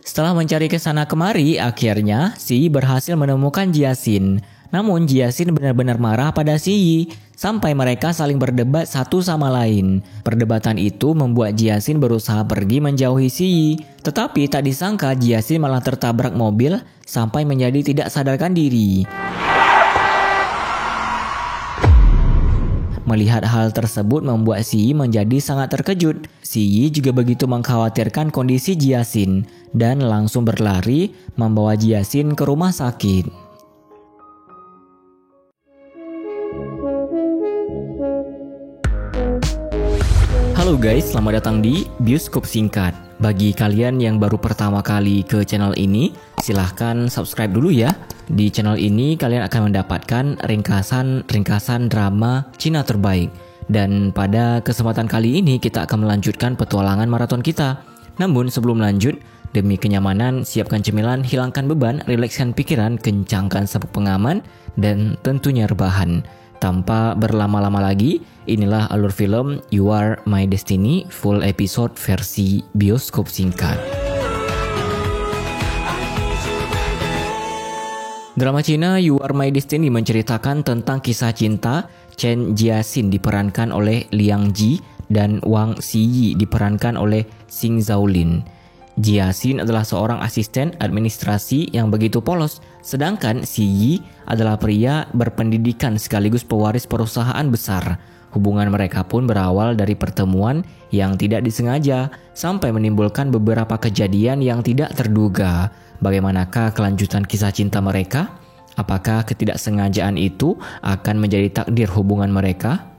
Setelah mencari ke sana kemari, akhirnya Si Yi berhasil menemukan Jiaxin. Namun Jiaxin benar-benar marah pada Si Yi, sampai mereka saling berdebat satu sama lain. Perdebatan itu membuat Jiaxin berusaha pergi menjauhi Si Yi. Tetapi tak disangka Jiaxin malah tertabrak mobil sampai menjadi tidak sadarkan diri. Melihat hal tersebut membuat Si Yi menjadi sangat terkejut. Si Yi juga begitu mengkhawatirkan kondisi Jiaxin dan langsung berlari membawa Jiaxin ke rumah sakit. Halo guys, selamat datang di Bioskop Singkat. Bagi kalian yang baru pertama kali ke channel ini, silahkan subscribe dulu ya. Di channel ini kalian akan mendapatkan ringkasan drama Cina terbaik. Dan pada kesempatan kali ini kita akan melanjutkan petualangan maraton kita. Namun sebelum lanjut, demi kenyamanan, siapkan cemilan, hilangkan beban, rilekskan pikiran, kencangkan sabuk pengaman, dan tentunya rebahan. Tanpa berlama-lama lagi, inilah alur film You Are My Destiny full episode versi bioskop singkat. Drama Cina You Are My Destiny menceritakan tentang kisah cinta Chen Jiaxin diperankan oleh Liang Ji dan Wang Ziyi diperankan oleh Xing Zhaolin. Jiaxin adalah seorang asisten administrasi yang begitu polos, sedangkan Ziyi adalah pria berpendidikan sekaligus pewaris perusahaan besar. Hubungan mereka pun berawal dari pertemuan yang tidak disengaja sampai menimbulkan beberapa kejadian yang tidak terduga. Bagaimanakah kelanjutan kisah cinta mereka? Apakah ketidaksengajaan itu akan menjadi takdir hubungan mereka?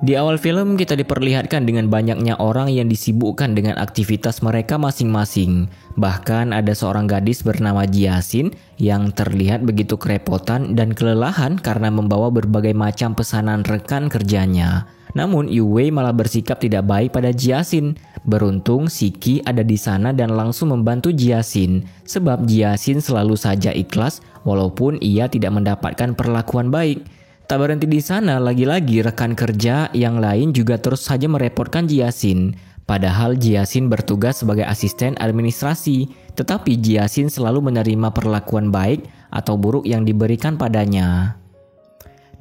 Di awal film kita diperlihatkan dengan banyaknya orang yang disibukkan dengan aktivitas mereka masing-masing. Bahkan ada seorang gadis bernama Jiaxin yang terlihat begitu kerepotan dan kelelahan karena membawa berbagai macam pesanan rekan kerjanya. Namun Yu Wei malah bersikap tidak baik pada Jiaxin. Beruntung Siki ada di sana dan langsung membantu Jiaxin. Sebab Jiaxin selalu saja ikhlas walaupun ia tidak mendapatkan perlakuan baik. Tak berhenti di sana, lagi-lagi rekan kerja yang lain juga terus saja merepotkan Jiaxin. Padahal Jiaxin bertugas sebagai asisten administrasi, tetapi Jiaxin selalu menerima perlakuan baik atau buruk yang diberikan padanya.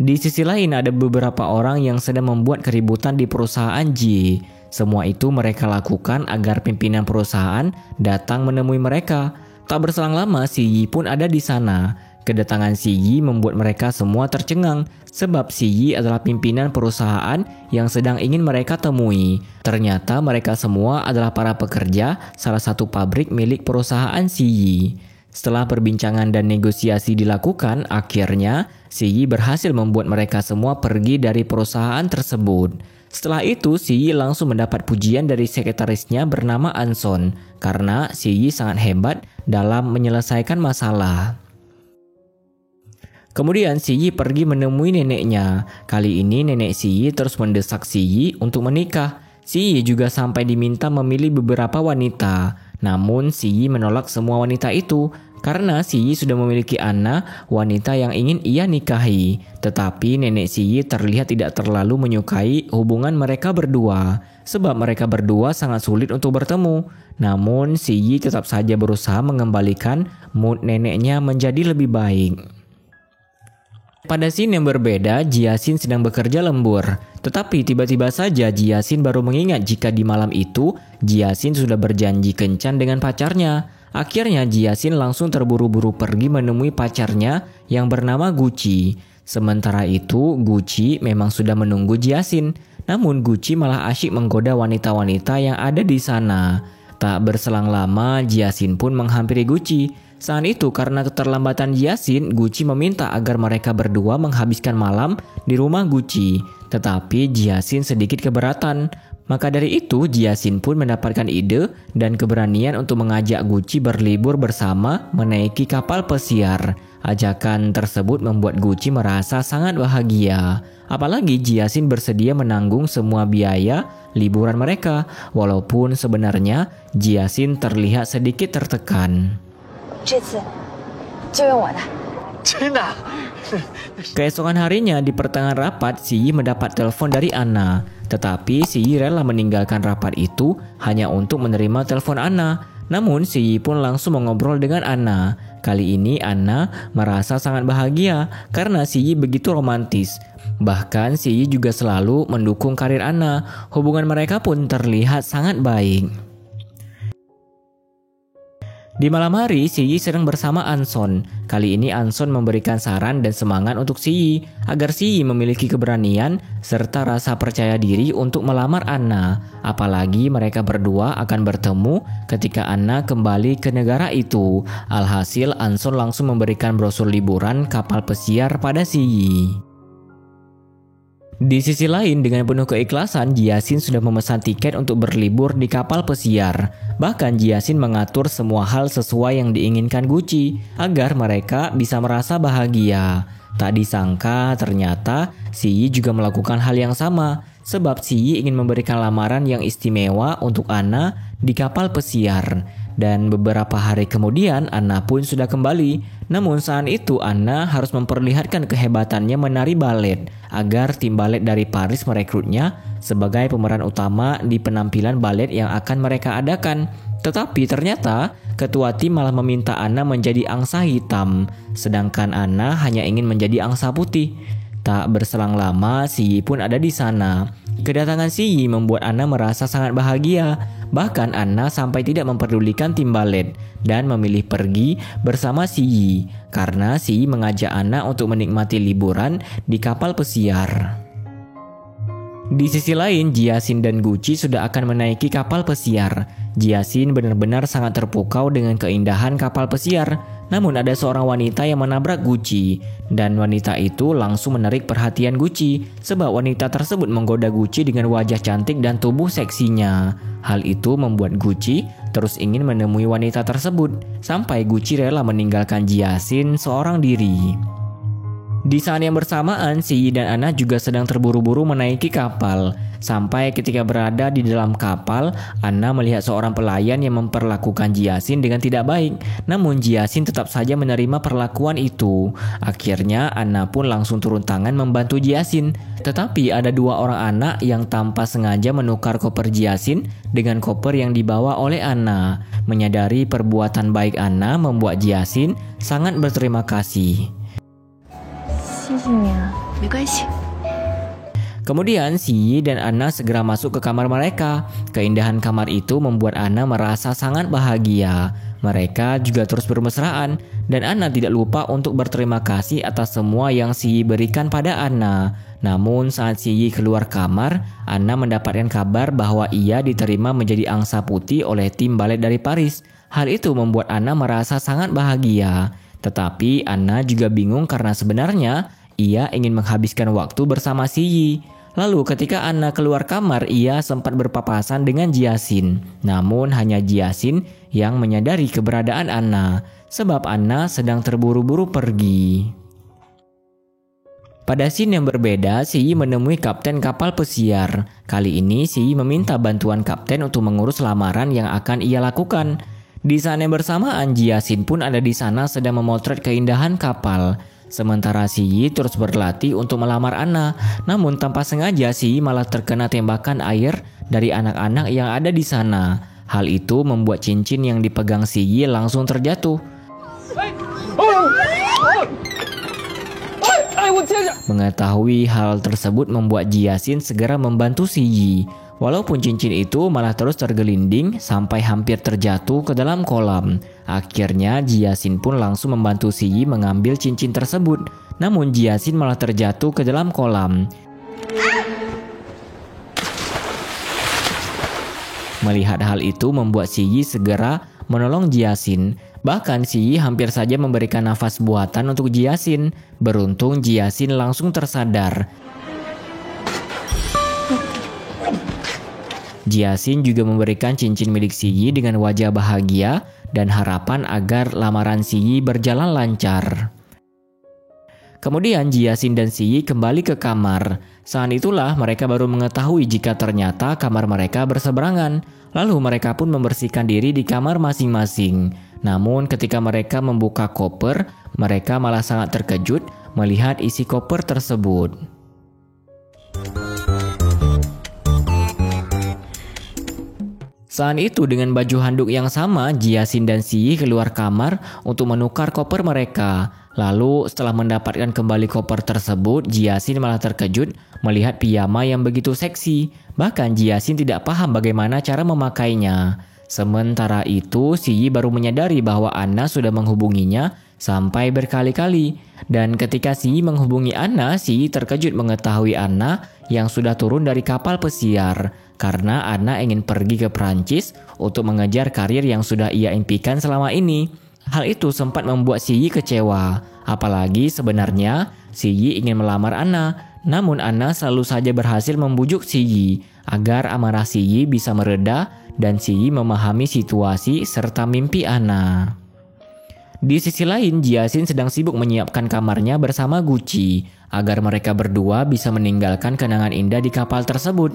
Di sisi lain ada beberapa orang yang sedang membuat keributan di perusahaan Ji. Semua itu mereka lakukan agar pimpinan perusahaan datang menemui mereka. Tak berselang lama Si Yi pun ada di sana. Kedatangan Si Yi membuat mereka semua tercengang sebab Si Yi adalah pimpinan perusahaan yang sedang ingin mereka temui. Ternyata mereka semua adalah para pekerja salah satu pabrik milik perusahaan Si Yi. Setelah perbincangan dan negosiasi dilakukan, akhirnya Si Yi berhasil membuat mereka semua pergi dari perusahaan tersebut. Setelah itu Si Yi langsung mendapat pujian dari sekretarisnya bernama Anson karena Si Yi sangat hebat dalam menyelesaikan masalah. Kemudian Si Yi pergi menemui neneknya. Kali ini nenek Si Yi terus mendesak Si Yi untuk menikah. Si Yi juga sampai diminta memilih beberapa wanita. Namun Si Yi menolak semua wanita itu karena Si Yi sudah memiliki anak wanita yang ingin ia nikahi. Tetapi nenek Si Yi terlihat tidak terlalu menyukai hubungan mereka berdua sebab mereka berdua sangat sulit untuk bertemu. Namun Si Yi tetap saja berusaha mengembalikan mood neneknya menjadi lebih baik. Pada scene yang berbeda, Jiaxin sedang bekerja lembur. Tetapi tiba-tiba saja Jiaxin baru mengingat jika di malam itu Jiaxin sudah berjanji kencan dengan pacarnya. Akhirnya Jiaxin langsung terburu-buru pergi menemui pacarnya yang bernama Gucci. Sementara itu Gucci memang sudah menunggu Jiaxin. Namun Gucci malah asyik menggoda wanita-wanita yang ada di sana. Tak berselang lama Jiaxin pun menghampiri Gucci. Saat itu karena keterlambatan Jiaxin, Gucci meminta agar mereka berdua menghabiskan malam di rumah Gucci. Tetapi Jiaxin sedikit keberatan. Maka dari itu Jiaxin pun mendapatkan ide dan keberanian untuk mengajak Gucci berlibur bersama menaiki kapal pesiar. Ajakan tersebut membuat Gucci merasa sangat bahagia. Apalagi Jiaxin bersedia menanggung semua biaya liburan mereka. Walaupun sebenarnya Jiaxin terlihat sedikit tertekan. 这次就用我的。Keesokan harinya di pertengahan rapat, Si Yi mendapat telepon dari Anna. Tetapi Si Yi rela meninggalkan rapat itu hanya untuk menerima telepon Anna. Namun Si Yi pun langsung mengobrol dengan Anna. Kali ini Anna merasa sangat bahagia karena Si Yi begitu romantis. Bahkan Si Yi juga selalu mendukung karir Anna. Hubungan mereka pun terlihat sangat baik. Di malam hari, Si Yi sedang bersama Anson. Kali ini Anson memberikan saran dan semangat untuk Si Yi agar Si Yi memiliki keberanian serta rasa percaya diri untuk melamar Anna. Apalagi mereka berdua akan bertemu ketika Anna kembali ke negara itu. Alhasil Anson langsung memberikan brosur liburan kapal pesiar pada Si Yi. Di sisi lain, dengan penuh keikhlasan, Jiasin sudah memesan tiket untuk berlibur di kapal pesiar. Bahkan Jiasin mengatur semua hal sesuai yang diinginkan Gucci agar mereka bisa merasa bahagia. Tak disangka ternyata Si Yi juga melakukan hal yang sama, sebab Si Yi ingin memberikan lamaran yang istimewa untuk Anna di kapal pesiar. Dan beberapa hari kemudian Anna pun sudah kembali. Namun saat itu Anna harus memperlihatkan kehebatannya menari balet agar tim balet dari Paris merekrutnya sebagai pemeran utama di penampilan balet yang akan mereka adakan. Tetapi ternyata ketua tim malah meminta Anna menjadi angsa hitam, sedangkan Anna hanya ingin menjadi angsa putih. Tak berselang lama, Si Yi pun ada di sana. Kedatangan Si Yi membuat Anna merasa sangat bahagia. Bahkan Anna sampai tidak memperdulikan tim balet dan memilih pergi bersama Si Yi karena Si Yi mengajak Anna untuk menikmati liburan di kapal pesiar. Di sisi lain, Jiasin dan Gucci sudah akan menaiki kapal pesiar. Jiasin benar-benar sangat terpukau dengan keindahan kapal pesiar. Namun ada seorang wanita yang menabrak Gucci, dan wanita itu langsung menarik perhatian Gucci sebab wanita tersebut menggoda Gucci dengan wajah cantik dan tubuh seksinya. Hal itu membuat Gucci terus ingin menemui wanita tersebut sampai Gucci rela meninggalkan Jiasin seorang diri. Di saat yang bersamaan, Si Yi dan Anna juga sedang terburu-buru menaiki kapal. Sampai ketika berada di dalam kapal, Anna melihat seorang pelayan yang memperlakukan Jiasin dengan tidak baik. Namun Jiasin tetap saja menerima perlakuan itu. Akhirnya Anna pun langsung turun tangan membantu Jiasin. Tetapi ada dua orang anak yang tanpa sengaja menukar koper Jiasin dengan koper yang dibawa oleh Anna. Menyadari perbuatan baik Anna membuat Jiasin sangat berterima kasih. Kemudian Si Yi dan Anna segera masuk ke kamar mereka. Keindahan kamar itu membuat Anna merasa sangat bahagia. Mereka juga terus bermesraan dan Anna tidak lupa untuk berterima kasih atas semua yang Si Yi berikan pada Anna. Namun saat Si Yi keluar kamar, Anna mendapatkan kabar bahwa ia diterima menjadi angsa putih oleh tim balet dari Paris. Hal itu membuat Anna merasa sangat bahagia. Tetapi Anna juga bingung karena sebenarnya ia ingin menghabiskan waktu bersama Si Yi. Lalu ketika Anna keluar kamar, ia sempat berpapasan dengan Jiasin. Namun hanya Jiasin yang menyadari keberadaan Anna, sebab Anna sedang terburu-buru pergi. Pada scene yang berbeda, Si Yi menemui kapten kapal pesiar. Kali ini Si Yi meminta bantuan kapten untuk mengurus lamaran yang akan ia lakukan. Di saat yang bersamaan, Jiasin pun ada di sana sedang memotret keindahan kapal. Sementara Si Yi terus berlatih untuk melamar Anna. Namun tanpa sengaja Si Yi malah terkena tembakan air dari anak-anak yang ada di sana. Hal itu membuat cincin yang dipegang Si Yi langsung terjatuh. Mengetahui hal tersebut membuat Jiasin segera membantu Si Yi. Walaupun cincin itu malah terus tergelinding sampai hampir terjatuh ke dalam kolam. Akhirnya Jiasin pun langsung membantu Si Yi mengambil cincin tersebut. Namun Jiasin malah terjatuh ke dalam kolam. Melihat hal itu membuat Si Yi segera menolong Jiasin. Bahkan Si Yi hampir saja memberikan nafas buatan untuk Jiasin. Beruntung Jiasin langsung tersadar. Jiasin juga memberikan cincin milik Si Yi dengan wajah bahagia dan harapan agar lamaran Si Yi berjalan lancar. Kemudian Jiasin dan Si Yi kembali ke kamar. Saat itulah mereka baru mengetahui jika ternyata kamar mereka berseberangan. Lalu mereka pun membersihkan diri di kamar masing-masing. Namun ketika mereka membuka koper, mereka malah sangat terkejut melihat isi koper tersebut. Saat itu dengan baju handuk yang sama, Jiasin dan Si Yi keluar kamar untuk menukar koper mereka. Lalu setelah mendapatkan kembali koper tersebut, Jiasin malah terkejut melihat piyama yang begitu seksi. Bahkan Jiasin tidak paham bagaimana cara memakainya. Sementara itu, Si Yi baru menyadari bahwa Anna sudah menghubunginya sampai berkali-kali. Dan ketika Si Yi menghubungi Anna, Si Yi terkejut mengetahui Anna yang sudah turun dari kapal pesiar. Karena Anna ingin pergi ke Prancis untuk mengejar karir yang sudah ia impikan selama ini. Hal itu sempat membuat Si Yi kecewa. Apalagi sebenarnya Si Yi ingin melamar Anna. Namun Anna selalu saja berhasil membujuk Si Yi agar amarah Si Yi bisa mereda dan Si Yi memahami situasi serta mimpi Anna. Di sisi lain, Jiasin sedang sibuk menyiapkan kamarnya bersama Gucci agar mereka berdua bisa meninggalkan kenangan indah di kapal tersebut.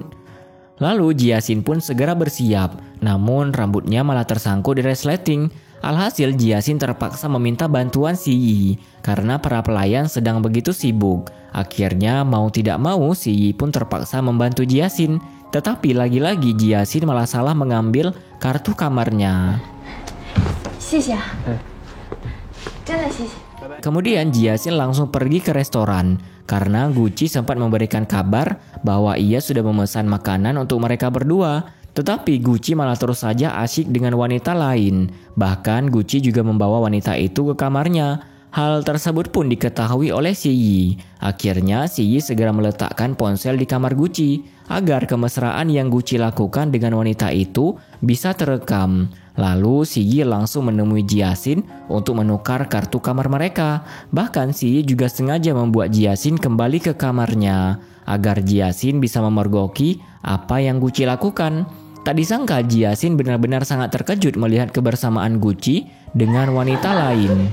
Lalu Jiasin pun segera bersiap, namun rambutnya malah tersangkut di resleting. Alhasil Jiasin terpaksa meminta bantuan Si Yi karena para pelayan sedang begitu sibuk. Akhirnya mau tidak mau Si Yi pun terpaksa membantu Jiasin. Tetapi lagi-lagi Jiasin malah salah mengambil kartu kamarnya. Kemudian Jiasin langsung pergi ke restoran karena Gucci sempat memberikan kabar bahwa ia sudah memesan makanan untuk mereka berdua. Tetapi Gucci malah terus saja asyik dengan wanita lain. Bahkan Gucci juga membawa wanita itu ke kamarnya. Hal tersebut pun diketahui oleh Si Yi. Akhirnya Si Yi segera meletakkan ponsel di kamar Gucci agar kemesraan yang Gucci lakukan dengan wanita itu bisa terekam. Lalu Si Yi langsung menemui Jiasin untuk menukar kartu kamar mereka. Bahkan Si Yi juga sengaja membuat Jiasin kembali ke kamarnya agar Jiasin bisa memergoki apa yang Gucci lakukan. Tak disangka Jiasin benar-benar sangat terkejut melihat kebersamaan Gucci dengan wanita lain.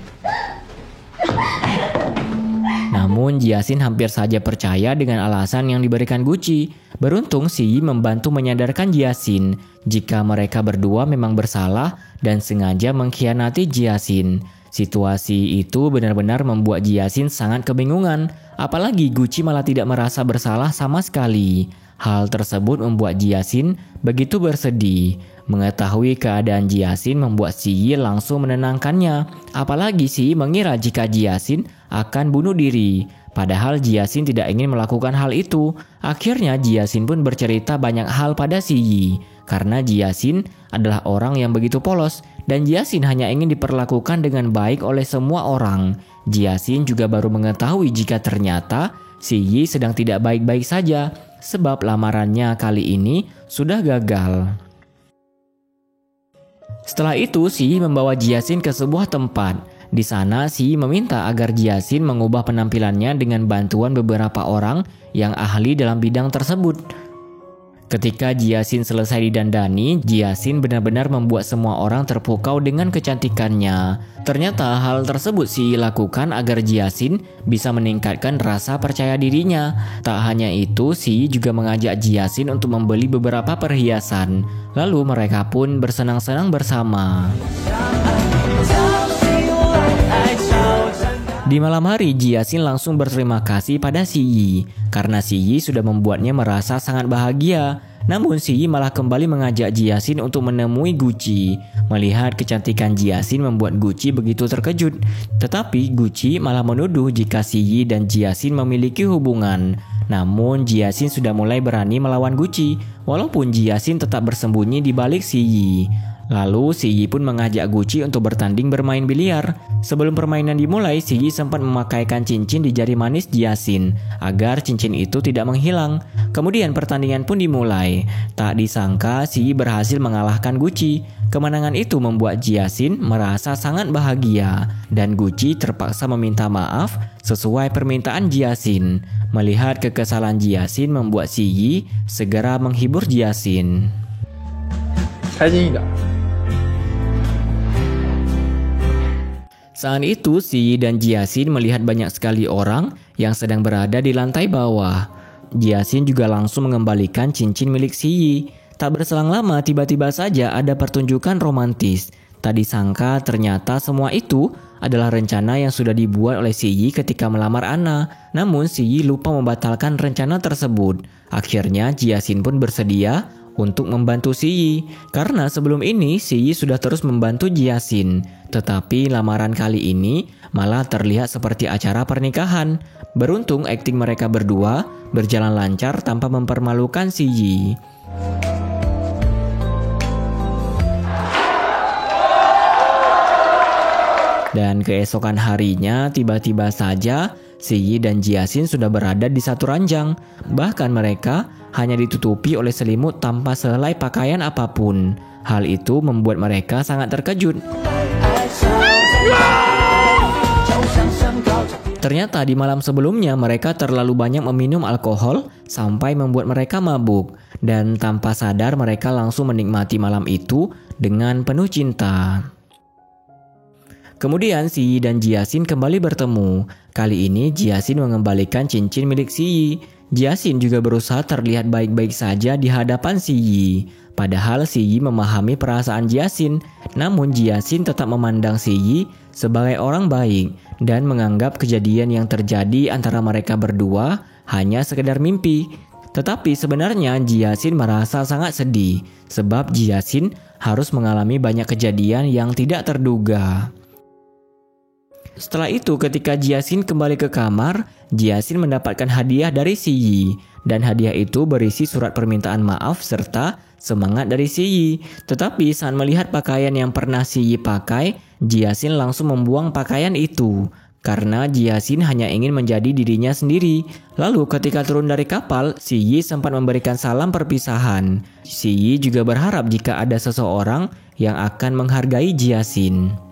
Namun Jiasin hampir saja percaya dengan alasan yang diberikan Gucci. Beruntung Si Yi membantu menyadarkan Jiasin jika mereka berdua memang bersalah dan sengaja mengkhianati Jiasin. Situasi itu benar-benar membuat Jiasin sangat kebingungan. Apalagi Gucci malah tidak merasa bersalah sama sekali. Hal tersebut membuat Jiasin begitu bersedih. Mengetahui keadaan Jiasin membuat Si Yi langsung menenangkannya. Apalagi Si Yi mengira jika Jiasin akan bunuh diri. Padahal Jiasin tidak ingin melakukan hal itu. Akhirnya Jiasin pun bercerita banyak hal pada Si Yi. Karena Jiasin adalah orang yang begitu polos. Dan Jiasin hanya ingin diperlakukan dengan baik oleh semua orang. Jiasin juga baru mengetahui jika ternyata Si Yi sedang tidak baik-baik saja. Sebab lamarannya kali ini sudah gagal. Setelah itu Si Yi membawa Jiasin ke sebuah tempat. Di sana Si Yi meminta agar Jiasin mengubah penampilannya dengan bantuan beberapa orang yang ahli dalam bidang tersebut. Ketika Jiasin selesai didandani, Jiasin benar-benar membuat semua orang terpukau dengan kecantikannya. Ternyata hal tersebut Si Yi lakukan agar Jiasin bisa meningkatkan rasa percaya dirinya. Tak hanya itu, Si Yi juga mengajak Jiasin untuk membeli beberapa perhiasan. Lalu mereka pun bersenang-senang bersama. Di malam hari, Jiasin langsung berterima kasih pada Si Yi karena Si Yi sudah membuatnya merasa sangat bahagia. Namun Si Yi malah kembali mengajak Jiasin untuk menemui Gucci. Melihat kecantikan Jiasin membuat Gucci begitu terkejut. Tetapi Gucci malah menuduh jika Si Yi dan Jiasin memiliki hubungan. Namun Jiasin sudah mulai berani melawan Gucci, walaupun Jiasin tetap bersembunyi di balik Si Yi. Lalu Si Yi pun mengajak Gucci untuk bertanding bermain biliar. Sebelum permainan dimulai, Si Yi sempat memakaikan cincin di jari manis Jiasin agar cincin itu tidak menghilang. Kemudian pertandingan pun dimulai. Tak disangka Si Yi berhasil mengalahkan Gucci. Kemenangan itu membuat Jiasin merasa sangat bahagia dan Gucci terpaksa meminta maaf sesuai permintaan Jiasin. Melihat kekesalan Jiasin membuat Si Yi segera menghibur Jiasin. Saat itu Si Yi dan Jiasin melihat banyak sekali orang yang sedang berada di lantai bawah. Jiasin juga langsung mengembalikan cincin milik Si Yi. Tak berselang lama tiba-tiba saja ada pertunjukan romantis. Tak disangka ternyata semua itu adalah rencana yang sudah dibuat oleh Si Yi ketika melamar Anna. Namun Si Yi lupa membatalkan rencana tersebut. Akhirnya Jiasin pun bersedia untuk membantu Si Yi. Karena sebelum ini Si Yi sudah terus membantu Jiasin. Tetapi lamaran kali ini malah terlihat seperti acara pernikahan. Beruntung akting mereka berdua berjalan lancar tanpa mempermalukan Si Yi. Dan keesokan harinya tiba-tiba saja Si Yi dan Jiasin sudah berada di satu ranjang. Bahkan mereka hanya ditutupi oleh selimut tanpa sehelai pakaian apapun. Hal itu membuat mereka sangat terkejut. Ternyata di malam sebelumnya mereka terlalu banyak meminum alkohol sampai membuat mereka mabuk. Dan tanpa sadar mereka langsung menikmati malam itu dengan penuh cinta. Kemudian Si Yi dan Jiasin kembali bertemu. Kali ini Jiasin mengembalikan cincin milik Si Yi. Jiasin juga berusaha terlihat baik-baik saja di hadapan Si Yi. Padahal Si Yi memahami perasaan Jiasin. Namun Jiasin tetap memandang Si Yi sebagai orang baik dan menganggap kejadian yang terjadi antara mereka berdua hanya sekedar mimpi. Tetapi sebenarnya Jiasin merasa sangat sedih sebab Jiasin harus mengalami banyak kejadian yang tidak terduga. Setelah itu ketika Jiasin kembali ke kamar, Jiasin mendapatkan hadiah dari Si Yi. Dan hadiah itu berisi surat permintaan maaf serta semangat dari Si Yi. Tetapi saat melihat pakaian yang pernah Si Yi pakai, Jiasin langsung membuang pakaian itu. Karena Jiasin hanya ingin menjadi dirinya sendiri. Lalu ketika turun dari kapal, Si Yi sempat memberikan salam perpisahan. Si Yi juga berharap jika ada seseorang yang akan menghargai Jiasin.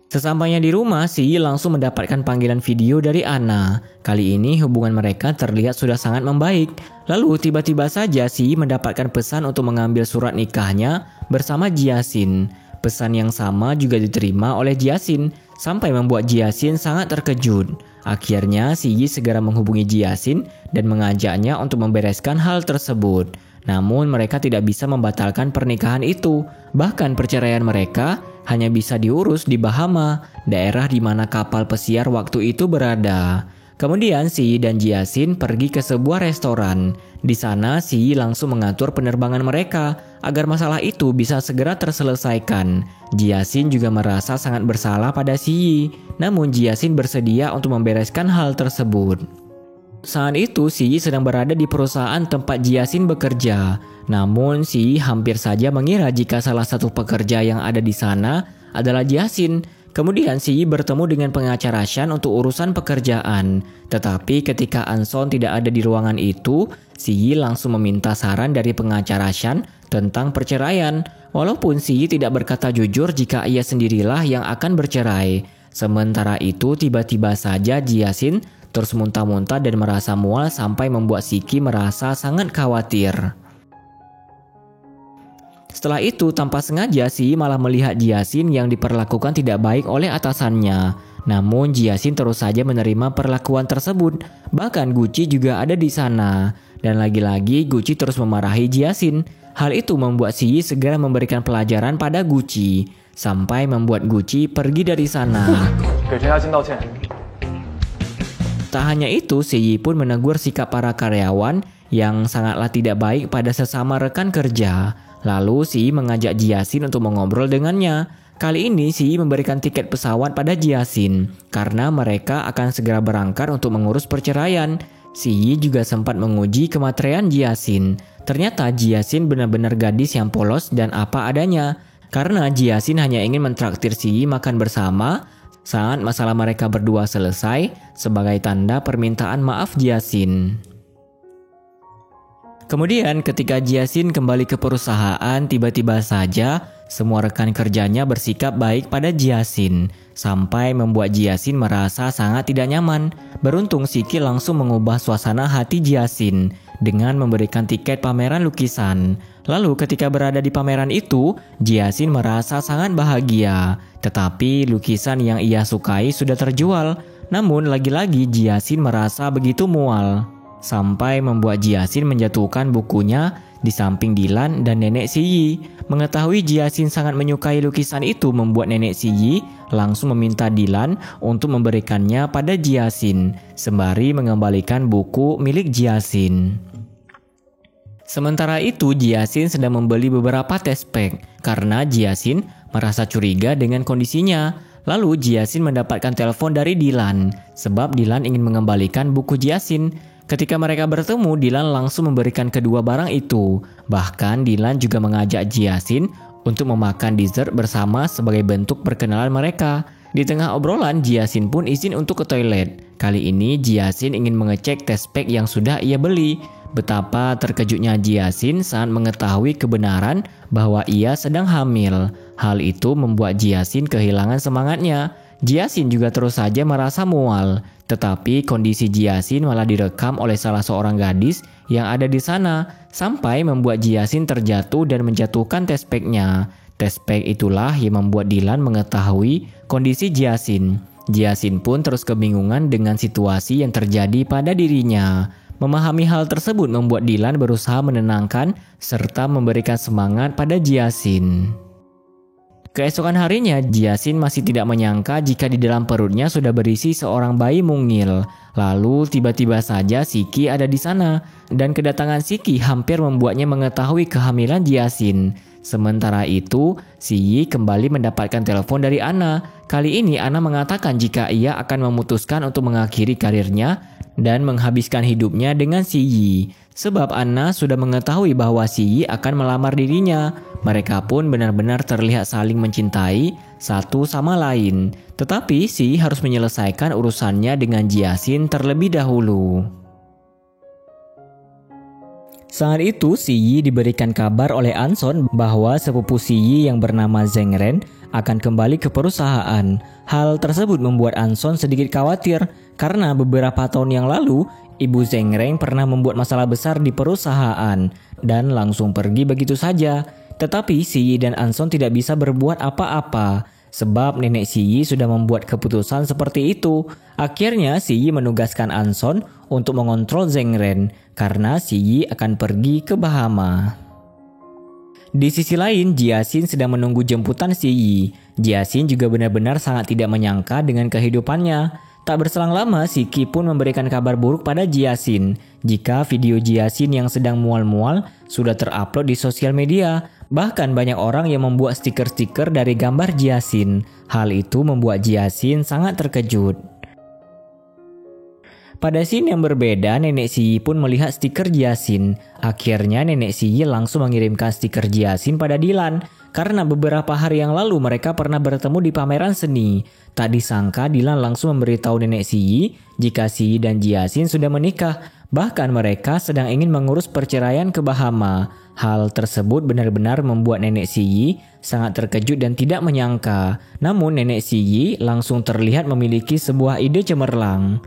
Sesampainya di rumah, Si Yi langsung mendapatkan panggilan video dari Anna. Kali ini hubungan mereka terlihat sudah sangat membaik. Lalu tiba-tiba saja Si Yi mendapatkan pesan untuk mengambil surat nikahnya bersama Jiasin. Pesan yang sama juga diterima oleh Jiasin, sampai membuat Jiasin sangat terkejut. Akhirnya Si Yi segera menghubungi Jiasin dan mengajaknya untuk membereskan hal tersebut. Namun mereka tidak bisa membatalkan pernikahan itu. Bahkan perceraian mereka hanya bisa diurus di Bahama, daerah di mana kapal pesiar waktu itu berada. Kemudian Si Yi dan Jiasin pergi ke sebuah restoran. Di sana Si Yi langsung mengatur penerbangan mereka agar masalah itu bisa segera terselesaikan. Jiasin juga merasa sangat bersalah pada Si Yi, namun Jiasin bersedia untuk membereskan hal tersebut. Saat itu Si Yi sedang berada di perusahaan tempat Jiasin bekerja. Namun Si Yi hampir saja mengira jika salah satu pekerja yang ada di sana adalah Jiasin. Kemudian Si Yi bertemu dengan pengacara Shan untuk urusan pekerjaan. Tetapi ketika Anson tidak ada di ruangan itu, Si Yi langsung meminta saran dari pengacara Shan tentang perceraian. Walaupun Si Yi tidak berkata jujur jika ia sendirilah yang akan bercerai. Sementara itu tiba-tiba saja Jiasin terus muntah-muntah dan merasa mual sampai membuat Siki merasa sangat khawatir. Setelah itu tanpa sengaja Si Yi malah melihat Jiasin yang diperlakukan tidak baik oleh atasannya. Namun Jiasin terus saja menerima perlakuan tersebut. Bahkan Gucci juga ada di sana. Dan lagi-lagi Gucci terus memarahi Jiasin. Hal itu membuat Si Yi segera memberikan pelajaran pada Gucci. Sampai membuat Gucci pergi dari sana. Tak hanya itu, Si Yi pun menegur sikap para karyawan yang sangatlah tidak baik pada sesama rekan kerja. Lalu Si Yi mengajak Jiasin untuk mengobrol dengannya. Kali ini Si Yi memberikan tiket pesawat pada Jiasin karena mereka akan segera berangkat untuk mengurus perceraian. Si Yi juga sempat menguji kematerian Jiasin. Ternyata Jiasin benar-benar gadis yang polos dan apa adanya. Karena Jiasin hanya ingin mentraktir Si Yi makan bersama saat masalah mereka berdua selesai sebagai tanda permintaan maaf Jiasin. Kemudian ketika Jiasin kembali ke perusahaan, tiba-tiba saja semua rekan kerjanya bersikap baik pada Jiasin, sampai membuat Jiasin merasa sangat tidak nyaman. Beruntung Siki langsung mengubah suasana hati Jiasin dengan memberikan tiket pameran lukisan. Lalu ketika berada di pameran itu, Jiasin merasa sangat bahagia. Tetapi lukisan yang ia sukai sudah terjual. Namun lagi-lagi Jiasin merasa begitu mual. sampai membuat Jiasin menjatuhkan bukunya di samping Dilan dan nenek Siyi. Mengetahui Jiasin sangat menyukai lukisan itu membuat nenek Siyi langsung meminta Dilan untuk memberikannya pada Jiasin, sembari mengembalikan buku milik Jiasin. Sementara itu, Jiasin sedang membeli beberapa test pack karena Jiasin merasa curiga dengan kondisinya. Lalu Jiasin mendapatkan telepon dari Dilan sebab Dilan ingin mengembalikan buku Jiasin. Ketika mereka bertemu, Dilan langsung memberikan kedua barang itu. Bahkan Dilan juga mengajak Jiasin untuk memakan dessert bersama sebagai bentuk perkenalan mereka. Di tengah obrolan, Jiasin pun izin untuk ke toilet. Kali ini Jiasin ingin mengecek test pack yang sudah ia beli. Betapa terkejutnya Jiasin saat mengetahui kebenaran bahwa ia sedang hamil. Hal itu membuat Jiasin kehilangan semangatnya. Jiasin juga terus saja merasa mual. Tetapi kondisi Jiasin malah direkam oleh salah seorang gadis yang ada di sana, sampai membuat Jiasin terjatuh dan menjatuhkan test pack-nya. Test pack itulah yang membuat Dilan mengetahui kondisi Jiasin. Jiasin pun terus kebingungan dengan situasi yang terjadi pada dirinya. Memahami hal tersebut membuat Dilan berusaha menenangkan serta memberikan semangat pada Jiasin. Keesokan harinya, Jiasin masih tidak menyangka jika di dalam perutnya sudah berisi seorang bayi mungil. Lalu tiba-tiba saja Siki ada di sana, dan kedatangan Siki hampir membuatnya mengetahui kehamilan Jiasin. Sementara itu, Siyi kembali mendapatkan telepon dari Anna. Kali ini Anna mengatakan jika ia akan memutuskan untuk mengakhiri karirnya dan menghabiskan hidupnya dengan Siyi. Sebab Anna sudah mengetahui bahwa Siyi akan melamar dirinya. Mereka pun benar-benar terlihat saling mencintai satu sama lain. Tetapi Siyi harus menyelesaikan urusannya dengan Jiasin terlebih dahulu. Saat itu Siyi diberikan kabar oleh Anson bahwa sepupu Siyi yang bernama Zheng Ren akan kembali ke perusahaan. Hal tersebut membuat Anson sedikit khawatir karena beberapa tahun yang lalu Ibu Zheng Ren pernah membuat masalah besar di perusahaan dan langsung pergi begitu saja. Tetapi Siyi dan Anson tidak bisa berbuat apa-apa sebab nenek Siyi sudah membuat keputusan seperti itu. Akhirnya Siyi menugaskan Anson untuk mengontrol Zheng Ren karena Siyi akan pergi ke Bahama. Di sisi lain, Jiasin sedang menunggu jemputan Siyi. Jiasin juga benar-benar sangat tidak menyangka dengan kehidupannya. Tak berselang lama, Siki pun memberikan kabar buruk pada Jiasin jika video Jiasin yang sedang mual-mual sudah terupload di sosial media. Bahkan banyak orang yang membuat stiker-stiker dari gambar Jiasin. Hal itu membuat Jiasin sangat terkejut. Pada scene yang berbeda, nenek Siyi pun melihat stiker Jiasin. Akhirnya nenek Siyi langsung mengirimkan stiker Jiasin pada Dilan. Karena beberapa hari yang lalu mereka pernah bertemu di pameran seni. Tak disangka Dilan langsung memberitahu nenek Siyi jika Siyi dan Jiasin sudah menikah. Bahkan mereka sedang ingin mengurus perceraian ke Bahama. Hal tersebut benar-benar membuat nenek Siyi sangat terkejut dan tidak menyangka. Namun nenek Siyi langsung terlihat memiliki sebuah ide cemerlang.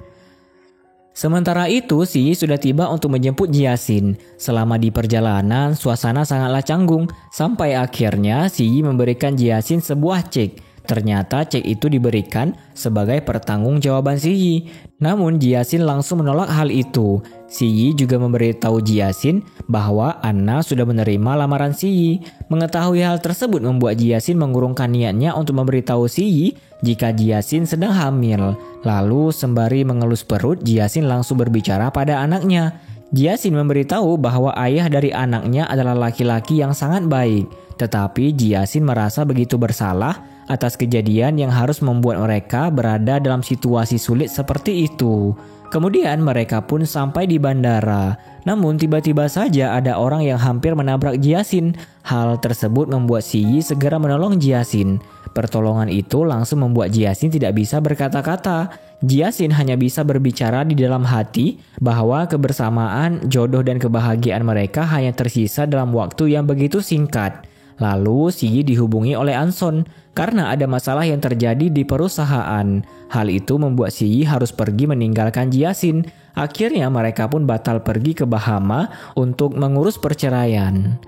Sementara itu, Siyi sudah tiba untuk menjemput Jiasin. Selama di perjalanan, suasana sangatlah canggung. Sampai akhirnya Siyi memberikan Jiasin sebuah cek. Ternyata cek itu diberikan sebagai pertanggungjawaban Siyi. Namun Jiasin langsung menolak hal itu. Siyi juga memberitahu Jiasin bahwa Anna sudah menerima lamaran Siyi. Mengetahui hal tersebut membuat Jiasin mengurungkan niatnya untuk memberitahu Siyi jika Jiasin sedang hamil. Lalu sembari mengelus perut, Jiasin langsung berbicara pada anaknya. Jiasin memberitahu bahwa ayah dari anaknya adalah laki-laki yang sangat baik. Tetapi Jiasin merasa begitu bersalah atas kejadian yang harus membuat mereka berada dalam situasi sulit seperti itu. Kemudian mereka pun sampai di bandara. Namun tiba-tiba saja ada orang yang hampir menabrak Jiasin. Hal tersebut membuat Siyi segera menolong Jiasin. Pertolongan itu langsung membuat Jiasin tidak bisa berkata-kata. Jiasin hanya bisa berbicara di dalam hati bahwa kebersamaan, jodoh dan kebahagiaan mereka hanya tersisa dalam waktu yang begitu singkat. Lalu Siyi dihubungi oleh Anson karena ada masalah yang terjadi di perusahaan. Hal itu membuat Siyi harus pergi meninggalkan Jiasin. Akhirnya mereka pun batal pergi ke Bahama untuk mengurus perceraian.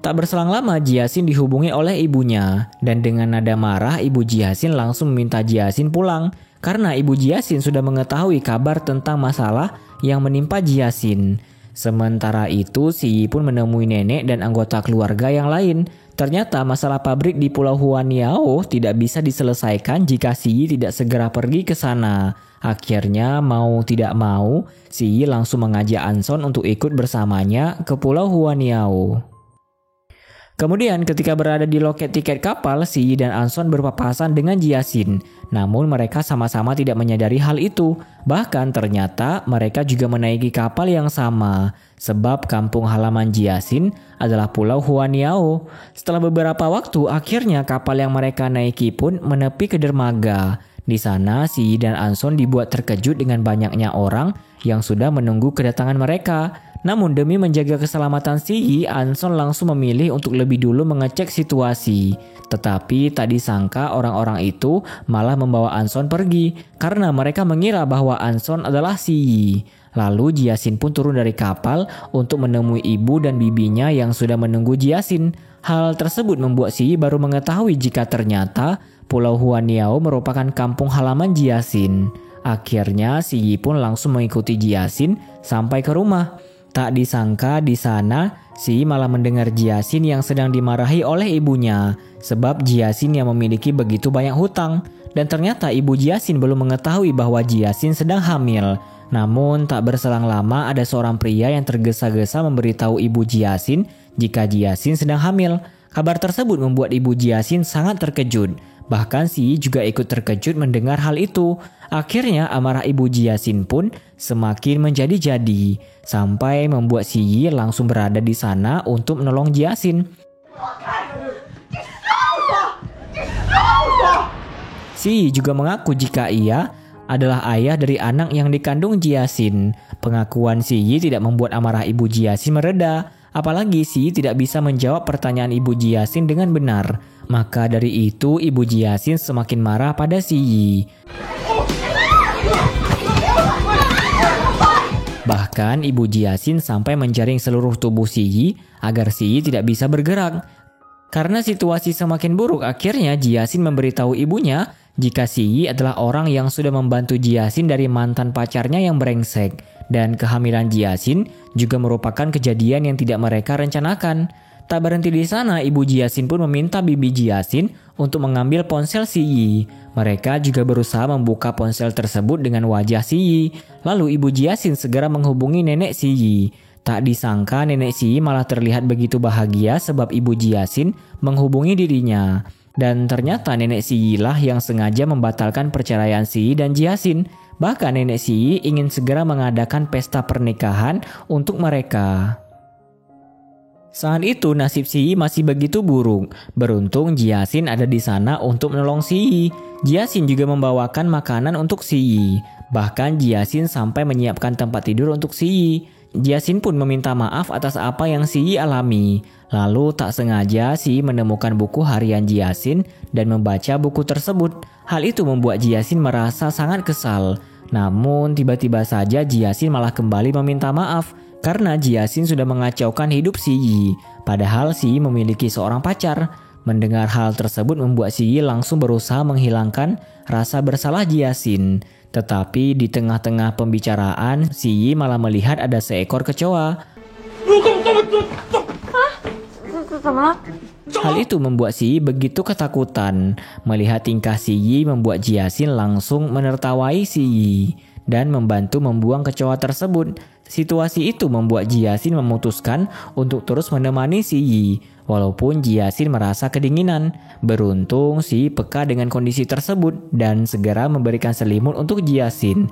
Tak berselang lama Jiasin dihubungi oleh ibunya dan dengan nada marah ibu Jiasin langsung meminta Jiasin pulang karena Ibu Jiasin sudah mengetahui kabar tentang masalah yang menimpa Jiasin. Sementara itu, Si Yi pun menemui nenek dan anggota keluarga yang lain. Ternyata masalah pabrik di Pulau Huaniao tidak bisa diselesaikan jika Si Yi tidak segera pergi ke sana. Akhirnya mau tidak mau, Si Yi langsung mengajak Anson untuk ikut bersamanya ke Pulau Huaniao. Kemudian ketika berada di loket tiket kapal, Si Yi dan Anson berpapasan dengan Jiasin. Namun mereka sama-sama tidak menyadari hal itu. Bahkan ternyata mereka juga menaiki kapal yang sama. Sebab kampung halaman Jiasin adalah Pulau Huaniao. Setelah beberapa waktu, akhirnya kapal yang mereka naiki pun menepi ke dermaga. Di sana, Si Yi dan Anson dibuat terkejut dengan banyaknya orang yang sudah menunggu kedatangan mereka. Namun demi menjaga keselamatan Si Yi, Anson langsung memilih untuk lebih dulu mengecek situasi. Tetapi tak disangka orang-orang itu malah membawa Anson pergi karena mereka mengira bahwa Anson adalah Si Yi. Lalu Jiasin pun turun dari kapal untuk menemui ibu dan bibinya yang sudah menunggu Jiasin. Hal tersebut membuat Si Yi baru mengetahui jika ternyata Pulau Huaniao merupakan kampung halaman Jiasin. Akhirnya Si Yi pun langsung mengikuti Jiasin sampai ke rumah. Tak disangka di sana, Si Yi malah mendengar Jiasin yang sedang dimarahi oleh ibunya. Sebab Jiasin yang memiliki begitu banyak hutang. Dan ternyata ibu Jiasin belum mengetahui bahwa Jiasin sedang hamil. Namun tak berselang lama ada seorang pria yang tergesa-gesa memberitahu ibu Jiasin jika Jiasin sedang hamil. Kabar tersebut membuat ibu Jiasin sangat terkejut. Bahkan Si Yi juga ikut terkejut mendengar hal itu. Akhirnya amarah ibu Jiasin pun semakin menjadi-jadi. Sampai membuat Si Yi langsung berada di sana untuk menolong Jiasin. Si Yi juga mengaku jika ia adalah ayah dari anak yang dikandung Jiasin. Pengakuan Si Yi tidak membuat amarah ibu Jiasin mereda. Apalagi Si Yi tidak bisa menjawab pertanyaan ibu Jiasin dengan benar. Maka dari itu ibu Jiasin semakin marah pada Si Yi. Bahkan ibu Jiasin sampai menjaring seluruh tubuh Si Yi agar Si Yi tidak bisa bergerak. Karena situasi semakin buruk, akhirnya Jiasin memberitahu ibunya jika Si Yi adalah orang yang sudah membantu Jiasin dari mantan pacarnya yang brengsek. Dan kehamilan Jiasin juga merupakan kejadian yang tidak mereka rencanakan. Tak berhenti di sana, ibu Jiasin pun meminta bibi Jiasin untuk mengambil ponsel Si Yi. Mereka juga berusaha membuka ponsel tersebut dengan wajah Si Yi. Lalu ibu Jiasin segera menghubungi nenek Si Yi. Tak disangka nenek Si Yi malah terlihat begitu bahagia sebab ibu Jiasin menghubungi dirinya. Dan ternyata nenek Si Yi lah yang sengaja membatalkan perceraian Si Yi dan Jiasin. Bahkan nenek Si Yi ingin segera mengadakan pesta pernikahan untuk mereka. Saat itu nasib Si Yi masih begitu buruk. Beruntung Jiasin ada di sana untuk menolong Si Yi. Jiasin juga membawakan makanan untuk Si Yi. Bahkan Jiasin sampai menyiapkan tempat tidur untuk Si Yi. Jiasin pun meminta maaf atas apa yang Si Yi alami. Lalu tak sengaja Si Yi menemukan buku harian Jiasin dan membaca buku tersebut. Hal itu membuat Jiasin merasa sangat kesal. Namun tiba-tiba saja Jiasin malah kembali meminta maaf. Karena Jiasin sudah mengacaukan hidup Si Yi. Padahal Si Yi memiliki seorang pacar. Mendengar hal tersebut membuat Si Yi langsung berusaha menghilangkan rasa bersalah Jiasin. Tetapi di tengah-tengah pembicaraan, Si Yi malah melihat ada seekor kecoa. Hal itu membuat Si Yi begitu ketakutan. Melihat tingkah Si Yi membuat Jiasin langsung menertawai Si Yi dan membantu membuang kecoa tersebut. Situasi itu membuat Jiasin memutuskan untuk terus menemani Si Yi. Walaupun Jiasin merasa kedinginan. Beruntung Si Yi peka dengan kondisi tersebut dan segera memberikan selimut untuk Jiasin.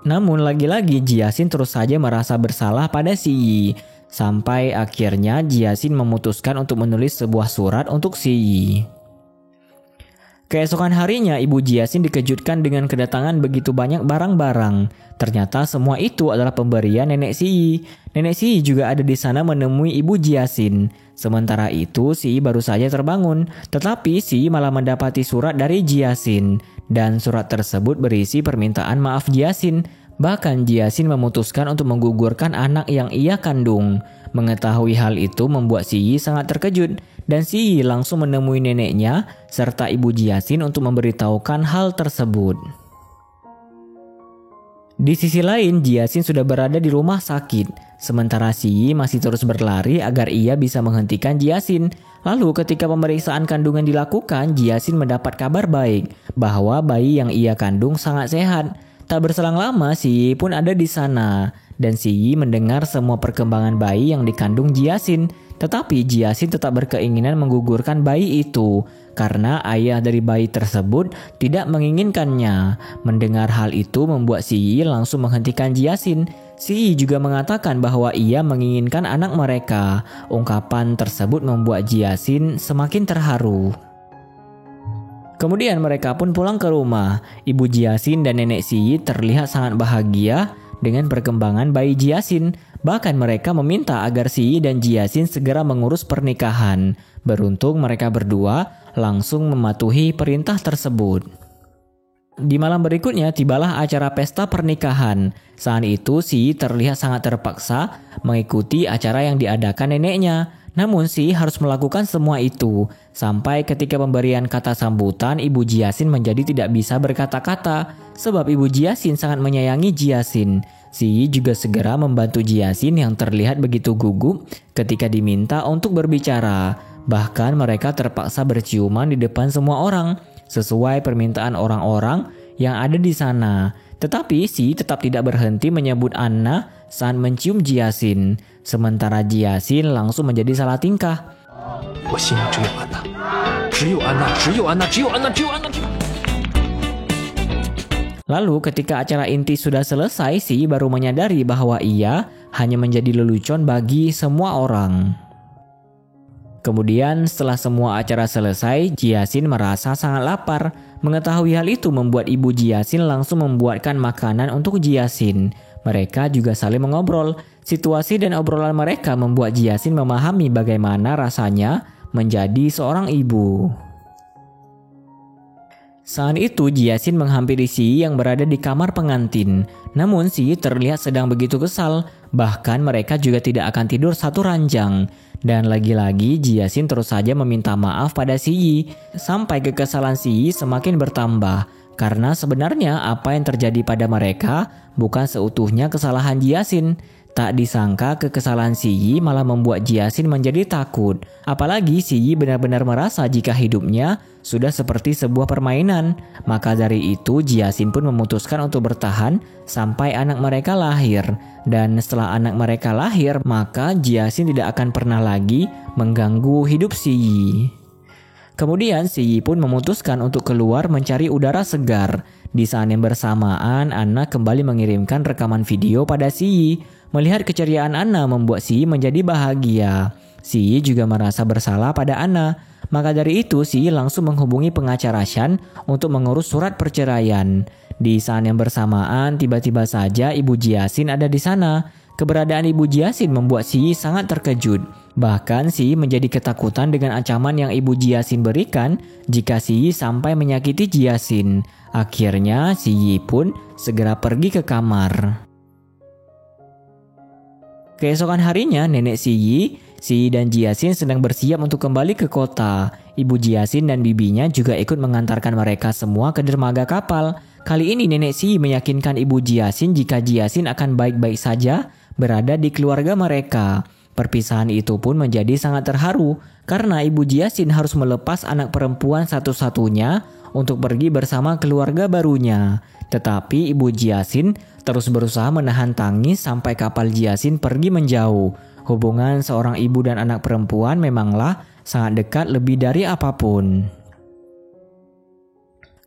Namun lagi-lagi Jiasin terus saja merasa bersalah pada Si Yi. Sampai akhirnya Jiasin memutuskan untuk menulis sebuah surat untuk Si Yi. Keesokan harinya ibu Jiasin dikejutkan dengan kedatangan begitu banyak barang-barang. Ternyata semua itu adalah pemberian nenek Si Yi. Nenek Si Yi juga ada di sana menemui ibu Jiasin. Sementara itu Si Yi baru saja terbangun. Tetapi Si Yi malah mendapati surat dari Jiasin. Dan surat tersebut berisi permintaan maaf Jiasin. Bahkan Jiasin memutuskan untuk menggugurkan anak yang ia kandung. Mengetahui hal itu membuat Si Yi sangat terkejut. Dan Si Yi langsung menemui neneknya serta ibu Jiasin untuk memberitahukan hal tersebut. Di sisi lain, Jiasin sudah berada di rumah sakit, sementara Si Yi masih terus berlari agar ia bisa menghentikan Jiasin. Lalu ketika pemeriksaan kandungan dilakukan, Jiasin mendapat kabar baik bahwa bayi yang ia kandung sangat sehat. Tak berselang lama, Si Yi pun ada di sana, dan Si Yi mendengar semua perkembangan bayi yang dikandung Jiasin. Tetapi Jiasin tetap berkeinginan menggugurkan bayi itu karena ayah dari bayi tersebut tidak menginginkannya. Mendengar hal itu membuat Si Yi langsung menghentikan Jiasin. Si Yi juga mengatakan bahwa ia menginginkan anak mereka. Ungkapan tersebut membuat Jiasin semakin terharu. Kemudian mereka pun pulang ke rumah. Ibu Jiasin dan nenek Si Yi terlihat sangat bahagia dengan perkembangan bayi Jiasin. Bahkan mereka meminta agar Si Yi dan Jiasin segera mengurus pernikahan. Beruntung mereka berdua langsung mematuhi perintah tersebut. Di malam berikutnya tibalah acara pesta pernikahan. Saat itu Si Yi terlihat sangat terpaksa mengikuti acara yang diadakan neneknya. Namun Si Yi harus melakukan semua itu. Sampai ketika pemberian kata sambutan, Ibu Jiasin menjadi tidak bisa berkata-kata. Sebab Ibu Jiasin sangat menyayangi Jiasin. Si Yi juga segera membantu Jiasin yang terlihat begitu gugup ketika diminta untuk berbicara. Bahkan mereka terpaksa berciuman di depan semua orang, sesuai permintaan orang-orang yang ada di sana. Tetapi Si Yi tetap tidak berhenti menyebut Anna saat mencium Jiasin. Sementara Jiasin langsung menjadi salah tingkah. Lalu ketika acara inti sudah selesai, Si Yi baru menyadari bahwa ia hanya menjadi lelucon bagi semua orang. Kemudian setelah semua acara selesai, Jiasin merasa sangat lapar. Mengetahui hal itu membuat ibu Jiasin langsung membuatkan makanan untuk Jiasin. Mereka juga saling mengobrol. Situasi dan obrolan mereka membuat Jiasin memahami bagaimana rasanya menjadi seorang ibu. Saat itu Jiasin menghampiri Si Yi yang berada di kamar pengantin. Namun Si Yi terlihat sedang begitu kesal. Bahkan mereka juga tidak akan tidur satu ranjang. Dan lagi-lagi Jiasin terus saja meminta maaf pada Si Yi. Sampai kekesalan Si Yi semakin bertambah. Karena sebenarnya apa yang terjadi pada mereka bukan seutuhnya kesalahan Jiasin. Tak disangka kekesalan Si Yi malah membuat Jiasin menjadi takut. Apalagi Si Yi benar-benar merasa jika hidupnya sudah seperti sebuah permainan. Maka dari itu Jiasin pun memutuskan untuk bertahan sampai anak mereka lahir. Dan setelah anak mereka lahir, maka Jiasin tidak akan pernah lagi mengganggu hidup Si Yi. Kemudian Si Yi pun memutuskan untuk keluar mencari udara segar. Di saat yang bersamaan, Anna kembali mengirimkan rekaman video pada Si Yi. Melihat keceriaan Anna membuat Si Yi menjadi bahagia. Si Yi juga merasa bersalah pada Anna. Maka dari itu Si Yi langsung menghubungi pengacara Shan untuk mengurus surat perceraian. Di saat yang bersamaan, tiba-tiba saja Ibu Jiasin ada di sana. Keberadaan Ibu Jiasin membuat Si Yi sangat terkejut. Bahkan Si Yi menjadi ketakutan dengan ancaman yang Ibu Jiasin berikan jika Si Yi sampai menyakiti Jiasin. Akhirnya Si Yi pun segera pergi ke kamar. Keesokan harinya nenek Si Yi dan Jiasin sedang bersiap untuk kembali ke kota. Ibu Jiasin dan bibinya juga ikut mengantarkan mereka semua ke dermaga kapal. Kali ini nenek Si Yi meyakinkan Ibu Jiasin jika Jiasin akan baik-baik saja berada di keluarga mereka. Perpisahan itu pun menjadi sangat terharu karena Ibu Jiasin harus melepas anak perempuan satu-satunya untuk pergi bersama keluarga barunya. Tetapi Ibu Jiasin terus berusaha menahan tangis sampai kapal Jiasin pergi menjauh. Hubungan seorang ibu dan anak perempuan memanglah sangat dekat lebih dari apapun.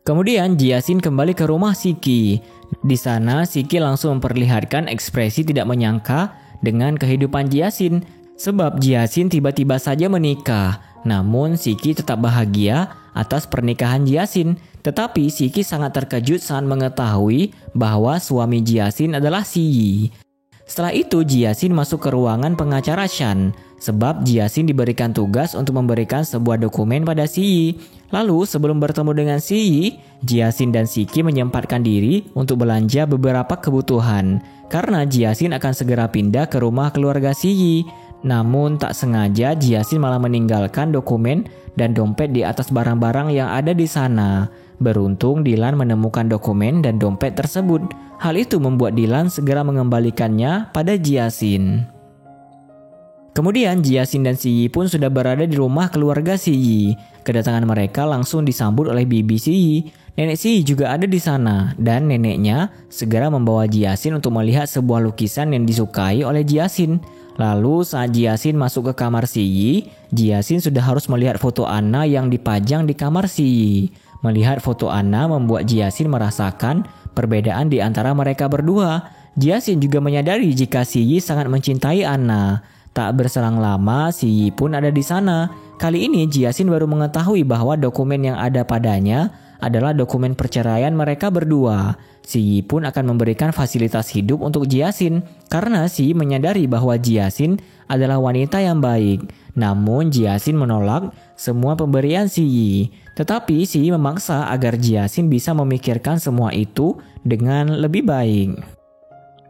Kemudian Jiasin kembali ke rumah Shiki. Di sana Shiki langsung memperlihatkan ekspresi tidak menyangka dengan kehidupan Jiasin. Sebab Jiasin tiba-tiba saja menikah. Namun Shiki tetap bahagia atas pernikahan Jiasin. Tetapi Shiki sangat terkejut saat mengetahui bahwa suami Jiasin adalah Si Yi. Setelah itu Jiasin masuk ke ruangan pengacara Shan. Sebab Jiasin diberikan tugas untuk memberikan sebuah dokumen pada Si Yi. Lalu sebelum bertemu dengan Si Yi, Jiasin dan Shiki menyempatkan diri untuk belanja beberapa kebutuhan. Karena Jiasin akan segera pindah ke rumah keluarga Si Yi. Namun tak sengaja Jiasin malah meninggalkan dokumen dan dompet di atas barang-barang yang ada di sana. Beruntung Dylan menemukan dokumen dan dompet tersebut. Hal itu membuat Dylan segera mengembalikannya pada Jiasin. Kemudian Jiasin dan Si Yi pun sudah berada di rumah keluarga Si Yi. Kedatangan mereka langsung disambut oleh bibi Si Yi. Nenek Si Yi juga ada di sana dan neneknya segera membawa Jiasin untuk melihat sebuah lukisan yang disukai oleh Jiasin. Lalu saat Jiasin masuk ke kamar Si Yi, Jiasin sudah harus melihat foto Anna yang dipajang di kamar Si Yi. Melihat foto Anna membuat Jiasin merasakan perbedaan di antara mereka berdua. Jiasin juga menyadari jika Si Yi sangat mencintai Anna. Tak berselang lama, Si Yi pun ada di sana. Kali ini Jiasin baru mengetahui bahwa dokumen yang ada padanya adalah dokumen perceraian mereka berdua. Si Yi pun akan memberikan fasilitas hidup untuk Jiasin karena Si Yi menyadari bahwa Jiasin adalah wanita yang baik. Namun Jiasin menolak semua pemberian Si Yi. Tetapi Si Yi memaksa agar Jiasin bisa memikirkan semua itu dengan lebih baik.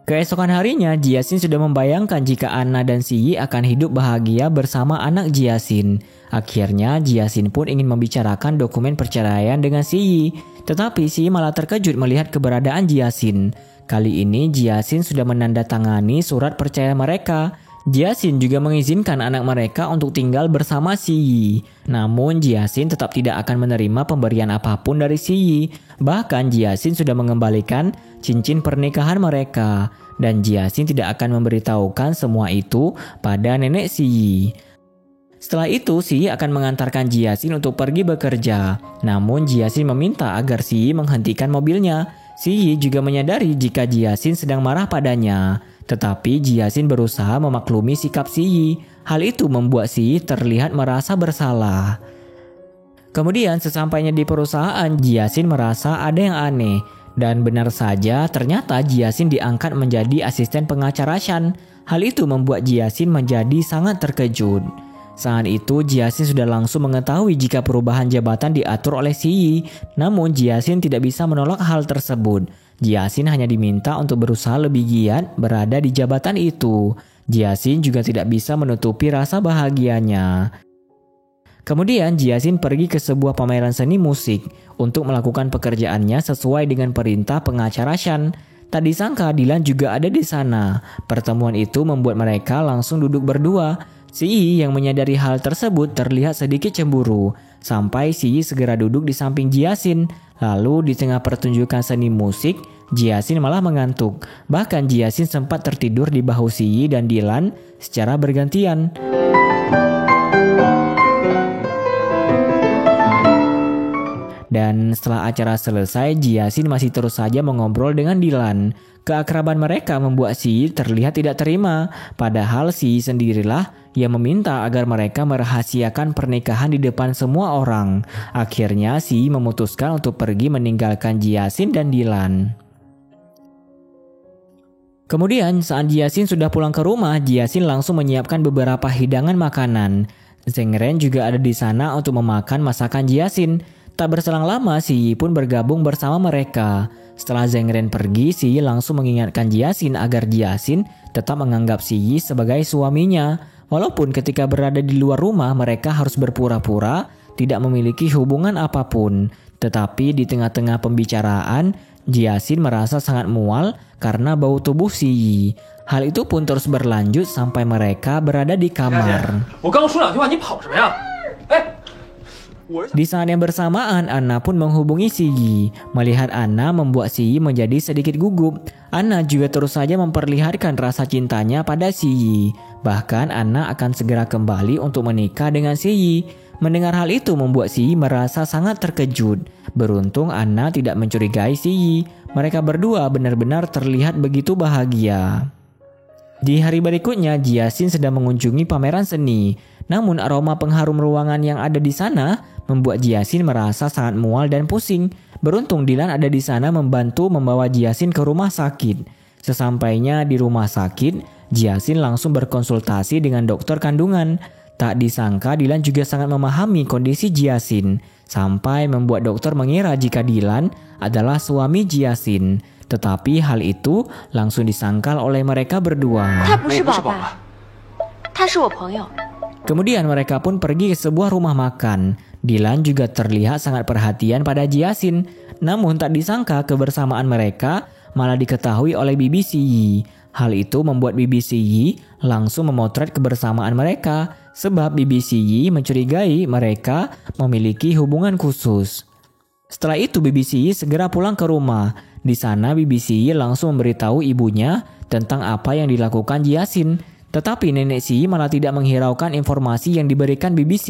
Keesokan harinya, Jiasin sudah membayangkan jika Anna dan Si Yi akan hidup bahagia bersama anak Jiasin. Akhirnya, Jiasin pun ingin membicarakan dokumen perceraian dengan Si Yi. Tetapi Si Yi malah terkejut melihat keberadaan Jiasin. Kali ini, Jiasin sudah menandatangani surat perceraian mereka. Jiasin juga mengizinkan anak mereka untuk tinggal bersama Si Yi. Namun Jiasin tetap tidak akan menerima pemberian apapun dari Si Yi. Bahkan Jiasin sudah mengembalikan cincin pernikahan mereka. Dan Jiasin tidak akan memberitahukan semua itu pada nenek Si Yi. Setelah itu Si Yi akan mengantarkan Jiasin untuk pergi bekerja. Namun Jiasin meminta agar Si Yi menghentikan mobilnya. Si Yi juga menyadari jika Jiasin sedang marah padanya. Tetapi Jiasin berusaha memaklumi sikap Si Yi. Hal itu membuat Si Yi terlihat merasa bersalah. Kemudian sesampainya di perusahaan, Jiasin merasa ada yang aneh. Dan benar saja ternyata Jiasin diangkat menjadi asisten pengacara Shan. Hal itu membuat Jiasin menjadi sangat terkejut. Saat itu Jiasin sudah langsung mengetahui jika perubahan jabatan diatur oleh Si Yi. Namun Jiasin tidak bisa menolak hal tersebut. Jiasin hanya diminta untuk berusaha lebih giat berada di jabatan itu. Jiasin juga tidak bisa menutupi rasa bahagianya. Kemudian Jiasin pergi ke sebuah pameran seni musik untuk melakukan pekerjaannya sesuai dengan perintah pengacara Shan. Tak disangka Dylan juga ada di sana. Pertemuan itu membuat mereka langsung duduk berdua. Si Yi yang menyadari hal tersebut terlihat sedikit cemburu. Sampai Si Yi segera duduk di samping Jiasin. Lalu di tengah pertunjukan seni musik, Jiasin malah mengantuk. Bahkan Jiasin sempat tertidur di bahu Si Yi dan Dylan secara bergantian. Dan setelah acara selesai, Jiasin masih terus saja mengobrol dengan Dylan. Keakraban mereka membuat Si Yi terlihat tidak terima. Padahal Si Yi sendirilah yang meminta agar mereka merahasiakan pernikahan di depan semua orang. Akhirnya Si Yi memutuskan untuk pergi meninggalkan Jiasin dan Dylan. Kemudian saat Jiasin sudah pulang ke rumah, Jiasin langsung menyiapkan beberapa hidangan makanan. Zheng Ren juga ada di sana untuk memakan masakan Jiasin. Tak berselang lama, Si Yi pun bergabung bersama mereka. Setelah Zheng Ren pergi, Si Yi langsung mengingatkan Jiasin agar Jiasin tetap menganggap Si Yi sebagai suaminya. Walaupun ketika berada di luar rumah, mereka harus berpura-pura tidak memiliki hubungan apapun. Tetapi di tengah-tengah pembicaraan, Jiasin merasa sangat mual karena bau tubuh Si Yi. Hal itu pun terus berlanjut sampai mereka berada di kamar. Di saat yang bersamaan, Anna pun menghubungi Si Yi. Melihat Anna membuat Si Yi menjadi sedikit gugup. Anna juga terus saja memperlihatkan rasa cintanya pada Si Yi. Bahkan Anna akan segera kembali untuk menikah dengan Si Yi. Mendengar hal itu membuat Si Yi merasa sangat terkejut. Beruntung Anna tidak mencurigai Si Yi. Mereka berdua benar-benar terlihat begitu bahagia. Di hari berikutnya, Jiasin sedang mengunjungi pameran seni. Namun aroma pengharum ruangan yang ada di sana membuat Jiasin merasa sangat mual dan pusing. Beruntung Dylan ada di sana membantu membawa Jiasin ke rumah sakit. Sesampainya di rumah sakit, Jiasin langsung berkonsultasi dengan dokter kandungan. Tak disangka Dylan juga sangat memahami kondisi Jiasin. Sampai membuat dokter mengira jika Dylan adalah suami Jiasin. Tetapi hal itu langsung disangkal oleh mereka berdua. Kemudian mereka pun pergi ke sebuah rumah makan. Dylan juga terlihat sangat perhatian pada Jiasin. Namun tak disangka kebersamaan mereka malah diketahui oleh BBC. Hal itu membuat BBC langsung memotret kebersamaan mereka sebab BBC mencurigai mereka memiliki hubungan khusus. Setelah itu BBC segera pulang ke rumah. Di sana BBC langsung memberitahu ibunya tentang apa yang dilakukan Jiasin. Tetapi nenek Si malah tidak menghiraukan informasi yang diberikan BBC.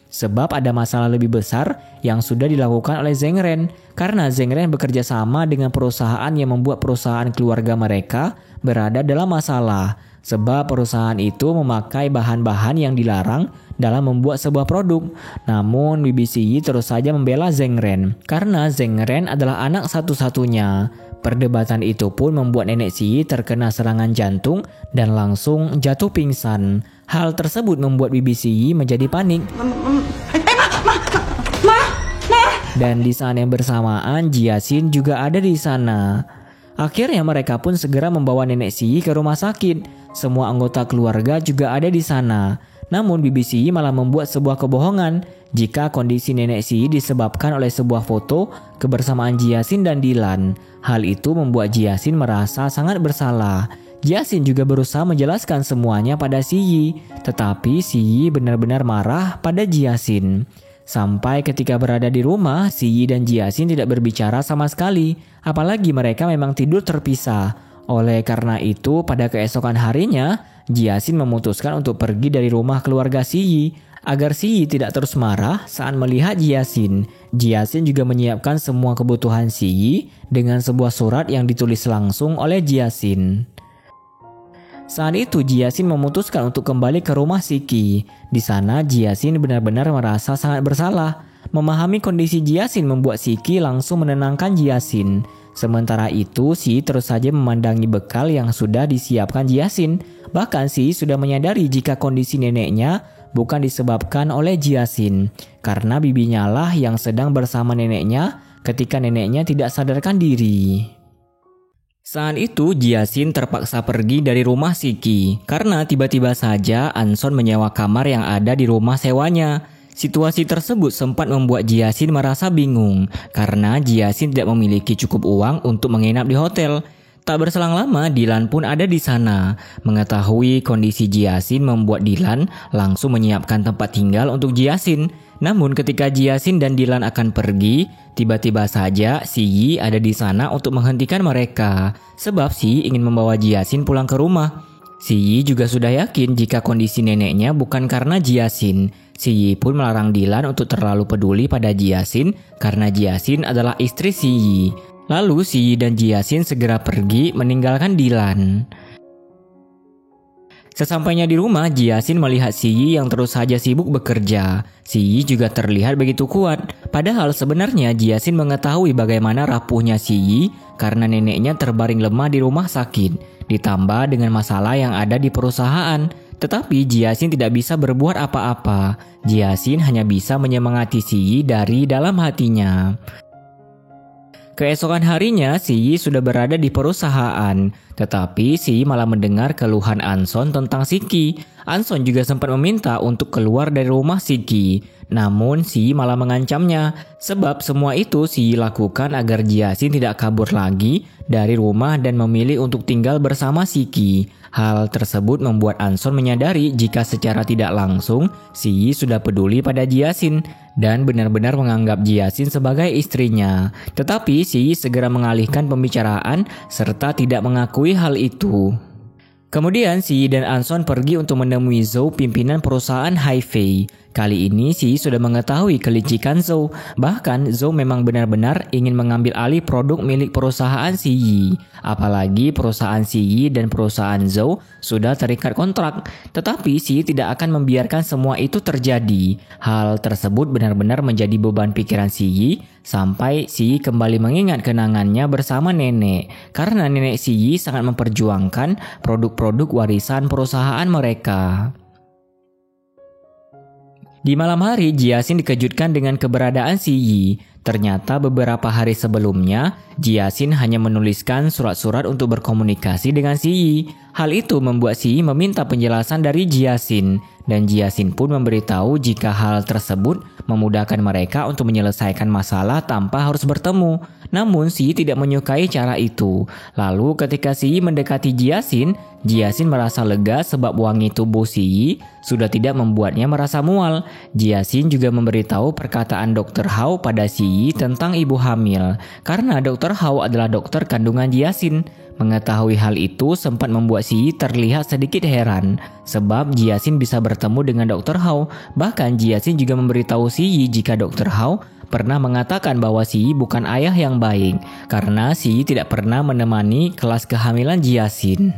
Sebab ada masalah lebih besar yang sudah dilakukan oleh Zheng Ren. Karena Zheng Ren bekerja sama dengan perusahaan yang membuat perusahaan keluarga mereka berada dalam masalah. Sebab perusahaan itu memakai bahan-bahan yang dilarang dalam membuat sebuah produk. Namun BBC terus saja membela Zheng Ren karena Zheng Ren adalah anak satu-satunya. Perdebatan itu pun membuat nenek Si terkena serangan jantung dan langsung jatuh pingsan. Hal tersebut membuat BBC menjadi panik. Dan di saat yang bersamaan Jiasin juga ada di sana. Akhirnya mereka pun segera membawa nenek Si ke rumah sakit. Semua anggota keluarga juga ada di sana. Namun BBC malah membuat sebuah kebohongan jika kondisi nenek Si disebabkan oleh sebuah foto kebersamaan Jiasin dan Dylan. Hal itu membuat Jiasin merasa sangat bersalah. Jiasin juga berusaha menjelaskan semuanya pada Si, tetapi Si benar-benar marah pada Jiasin. Sampai ketika berada di rumah, Si dan Jiasin tidak berbicara sama sekali, apalagi mereka memang tidur terpisah. Oleh karena itu, pada keesokan harinya, Jiasin memutuskan untuk pergi dari rumah keluarga Si agar Si tidak terus marah saat melihat Jiasin. Jiasin juga menyiapkan semua kebutuhan Si dengan sebuah surat yang ditulis langsung oleh Jiasin. Saat itu Jiasin memutuskan untuk kembali ke rumah Siki. Di sana Jiasin benar-benar merasa sangat bersalah. Memahami kondisi Jiasin membuat Siki langsung menenangkan Jiasin. Sementara itu Si terus saja memandangi bekal yang sudah disiapkan Jiasin. Bahkan Si sudah menyadari jika kondisi neneknya bukan disebabkan oleh Jiasin, karena bibinya lah yang sedang bersama neneknya ketika neneknya tidak sadarkan diri. Saat itu Jiasin terpaksa pergi dari rumah Siki karena tiba-tiba saja Anson menyewa kamar yang ada di rumah sewanya. Situasi tersebut sempat membuat Jiasin merasa bingung karena Jiasin tidak memiliki cukup uang untuk menginap di hotel. Tak berselang lama Dylan pun ada di sana. Mengetahui kondisi Jiasin membuat Dylan langsung menyiapkan tempat tinggal untuk Jiasin. Namun ketika Jiasin dan Dylan akan pergi, tiba-tiba saja Si ada di sana untuk menghentikan mereka. Sebab Si ingin membawa Jiasin pulang ke rumah. Si juga sudah yakin jika kondisi neneknya bukan karena Jiasin. Si pun melarang Dylan untuk terlalu peduli pada Jiasin karena Jiasin adalah istri Si. Lalu Si dan Jiasin segera pergi meninggalkan Dylan. Sesampainya di rumah, Jiasin melihat Si yang terus saja sibuk bekerja. Si juga terlihat begitu kuat. Padahal sebenarnya Jiasin mengetahui bagaimana rapuhnya Si karena neneknya terbaring lemah di rumah sakit. Ditambah dengan masalah yang ada di perusahaan. Tetapi Jiasin tidak bisa berbuat apa-apa. Jiasin hanya bisa menyemangati Si dari dalam hatinya. Keesokan harinya, Si sudah berada di perusahaan. Tetapi Si malah mendengar keluhan Anson tentang Siki. Anson juga sempat meminta untuk keluar dari rumah Siki. Namun Si malah mengancamnya. Sebab semua itu Si lakukan agar Jiasin tidak kabur lagi dari rumah dan memilih untuk tinggal bersama Siki. Hal tersebut membuat Anson menyadari jika secara tidak langsung Si sudah peduli pada Jiasin dan benar-benar menganggap Jiasin sebagai istrinya. Tetapi Si segera mengalihkan pembicaraan serta tidak mengakui hal itu. Kemudian Si dan Anson pergi untuk menemui Zhou, pimpinan perusahaan Hi-Fi. Kali ini Si sudah mengetahui kelicikan Zhou. Bahkan Zhou memang benar-benar ingin mengambil alih produk milik perusahaan Si. Apalagi perusahaan Si dan perusahaan Zhou sudah terikat kontrak. Tetapi Si tidak akan membiarkan semua itu terjadi. Hal tersebut benar-benar menjadi beban pikiran Si sampai Si kembali mengingat kenangannya bersama nenek. Karena nenek Si sangat memperjuangkan produk-produk warisan perusahaan mereka. Di malam hari, Jiasin dikejutkan dengan keberadaan Si. Ternyata beberapa hari sebelumnya, Jiasin hanya menuliskan surat-surat untuk berkomunikasi dengan Si. Hal itu membuat Si meminta penjelasan dari Jiasin. dan Jiasin pun memberitahu jika hal tersebut memudahkan mereka untuk menyelesaikan masalah tanpa harus bertemu. Namun Si tidak menyukai cara itu. Lalu ketika Si mendekati Jiasin, Jiasin merasa lega sebab wangi tubuh Si sudah tidak membuatnya merasa mual. Jiasin juga memberitahu perkataan Dr. Hao pada Si tentang ibu hamil, karena Dr. Hao adalah dokter kandungan Jiasin. Mengetahui hal itu sempat membuat Si terlihat sedikit heran, sebab Jiasin bisa bertemu dengan Dr. Hao. Bahkan Jiasin juga memberitahu Si jika Dr. Hao pernah mengatakan bahwa Si bukan ayah yang baik, karena Si tidak pernah menemani kelas kehamilan Jiasin.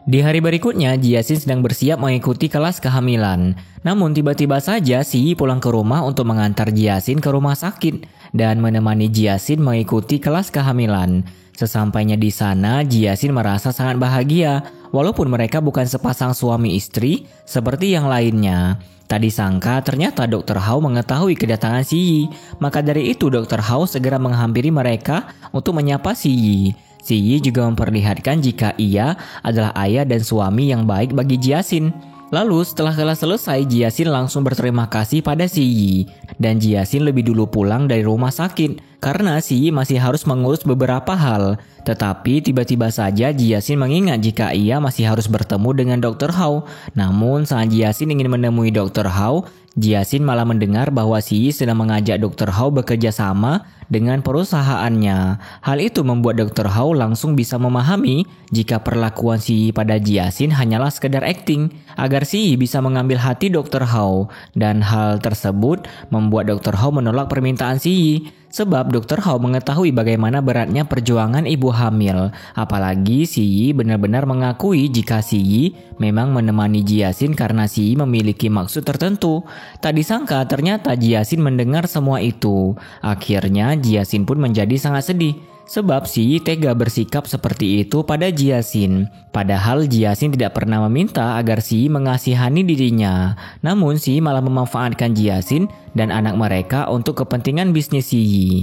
Di hari berikutnya, Jiasin sedang bersiap mengikuti kelas kehamilan. Namun tiba-tiba saja Si pulang ke rumah untuk mengantar Jiasin ke rumah sakit dan menemani Jiasin mengikuti kelas kehamilan. Sesampainya di sana, Jiasin merasa sangat bahagia, walaupun mereka bukan sepasang suami istri seperti yang lainnya. Tak disangka ternyata Dr. Hao mengetahui kedatangan Si. Maka dari itu Dr. Hao segera menghampiri mereka untuk menyapa Si. Si juga memperlihatkan jika ia adalah ayah dan suami yang baik bagi Jiasin. Lalu setelah kelas selesai, Jiasin langsung berterima kasih pada Si. Dan Jiasin lebih dulu pulang dari rumah sakit karena Si masih harus mengurus beberapa hal. Tetapi tiba-tiba saja Jiasin mengingat jika ia masih harus bertemu dengan Dr. Hao. Namun saat Jiasin ingin menemui Dr. Hao, Jiasin malah mendengar bahwa Si sedang mengajak Dr. Hao bekerja sama dengan perusahaannya. Hal itu membuat Dr. Hao langsung bisa memahami jika perlakuan Si pada Jiasin hanyalah sekedar akting agar Si bisa mengambil hati Dr. Hao. Dan hal tersebut membuat Dr. Hao menolak permintaan Si. Sebab Dr. Hao mengetahui bagaimana beratnya perjuangan ibu hamil. Apalagi Si benar-benar mengakui jika Si memang menemani Jiasin karena Si memiliki maksud tertentu. Tak disangka ternyata Jiasin mendengar semua itu. Akhirnya Jiasin pun menjadi sangat sedih. Sebab Si tega bersikap seperti itu pada Jiasin. Padahal Jiasin tidak pernah meminta agar Si mengasihani dirinya. Namun Si malah memanfaatkan Jiasin dan anak mereka untuk kepentingan bisnis Si.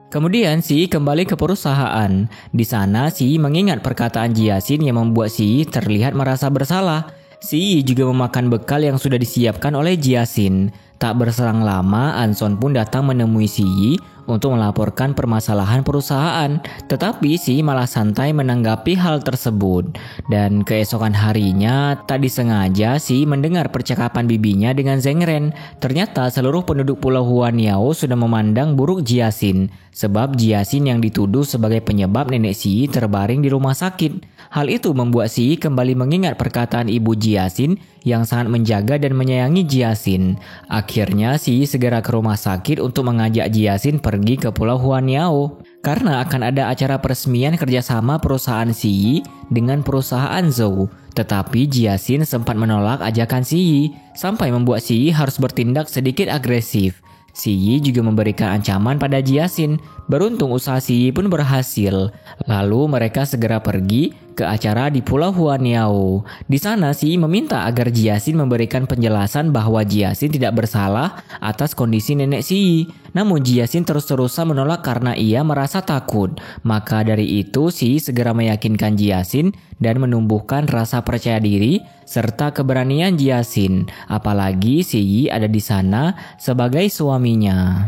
Kemudian Si kembali ke perusahaan. Di sana Si mengingat perkataan Jiasin yang membuat Si terlihat merasa bersalah. Si juga memakan bekal yang sudah disiapkan oleh Jiasin. Tak berselang lama, Anson pun datang menemui Si untuk melaporkan permasalahan perusahaan. Tetapi Si malah santai menanggapi hal tersebut. Dan keesokan harinya, tak disengaja Si mendengar percakapan bibinya dengan Zheng Ren. Ternyata seluruh penduduk Pulau Huaniao sudah memandang buruk Jiasin, sebab Jiasin yang dituduh sebagai penyebab nenek Si terbaring di rumah sakit. Hal itu membuat Si kembali mengingat perkataan ibu Jiasin yang sangat menjaga dan menyayangi Jiasin. Akhirnya Si segera ke rumah sakit untuk mengajak Jiasin pergi ke Pulau Huaniao. Karena akan ada acara peresmian kerjasama perusahaan Si dengan perusahaan Zhou. Tetapi Jiasin sempat menolak ajakan Si, sampai membuat Si harus bertindak sedikit agresif. Si juga memberikan ancaman pada Jiasin. Beruntung usaha Si pun berhasil. Lalu mereka segera pergi ke acara di Pulau Huaniao. Di sana Si meminta agar Jiasin memberikan penjelasan bahwa Jiasin tidak bersalah atas kondisi nenek Si. Namun Jiasin terus-terusan menolak karena ia merasa takut. Maka dari itu Si segera meyakinkan Jiasin dan menumbuhkan rasa percaya diri serta keberanian Jiasin. Apalagi Si ada di sana sebagai suaminya.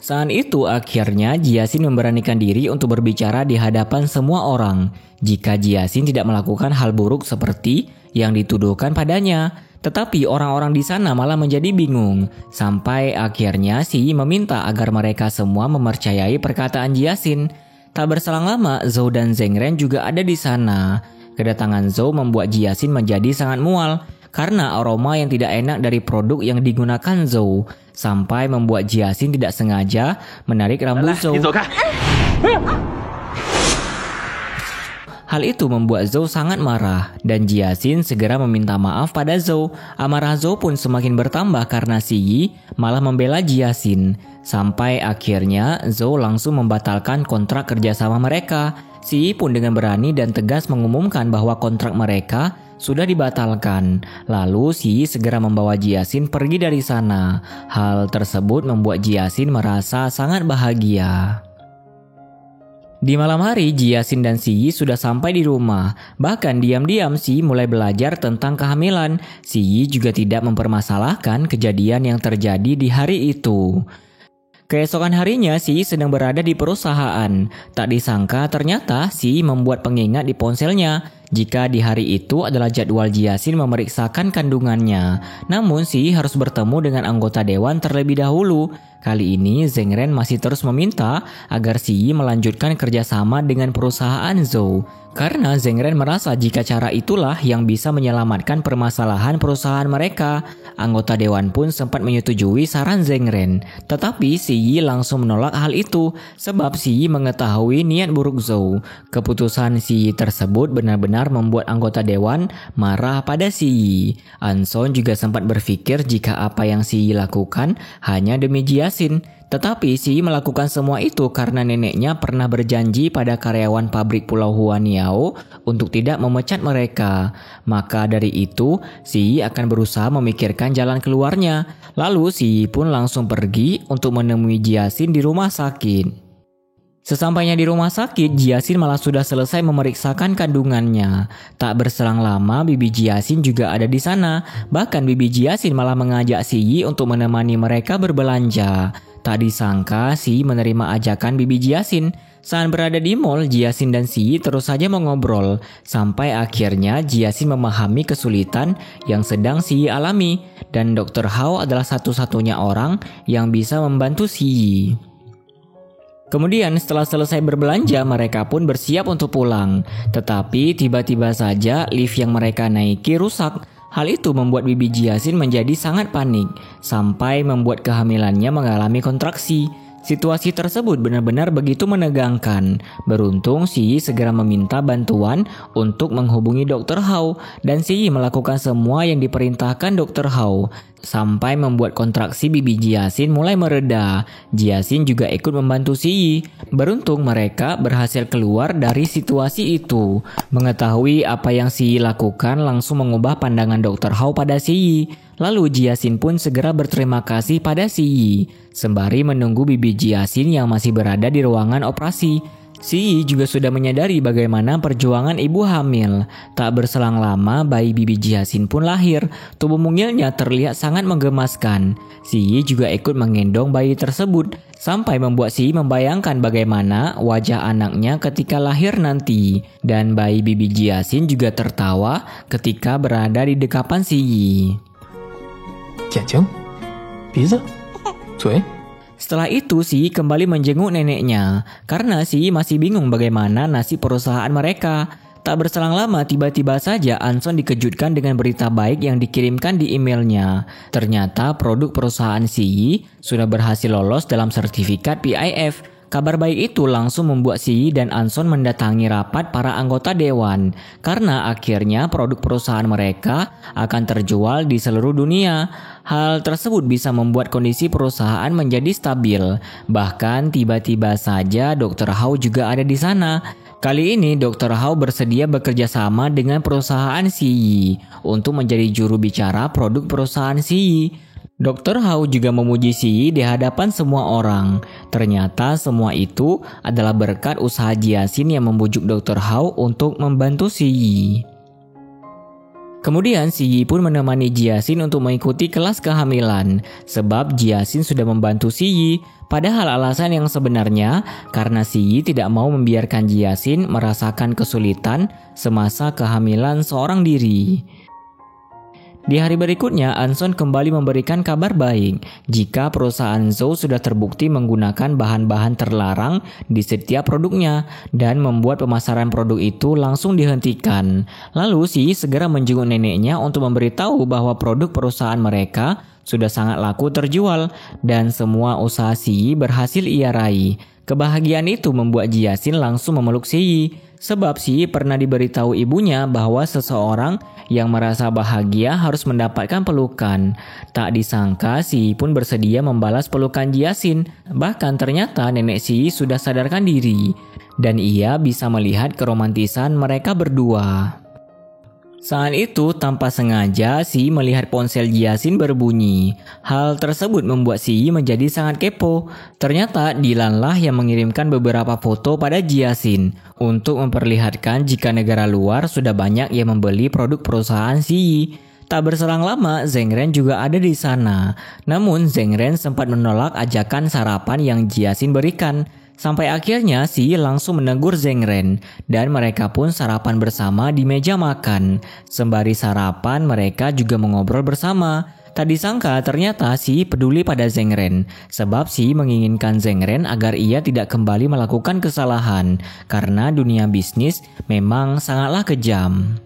Saat itu akhirnya Jiasin memberanikan diri untuk berbicara di hadapan semua orang jika Jiasin tidak melakukan hal buruk seperti yang dituduhkan padanya. Tetapi orang-orang di sana malah menjadi bingung. Sampai akhirnya Si meminta agar mereka semua mempercayai perkataan Jiasin. Tak berselang lama Zhou dan Zheng Ren juga ada di sana. Kedatangan Zhou membuat Jiasin menjadi sangat mual karena aroma yang tidak enak dari produk yang digunakan Zhou, sampai membuat Jiasin tidak sengaja menarik rambut Zhou. Hal itu membuat Zhou sangat marah dan Jiasin segera meminta maaf pada Zhou. Amarah Zhou pun semakin bertambah karena Si malah membela Jiasin. Sampai akhirnya Zhou langsung membatalkan kontrak kerjasama mereka. Si pun dengan berani dan tegas mengumumkan bahwa kontrak mereka sudah dibatalkan. Lalu Si segera membawa Jiasin pergi dari sana. Hal tersebut membuat Jiasin merasa sangat bahagia. Di malam hari, Jiasin dan Si Yi sudah sampai di rumah. Bahkan diam-diam Si Yi mulai belajar tentang kehamilan. Si Yi juga tidak mempermasalahkan kejadian yang terjadi di hari itu. Keesokan harinya, Si Yi sedang berada di perusahaan. Tak disangka ternyata Si Yi membuat pengingat di ponselnya jika di hari itu adalah jadwal Jiasin memeriksakan kandungannya. Namun Si Yi harus bertemu dengan anggota dewan terlebih dahulu. Kali ini Zheng Ren masih terus meminta agar Si Yi melanjutkan kerjasama dengan perusahaan Zhou. Karena Zheng Ren merasa jika cara itulah yang bisa menyelamatkan permasalahan perusahaan mereka. Anggota dewan pun sempat menyetujui saran Zheng Ren. Tetapi Si Yi langsung menolak hal itu sebab Si Yi mengetahui niat buruk Zhou. Keputusan Si Yi tersebut benar-benar membuat anggota dewan marah pada Si Yi. Anson juga sempat berpikir jika apa yang Si Yi lakukan hanya demi Jiasin. Tetapi Si Yi melakukan semua itu karena neneknya pernah berjanji pada karyawan pabrik Pulau Huaniao untuk tidak memecat mereka. Maka dari itu, Si Yi akan berusaha memikirkan jalan keluarnya. Lalu Si Yi pun langsung pergi untuk menemui Jiasin di rumah sakit. Sesampainya di rumah sakit, Jiasin malah sudah selesai memeriksakan kandungannya. Tak berselang lama, bibi Jiasin juga ada di sana. Bahkan bibi Jiasin malah mengajak Si Yi untuk menemani mereka berbelanja. Tak disangka Si Yi menerima ajakan bibi Jiasin. Saat berada di mall, Jiasin dan Si Yi terus saja mengobrol. Sampai akhirnya Jiasin memahami kesulitan yang sedang Si Yi alami. Dan Dr. Hao adalah satu-satunya orang yang bisa membantu Si Yi. Kemudian setelah selesai berbelanja, mereka pun bersiap untuk pulang. Tetapi tiba-tiba saja lift yang mereka naiki rusak. Hal itu membuat bibi Jiasin menjadi sangat panik, sampai membuat kehamilannya mengalami kontraksi. Situasi tersebut benar-benar begitu menegangkan. Beruntung Si Yi segera meminta bantuan untuk menghubungi Dr. Hao. Dan Si Yi melakukan semua yang diperintahkan Dr. Hao. Sampai membuat kontraksi bibi Jiasin mulai mereda. Jiasin juga ikut membantu Si Yi. Beruntung mereka berhasil keluar dari situasi itu. Mengetahui apa yang Si Yi lakukan langsung mengubah pandangan Dr. Hao pada Si Yi. Lalu Jiasin pun segera berterima kasih pada Si Yi, sembari menunggu bibi Jiasin yang masih berada di ruangan operasi. Si Yi juga sudah menyadari bagaimana perjuangan ibu hamil. Tak berselang lama, bayi bibi Jiasin pun lahir. Tubuh mungilnya terlihat sangat menggemaskan. Si Yi juga ikut menggendong bayi tersebut, sampai membuat Si Yi membayangkan bagaimana wajah anaknya ketika lahir nanti. Dan bayi bibi Jiasin juga tertawa ketika berada di dekapan Si Yi. 眼睛、鼻子、嘴。 Setelah itu Si Yi kembali menjenguk neneknya karena Si Yi masih bingung bagaimana nasib perusahaan mereka. Tak berselang lama tiba-tiba saja Anson dikejutkan dengan berita baik yang dikirimkan di emailnya. Ternyata produk perusahaan Si Yi sudah berhasil lolos dalam sertifikat PIF. Kabar baik itu langsung membuat Si Yi dan Anson mendatangi rapat para anggota dewan karena akhirnya produk perusahaan mereka akan terjual di seluruh dunia. Hal tersebut bisa membuat kondisi perusahaan menjadi stabil. Bahkan tiba-tiba saja Dr. Hao juga ada di sana. Kali ini Dr. Hao bersedia bekerja sama dengan perusahaan Si Yi untuk menjadi juru bicara produk perusahaan Si Yi. Dr. Hao juga memuji Si Yi di hadapan semua orang. Ternyata semua itu adalah berkat usaha Jiasin yang membujuk Dr. Hao untuk membantu Si Yi. Kemudian Si Yi pun menemani Jiasin untuk mengikuti kelas kehamilan sebab Jiasin sudah membantu Si Yi. Padahal alasan yang sebenarnya karena Si Yi tidak mau membiarkan Jiasin merasakan kesulitan semasa kehamilan seorang diri. Di hari berikutnya, Anson kembali memberikan kabar baik jika perusahaan Zhou sudah terbukti menggunakan bahan-bahan terlarang di setiap produknya dan membuat pemasaran produk itu langsung dihentikan. Lalu Si Yi segera menjenguk neneknya untuk memberitahu bahwa produk perusahaan mereka sudah sangat laku terjual dan semua usaha Si Yi berhasil ia raih. Kebahagiaan itu membuat Jiasin langsung memeluk Si Yi. Sebab Si Yi pernah diberitahu ibunya bahwa seseorang yang merasa bahagia harus mendapatkan pelukan. Tak disangka Si Yi pun bersedia membalas pelukan Jiasin. Bahkan ternyata nenek Si Yi sudah sadarkan diri dan ia bisa melihat keromantisan mereka berdua. Saat itu tanpa sengaja Si melihat ponsel Jiasin berbunyi. Hal tersebut membuat Si menjadi sangat kepo. Ternyata Dylan lah yang mengirimkan beberapa foto pada Jiasin untuk memperlihatkan jika negara luar sudah banyak yang membeli produk perusahaan Si. Tak berselang lama, Zheng Ren juga ada di sana. Namun Zheng Ren sempat menolak ajakan sarapan yang Jiasin berikan. Sampai akhirnya Si langsung menegur Zheng Ren dan mereka pun sarapan bersama di meja makan. Sembari sarapan mereka juga mengobrol bersama. Tak disangka ternyata Si peduli pada Zheng Ren sebab Si menginginkan Zheng Ren agar ia tidak kembali melakukan kesalahan karena dunia bisnis memang sangatlah kejam.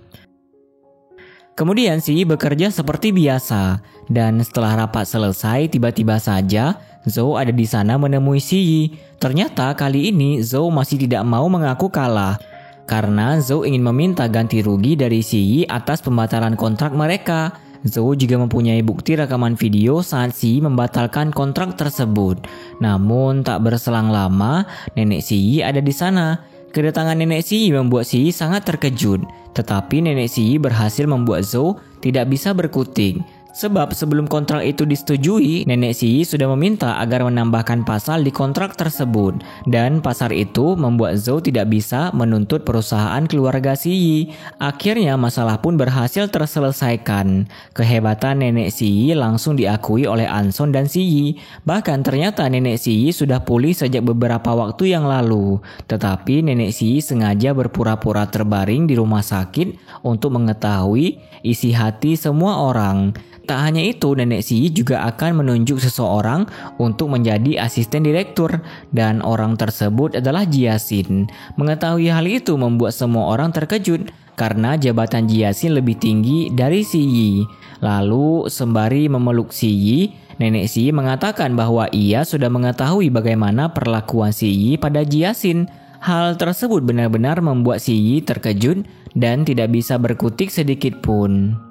Kemudian Si bekerja seperti biasa dan setelah rapat selesai tiba-tiba saja Zhou ada di sana menemui Si. Ternyata kali ini Zhou masih tidak mau mengaku kalah karena Zhou ingin meminta ganti rugi dari Si atas pembatalan kontrak mereka. Zhou juga mempunyai bukti rekaman video saat Si membatalkan kontrak tersebut. Namun tak berselang lama nenek Si ada di sana. Kedatangan nenek Si membuat Si sangat terkejut. Tetapi nenek Si berhasil membuat Zhou tidak bisa berkutik. Sebab sebelum kontrak itu disetujui, nenek Si sudah meminta agar menambahkan pasal di kontrak tersebut. Dan pasal itu membuat Zhou tidak bisa menuntut perusahaan keluarga Si. Akhirnya masalah pun berhasil terselesaikan. Kehebatan nenek Si langsung diakui oleh Anson dan Si. Bahkan ternyata nenek Si sudah pulih sejak beberapa waktu yang lalu. Tetapi nenek Si sengaja berpura-pura terbaring di rumah sakit untuk mengetahui isi hati semua orang. Tak hanya itu, nenek Si juga akan menunjuk seseorang untuk menjadi asisten direktur dan orang tersebut adalah Jiasin. Mengetahui hal itu membuat semua orang terkejut karena jabatan Jiasin lebih tinggi dari Si. Lalu sembari memeluk Si, nenek Si mengatakan bahwa ia sudah mengetahui bagaimana perlakuan Si pada Jiasin. Hal tersebut benar-benar membuat Si terkejut dan tidak bisa berkutik sedikit pun.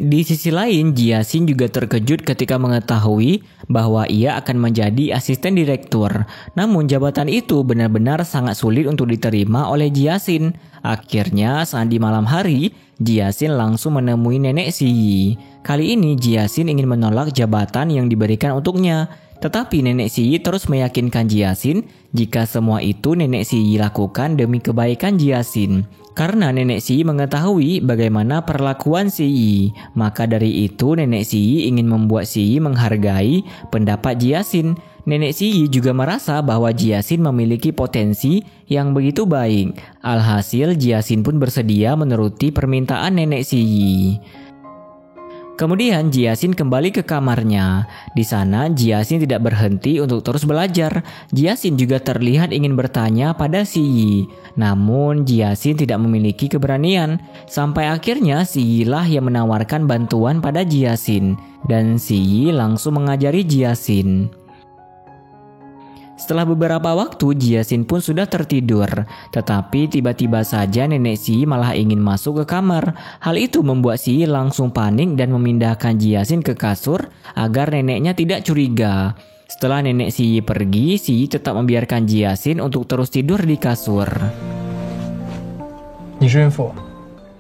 Di sisi lain, Jiasin juga terkejut ketika mengetahui bahwa ia akan menjadi asisten direktur. Namun jabatan itu benar-benar sangat sulit untuk diterima oleh Jiasin. Akhirnya saat di malam hari, Jiasin langsung menemui nenek Si. Kali ini Jiasin ingin menolak jabatan yang diberikan untuknya. Tetapi nenek Si terus meyakinkan Jiasin jika semua itu nenek Si lakukan demi kebaikan Jiasin. Karena nenek Si mengetahui bagaimana perlakuan Si, maka dari itu nenek Si ingin membuat Si menghargai pendapat Jiasin. Nenek Si juga merasa bahwa Jiasin memiliki potensi yang begitu baik. Alhasil Jiasin pun bersedia menuruti permintaan nenek Si. Kemudian Jiasin kembali ke kamarnya. Di sana Jiasin tidak berhenti untuk terus belajar. Jiasin juga terlihat ingin bertanya pada Si. Namun Jiasin tidak memiliki keberanian. Sampai akhirnya Si lah yang menawarkan bantuan pada Jiasin. Dan Si langsung mengajari Jiasin. Setelah beberapa waktu, Jiasin pun sudah tertidur. Tetapi tiba-tiba saja nenek Si malah ingin masuk ke kamar. Hal itu membuat Si langsung panik dan memindahkan Jiasin ke kasur agar neneknya tidak curiga. Setelah nenek Si pergi, Si tetap membiarkan Jiasin untuk terus tidur di kasur.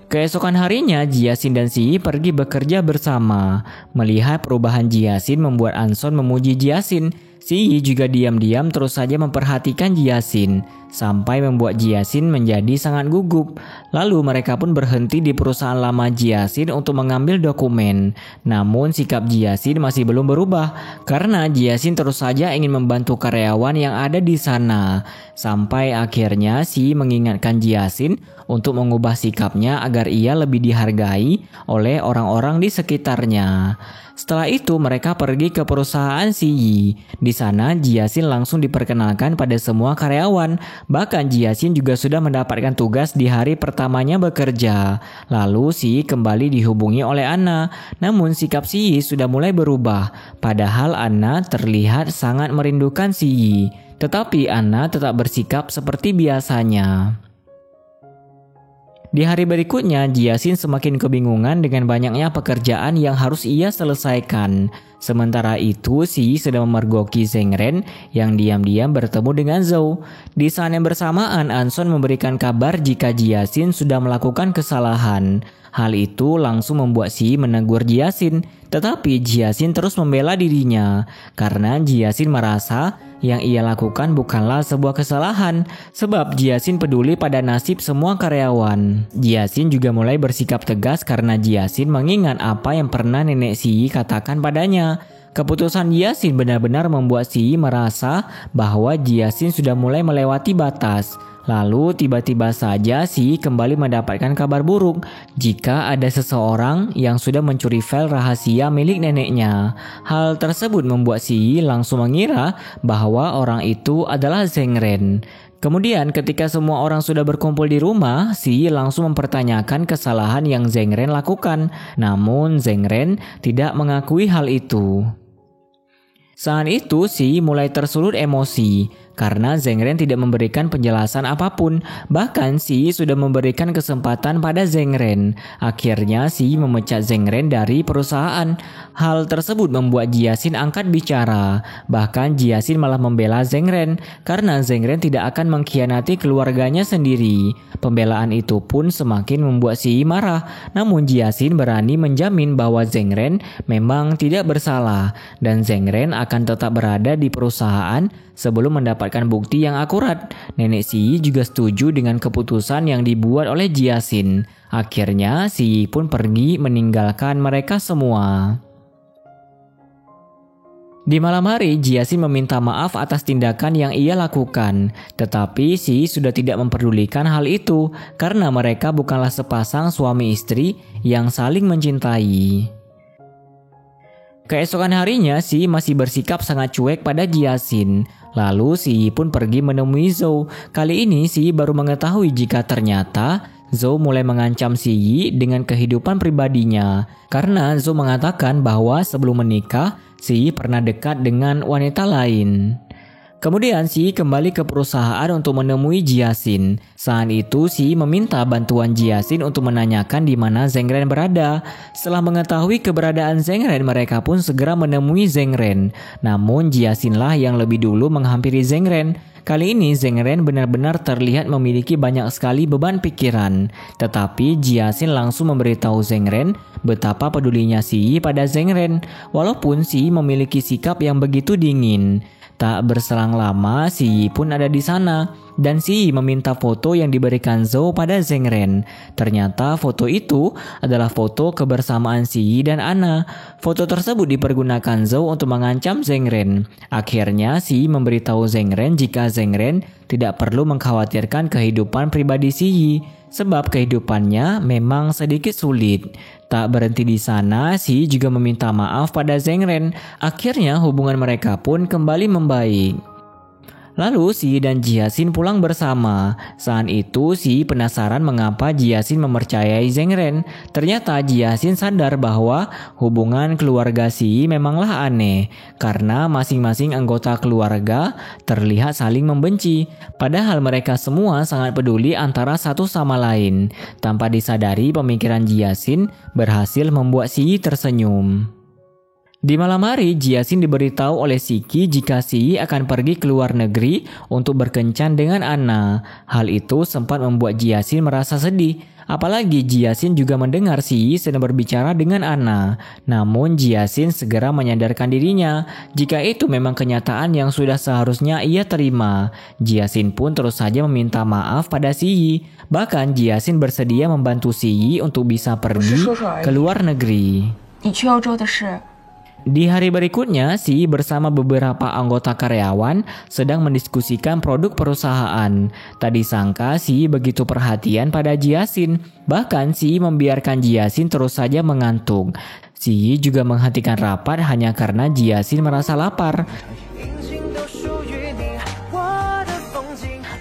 Keesokan harinya, Jiasin dan Si pergi bekerja bersama. Melihat perubahan Jiasin membuat Anson memuji Jiasin. Si juga diam-diam terus saja memperhatikan Jiasin sampai membuat Jiasin menjadi sangat gugup. Lalu mereka pun berhenti di perusahaan lama Jiasin untuk mengambil dokumen. Namun sikap Jiasin masih belum berubah karena Jiasin terus saja ingin membantu karyawan yang ada di sana. Sampai akhirnya Si mengingatkan Jiasin untuk mengubah sikapnya agar ia lebih dihargai oleh orang-orang di sekitarnya. Setelah itu mereka pergi ke perusahaan Si. Di sana Jiasin langsung diperkenalkan pada semua karyawan. Bahkan Jiasin juga sudah mendapatkan tugas di hari pertamanya bekerja. Lalu Si kembali dihubungi oleh Anna. Namun sikap Si sudah mulai berubah. Padahal Anna terlihat sangat merindukan Si. Tetapi Anna tetap bersikap seperti biasanya. Di hari berikutnya, Jiasin semakin kebingungan dengan banyaknya pekerjaan yang harus ia selesaikan. Sementara itu, Si sedang memergoki Zheng Ren yang diam-diam bertemu dengan Zhou. Di saat yang bersamaan, Anson memberikan kabar jika Jiaxin sudah melakukan kesalahan. Hal itu langsung membuat Si menegur Jiaxin, tetapi Jiaxin terus membela dirinya karena Jiaxin merasa yang ia lakukan bukanlah sebuah kesalahan, sebab Jiaxin peduli pada nasib semua karyawan. Jiaxin juga mulai bersikap tegas karena Jiaxin mengingat apa yang pernah nenek Si katakan padanya. Keputusan Jiaxin benar-benar membuat Si merasa bahwa Jiaxin sudah mulai melewati batas. Lalu tiba-tiba saja Si kembali mendapatkan kabar buruk jika ada seseorang yang sudah mencuri file rahasia milik neneknya. Hal tersebut membuat Si langsung mengira bahwa orang itu adalah Zheng Ren. Kemudian ketika semua orang sudah berkumpul di rumah, Si langsung mempertanyakan kesalahan yang Zheng Ren lakukan. Namun Zheng Ren tidak mengakui hal itu. Saat itu Si mulai tersulut emosi karena Zheng Ren tidak memberikan penjelasan apapun. Bahkan Si sudah memberikan kesempatan pada Zheng Ren. Akhirnya Si memecat Zheng Ren dari perusahaan. Hal tersebut membuat Jiaxin angkat bicara. Bahkan Jiaxin malah membela Zheng Ren karena Zheng Ren tidak akan mengkhianati keluarganya sendiri. Pembelaan itu pun semakin membuat Si marah. Namun Jiaxin berani menjamin bahwa Zheng Ren memang tidak bersalah dan Zheng Ren akan tetap berada di perusahaan sebelum mendapatkan bukti yang akurat. Nenek Si juga setuju dengan keputusan yang dibuat oleh Jiaxin. Akhirnya Si pun pergi meninggalkan mereka semua. Di malam hari, Jiaxin meminta maaf atas tindakan yang ia lakukan. Tetapi Si sudah tidak memperdulikan hal itu karena mereka bukanlah sepasang suami istri yang saling mencintai. Keesokan harinya, Si masih bersikap sangat cuek pada Jiaxin. Lalu Si pun pergi menemui Zhou. Kali ini Si baru mengetahui jika ternyata Zhou mulai mengancam Si dengan kehidupan pribadinya. Karena Zhou mengatakan bahwa sebelum menikah, Si pernah dekat dengan wanita lain. Kemudian Si kembali ke perusahaan untuk menemui Jiaxin. Saat itu Si meminta bantuan Jiaxin untuk menanyakan di mana Zheng Ren berada. Setelah mengetahui keberadaan Zheng Ren, mereka pun segera menemui Zheng Ren. Namun Jiaxin lah yang lebih dulu menghampiri Zheng Ren. Kali ini Zheng Ren benar-benar terlihat memiliki banyak sekali beban pikiran. Tetapi Jiaxin langsung memberitahu Zheng Ren betapa pedulinya Si pada Zheng Ren. Walaupun Si memiliki sikap yang begitu dingin. Tak berselang lama, Si pun ada di sana dan Si meminta foto yang diberikan Zhou pada Zheng Ren. Ternyata foto itu adalah foto kebersamaan Si dan Anna. Foto tersebut dipergunakan Zhou untuk mengancam Zheng Ren. Akhirnya Si memberitahu Zheng Ren jika Zheng Ren tidak perlu mengkhawatirkan kehidupan pribadi Si, sebab kehidupannya memang sedikit sulit. Tak berhenti di sana, Si juga meminta maaf pada Zheng Ren. Akhirnya hubungan mereka pun kembali membaik. Lalu Si dan Jiaxin pulang bersama. Saat itu Si penasaran mengapa Jiaxin mempercayai Zheng Ren. Ternyata Jiaxin sadar bahwa hubungan keluarga Si memanglah aneh karena masing-masing anggota keluarga terlihat saling membenci. Padahal mereka semua sangat peduli antara satu sama lain. Tanpa disadari, pemikiran Jiaxin berhasil membuat Si tersenyum. Di malam hari, Jiaxin diberitahu oleh Shiki jika Si akan pergi ke luar negeri untuk berkencan dengan Anna. Hal itu sempat membuat Jiaxin merasa sedih. Apalagi Jiaxin juga mendengar Si sedang berbicara dengan Anna. Namun Jiaxin segera menyadarkan dirinya jika itu memang kenyataan yang sudah seharusnya ia terima. Jiaxin pun terus saja meminta maaf pada Si. Bahkan Jiaxin bersedia membantu Si untuk bisa pergi ke luar negeri. Di hari berikutnya, Si bersama beberapa anggota karyawan sedang mendiskusikan produk perusahaan. Tak disangka Si begitu perhatian pada Jiaxin. Bahkan Si membiarkan Jiaxin terus saja mengantuk. Si juga menghentikan rapat hanya karena Jiaxin merasa lapar.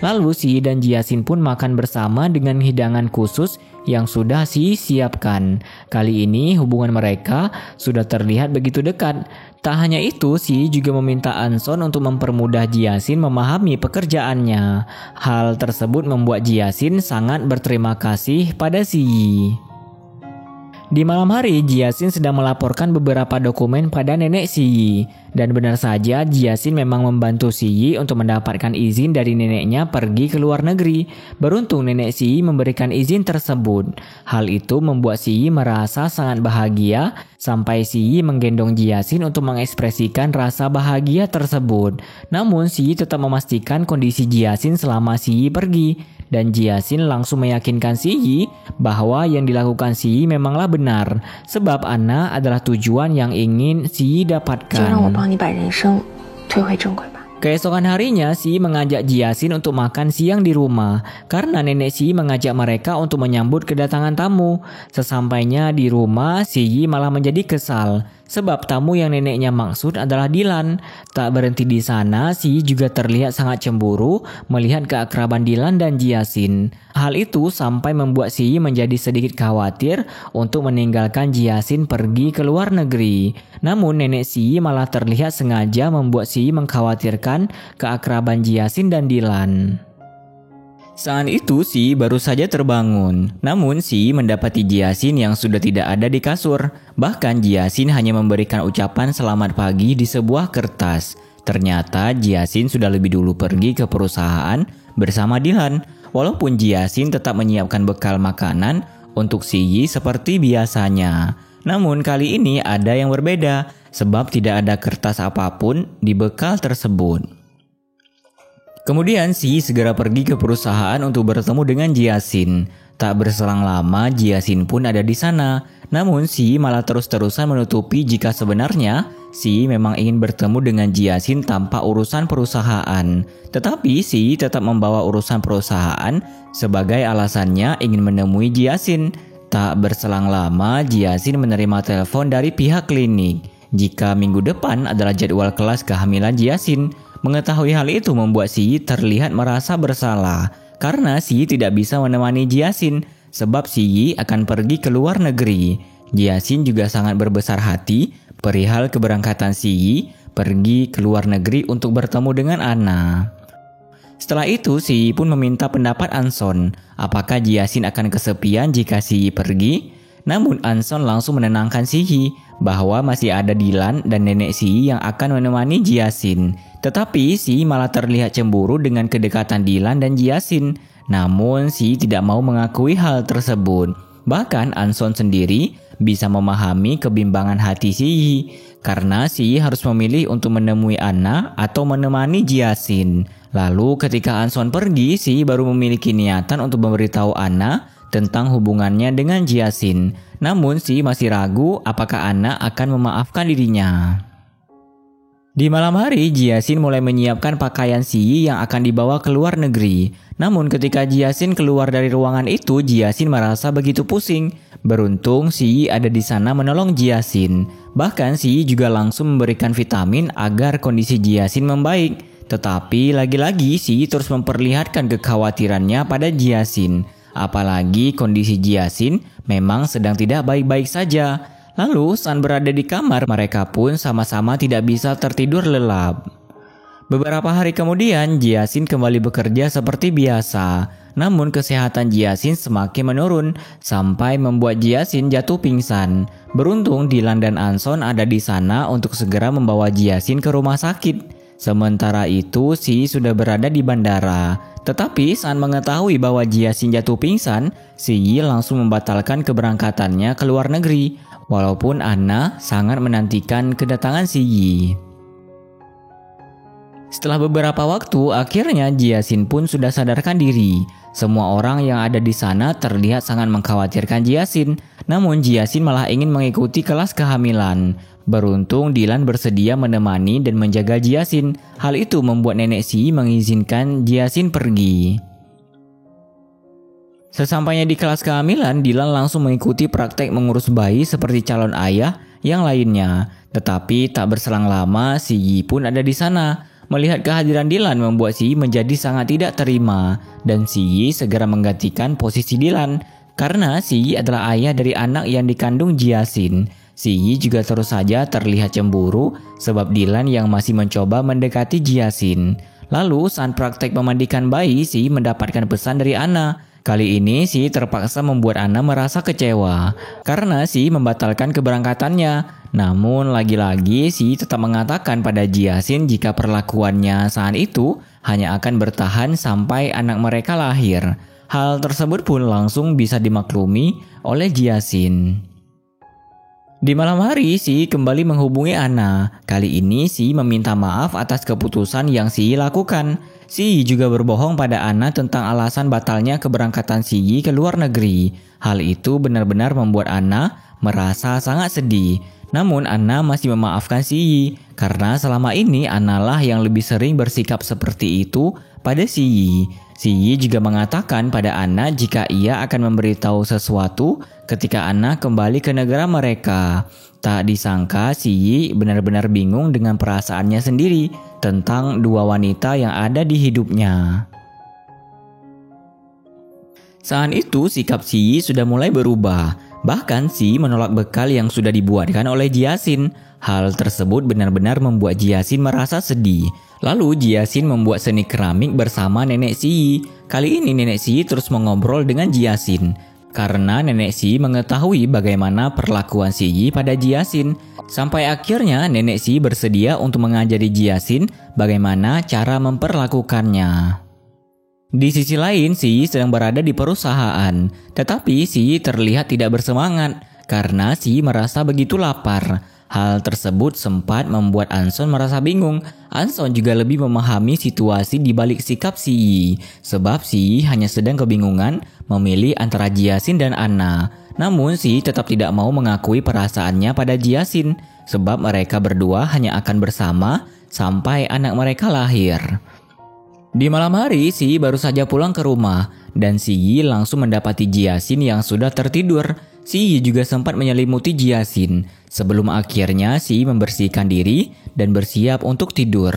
Lalu Si dan Jiaxin pun makan bersama dengan hidangan khusus yang sudah Si siapkan. Kali ini hubungan mereka sudah terlihat begitu dekat. Tak hanya itu, Si juga meminta Anson untuk mempermudah Jiaxin memahami pekerjaannya. Hal tersebut membuat Jiaxin sangat berterima kasih pada Si. Di malam hari, Jiasin sedang melaporkan beberapa dokumen pada nenek Si Yi. Dan benar saja, Jiasin memang membantu Si Yi untuk mendapatkan izin dari neneknya pergi ke luar negeri. Beruntung nenek Si Yi memberikan izin tersebut. Hal itu membuat Si Yi merasa sangat bahagia, sampai Si Yi menggendong Jiasin untuk mengekspresikan rasa bahagia tersebut. Namun Si Yi tetap memastikan kondisi Jiasin selama Si Yi pergi. Dan Jiasin langsung meyakinkan Si Yi bahwa yang dilakukan Si Yi memanglah benar, sebab Anna adalah tujuan yang ingin Si Yi dapatkan. Keesokan harinya, Si Yi mengajak Jiasin untuk makan siang di rumah, karena nenek Si Yi mengajak mereka untuk menyambut kedatangan tamu. Sesampainya di rumah, Si Yi malah menjadi kesal, sebab tamu yang neneknya maksud adalah Dylan. Tak berhenti di sana, Si Yi juga terlihat sangat cemburu melihat keakraban Dylan dan Jiasin. Hal itu sampai membuat Si Yi menjadi sedikit khawatir untuk meninggalkan Jiasin pergi ke luar negeri. Namun nenek Si Yi malah terlihat sengaja membuat Si Yi mengkhawatirkan keakraban Jiasin dan Dylan. Saat itu Si Yi baru saja terbangun. Namun Si Yi mendapati Jiasin yang sudah tidak ada di kasur. Bahkan Jiasin hanya memberikan ucapan selamat pagi di sebuah kertas. Ternyata Jiasin sudah lebih dulu pergi ke perusahaan bersama Dylan. Walaupun Jiasin tetap menyiapkan bekal makanan untuk Si Yi seperti biasanya. Namun kali ini ada yang berbeda, sebab tidak ada kertas apapun di bekal tersebut. Kemudian Si Yi segera pergi ke perusahaan untuk bertemu dengan Jiasin. Tak berselang lama Jiasin pun ada di sana. Namun Si Yi malah terus-terusan menutupi jika sebenarnya Si Yi memang ingin bertemu dengan Jiasin tanpa urusan perusahaan. Tetapi Si Yi tetap membawa urusan perusahaan sebagai alasannya ingin menemui Jiasin. Tak berselang lama Jiasin menerima telepon dari pihak klinik jika minggu depan adalah jadwal kelas kehamilan Jiasin. Mengetahui hal itu membuat Si Yi terlihat merasa bersalah karena Si Yi tidak bisa menemani Jiasin sebab Si Yi akan pergi ke luar negeri. Jiasin juga sangat berbesar hati perihal keberangkatan Si Yi pergi ke luar negeri untuk bertemu dengan Anna. Setelah itu Si Yi pun meminta pendapat Anson, apakah Jiasin akan kesepian jika Si Yi pergi? Namun Anson langsung menenangkan Si Yi bahwa masih ada Dylan dan nenek Si Yi yang akan menemani Jiasin. Tetapi Si Yi malah terlihat cemburu dengan kedekatan Dylan dan Jiasin. Namun Si Yi tidak mau mengakui hal tersebut. Bahkan Anson sendiri bisa memahami kebimbangan hati Si Yi karena Si Yi harus memilih untuk menemui Anna atau menemani Jiasin. Lalu ketika Anson pergi, Si Yi baru memiliki niatan untuk memberitahu Anna tentang hubungannya dengan Jiasin. Namun Si Yi masih ragu apakah Anna akan memaafkan dirinya. Di malam hari, Jiasin mulai menyiapkan pakaian Si Yi yang akan dibawa ke luar negeri. Namun ketika Jiasin keluar dari ruangan itu, Jiasin merasa begitu pusing. Beruntung Si Yi ada di sana menolong Jiasin. Bahkan Si Yi juga langsung memberikan vitamin agar kondisi Jiasin membaik. Tetapi lagi-lagi Si Yi terus memperlihatkan kekhawatirannya pada Jiasin. Apalagi kondisi Jiasin memang sedang tidak baik-baik saja. Lalu saat berada di kamar, mereka pun sama-sama tidak bisa tertidur lelap. Beberapa hari kemudian, Jiasin kembali bekerja seperti biasa. Namun kesehatan Jiasin semakin menurun sampai membuat Jiasin jatuh pingsan. Beruntung Dylan dan Anson ada di sana untuk segera membawa Jiasin ke rumah sakit. Sementara itu Si Yi sudah berada di bandara. Tetapi saat mengetahui bahwa Jiasin jatuh pingsan, Si Yi langsung membatalkan keberangkatannya ke luar negeri. Walaupun Anna sangat menantikan kedatangan Si Yi. Setelah beberapa waktu, akhirnya Jiasin pun sudah sadarkan diri. Semua orang yang ada di sana terlihat sangat mengkhawatirkan Jiasin. Namun Jiasin malah ingin mengikuti kelas kehamilan. Beruntung Dylan bersedia menemani dan menjaga Jiasin. Hal itu membuat nenek Si Yi mengizinkan Jiasin pergi. Sesampainya di kelas kehamilan, Dylan langsung mengikuti praktek mengurus bayi seperti calon ayah yang lainnya. Tetapi tak berselang lama, Si Yi pun ada di sana. Melihat kehadiran Dylan membuat Si Yi menjadi sangat tidak terima. Dan Si Yi segera menggantikan posisi Dylan. Karena Si Yi adalah ayah dari anak yang dikandung Jiasin. Si Yi juga terus saja terlihat cemburu sebab Dylan yang masih mencoba mendekati Jiasin. Lalu saat praktek memandikan bayi, Si Yi mendapatkan pesan dari Anna. Kali ini Si terpaksa membuat Anna merasa kecewa karena Si membatalkan keberangkatannya. Namun lagi-lagi Si tetap mengatakan pada Jiasin jika perlakuannya saat itu hanya akan bertahan sampai anak mereka lahir. Hal tersebut pun langsung bisa dimaklumi oleh Jiasin. Di malam hari, Si kembali menghubungi Anna. Kali ini Si meminta maaf atas keputusan yang Si lakukan. Si juga berbohong pada Anna tentang alasan batalnya keberangkatan Si ke luar negeri. Hal itu benar-benar membuat Anna merasa sangat sedih. Namun Anna masih memaafkan Si karena selama ini Anna lah yang lebih sering bersikap seperti itu pada Si. Si juga mengatakan pada Anna jika ia akan memberitahu sesuatu ketika Anna kembali ke negara mereka. Tak disangka Si benar-benar bingung dengan perasaannya sendiri tentang dua wanita yang ada di hidupnya. Saat itu sikap Si sudah mulai berubah. Bahkan Si menolak bekal yang sudah dibuatkan oleh Jiasin. Hal tersebut benar-benar membuat Jiasin merasa sedih. Lalu Jiasin membuat seni keramik bersama nenek Si. Kali ini nenek Si terus mengobrol dengan Jiasin karena nenek Si mengetahui bagaimana perlakuan Si pada Jiasin. Sampai akhirnya nenek Si bersedia untuk mengajari Jiasin bagaimana cara memperlakukannya. Di sisi lain, Si sedang berada di perusahaan, tetapi Si terlihat tidak bersemangat karena Si merasa begitu lapar. Hal tersebut sempat membuat Anson merasa bingung. Anson juga lebih memahami situasi di balik sikap Si, sebab Si hanya sedang kebingungan memilih antara Jiasin dan Anna. Namun Si tetap tidak mau mengakui perasaannya pada Jiasin, sebab mereka berdua hanya akan bersama sampai anak mereka lahir. Di malam hari, Si baru saja pulang ke rumah dan Si langsung mendapati Jiasin yang sudah tertidur. Si juga sempat menyelimuti Jiasin sebelum akhirnya Si membersihkan diri dan bersiap untuk tidur.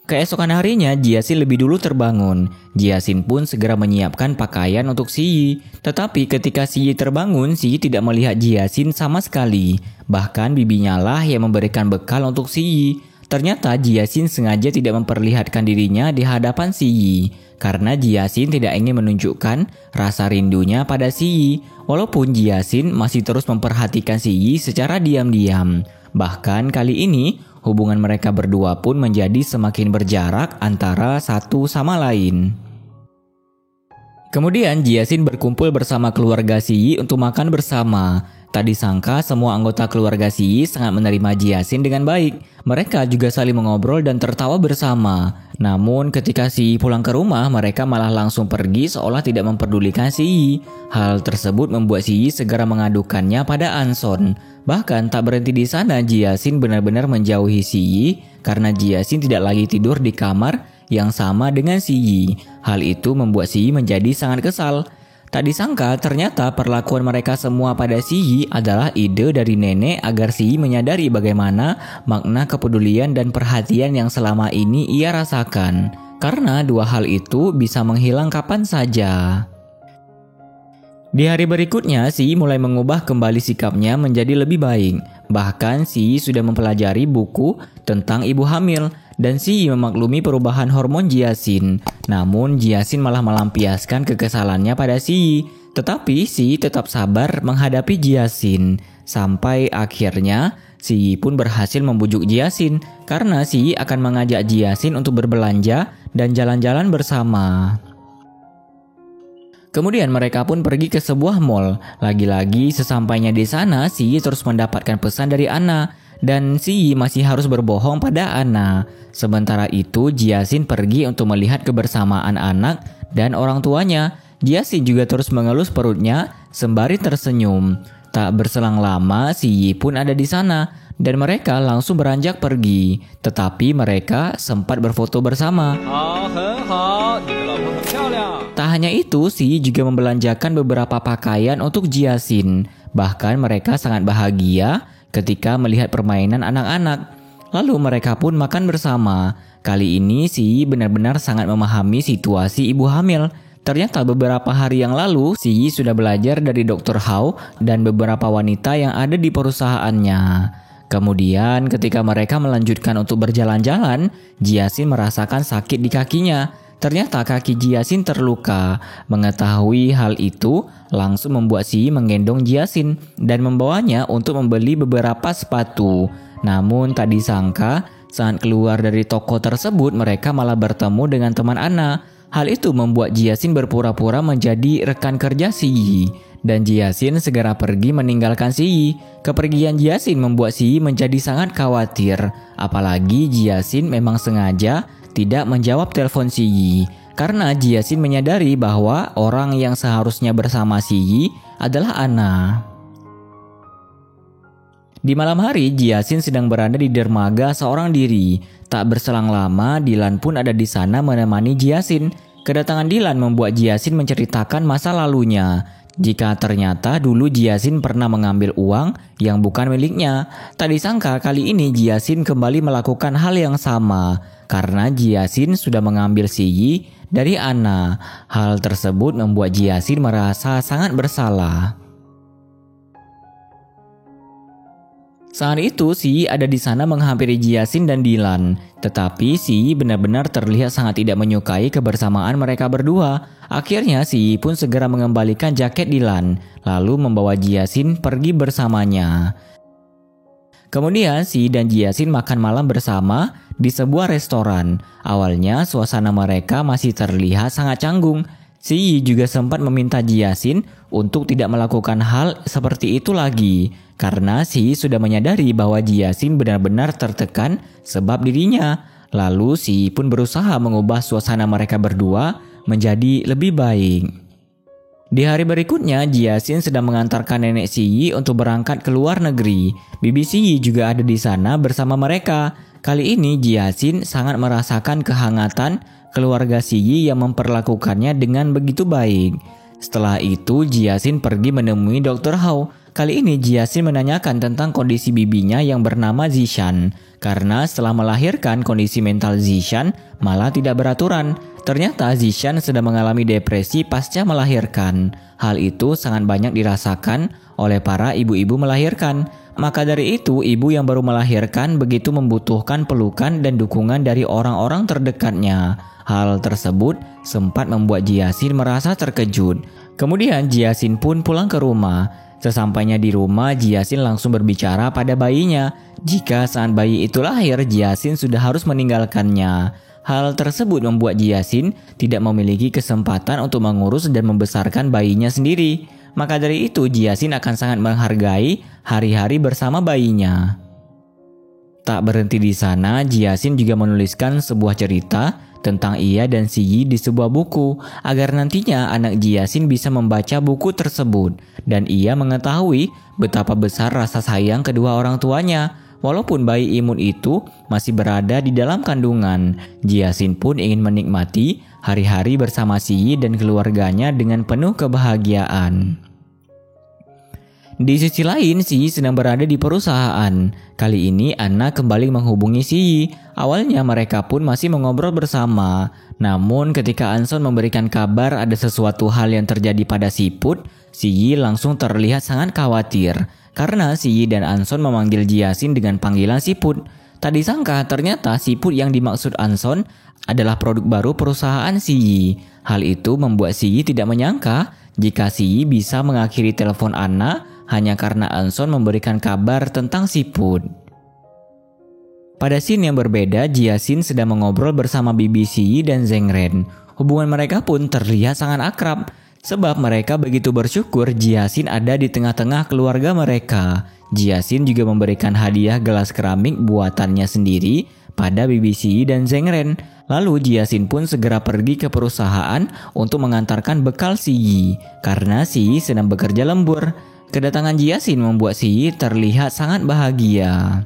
Keesokan harinya Jiasin lebih dulu terbangun. Jiasin pun segera menyiapkan pakaian untuk Si. Tetapi ketika Si terbangun, Si tidak melihat Jiasin sama sekali. Bahkan bibinya lah yang memberikan bekal untuk Si. Ternyata Jiasin sengaja tidak memperlihatkan dirinya di hadapan Si karena Jiasin tidak ingin menunjukkan rasa rindunya pada Si. Walaupun Jiasin masih terus memperhatikan Si secara diam-diam. Bahkan kali ini hubungan mereka berdua pun menjadi semakin berjarak antara satu sama lain. Kemudian Jiasin berkumpul bersama keluarga Si untuk makan bersama. Tak disangka semua anggota keluarga Si sangat menerima Jiasin dengan baik. Mereka juga saling mengobrol dan tertawa bersama. Namun ketika Si pulang ke rumah, mereka malah langsung pergi seolah tidak memperdulikan Si. Hal tersebut membuat Si segera mengadukannya pada Anson. Bahkan tak berhenti di sana, Jiasin benar-benar menjauhi Si karena Jiasin tidak lagi tidur di kamar yang sama dengan Si. Hal itu membuat Si menjadi sangat kesal. Tak disangka ternyata perlakuan mereka semua pada Si adalah ide dari nenek agar Si menyadari bagaimana makna kepedulian dan perhatian yang selama ini ia rasakan. Karena dua hal itu bisa menghilang kapan saja. Di hari berikutnya Si mulai mengubah kembali sikapnya menjadi lebih baik. Bahkan Si sudah mempelajari buku tentang ibu hamil. Dan Si memaklumi perubahan hormon Jiasin. Namun Jiasin malah melampiaskan kekesalannya pada Si. Tetapi Si tetap sabar menghadapi Jiasin. Sampai akhirnya Si pun berhasil membujuk Jiasin karena Si akan mengajak Jiasin untuk berbelanja dan jalan-jalan bersama. Kemudian mereka pun pergi ke sebuah mall. Lagi-lagi sesampainya di sana Si terus mendapatkan pesan dari Anna. Dan Si masih harus berbohong pada Anna. Sementara itu Jiasin pergi untuk melihat kebersamaan anak dan orang tuanya. Jiasin juga terus mengelus perutnya sembari tersenyum. Tak berselang lama Si pun ada di sana dan mereka langsung beranjak pergi. Tetapi mereka sempat berfoto bersama. Tak hanya itu, Si juga membelanjakan beberapa pakaian untuk Jiasin. Bahkan mereka sangat bahagia ketika melihat permainan anak-anak. Lalu mereka pun makan bersama. Kali ini Si benar-benar sangat memahami situasi ibu hamil. Ternyata beberapa hari yang lalu Si sudah belajar dari Dr. Hao dan beberapa wanita yang ada di perusahaannya. Kemudian ketika mereka melanjutkan untuk berjalan-jalan, Jiasin merasakan sakit di kakinya. Ternyata kaki Jiasin terluka. Mengetahui hal itu, langsung membuat Si Yi menggendong Jiasin dan membawanya untuk membeli beberapa sepatu. Namun tak disangka, saat keluar dari toko tersebut mereka malah bertemu dengan teman Anna. Hal itu membuat Jiasin berpura-pura menjadi rekan kerja Si Yi. Dan Jiasin segera pergi meninggalkan Si Yi. Kepergian Jiasin membuat Si Yi menjadi sangat khawatir. Apalagi Jiasin memang sengaja tidak menjawab telepon Si Yi. Karena Jiasin menyadari bahwa orang yang seharusnya bersama Si Yi adalah Anna. Di malam hari, Jiasin sedang berada di dermaga seorang diri. Tak berselang lama, Dylan pun ada di sana menemani Jiasin. Kedatangan Dylan membuat Jiasin menceritakan masa lalunya. Jika ternyata dulu Jiasin pernah mengambil uang yang bukan miliknya. Tak disangka kali ini Jiasin kembali melakukan hal yang sama. Karena Jiasin sudah mengambil Si Yi dari Anna. Hal tersebut membuat Jiasin merasa sangat bersalah. Saat itu Si Yi ada di sana menghampiri Jiasin dan Dylan. Tetapi Si Yi benar-benar terlihat sangat tidak menyukai kebersamaan mereka berdua. Akhirnya Si Yi pun segera mengembalikan jaket Dylan, lalu membawa Jiasin pergi bersamanya. Kemudian Si Yi dan Jiasin makan malam bersama di sebuah restoran. Awalnya suasana mereka masih terlihat sangat canggung. Si Yi juga sempat meminta Jiasin untuk tidak melakukan hal seperti itu lagi. Karena Si Yi sudah menyadari bahwa Jiasin benar-benar tertekan sebab dirinya. Lalu Si Yi pun berusaha mengubah suasana mereka berdua menjadi lebih baik. Di hari berikutnya, Jiasin sedang mengantarkan nenek Si Yi untuk berangkat ke luar negeri. Bibi Si Yi juga ada di sana bersama mereka. Kali ini Jiasin sangat merasakan kehangatan keluarga Si Yi yang memperlakukannya dengan begitu baik. Setelah itu, Jiasin pergi menemui Dr. Hao. Kali ini Jiasin menanyakan tentang kondisi bibinya yang bernama Zishan. Karena setelah melahirkan, kondisi mental Zishan malah tidak beraturan. Ternyata Zishan sedang mengalami depresi pasca melahirkan. Hal itu sangat banyak dirasakan oleh para ibu-ibu melahirkan. Maka dari itu, ibu yang baru melahirkan begitu membutuhkan pelukan dan dukungan dari orang-orang terdekatnya. Hal tersebut sempat membuat Jiasin merasa terkejut. Kemudian Jiasin pun pulang ke rumah. Sesampainya di rumah, Jiasin langsung berbicara pada bayinya. Jika saat bayi itu lahir, Jiasin sudah harus meninggalkannya. Hal tersebut membuat Jiasin tidak memiliki kesempatan untuk mengurus dan membesarkan bayinya sendiri. Maka dari itu, Jiasin akan sangat menghargai hari-hari bersama bayinya. Tak berhenti di sana, Jiasin juga menuliskan sebuah cerita tentang ia dan Si Yi di sebuah buku agar nantinya anak Jiasin bisa membaca buku tersebut dan ia mengetahui betapa besar rasa sayang kedua orang tuanya. Walaupun bayi imut itu masih berada di dalam kandungan, Jiasin pun ingin menikmati hari-hari bersama Si Yi dan keluarganya dengan penuh kebahagiaan. Di sisi lain, Si Yi sedang berada di perusahaan. Kali ini Anna kembali menghubungi Si Yi. Awalnya mereka pun masih mengobrol bersama. Namun ketika Anson memberikan kabar ada sesuatu hal yang terjadi pada Siput, Si Yi langsung terlihat sangat khawatir. Karena Si Yi dan Anson memanggil Jiasin dengan panggilan Siput. Tak disangka ternyata Siput yang dimaksud Anson adalah produk baru perusahaan Si Yi. Hal itu membuat Si Yi tidak menyangka jika Si Yi bisa mengakhiri telepon Anna hanya karena Anson memberikan kabar tentang Siput. Pada scene yang berbeda, Jiasin sedang mengobrol bersama bibi Si Yi dan Zheng Ren. Hubungan mereka pun terlihat sangat akrab, sebab mereka begitu bersyukur Jiasin ada di tengah-tengah keluarga mereka. Jiasin juga memberikan hadiah gelas keramik buatannya sendiri pada bibi Si Yi dan Zheng Ren. Lalu Jiasin pun segera pergi ke perusahaan untuk mengantarkan bekal Si Yi, karena Si Yi sedang bekerja lembur. Kedatangan Jiasin membuat Si Yi terlihat sangat bahagia.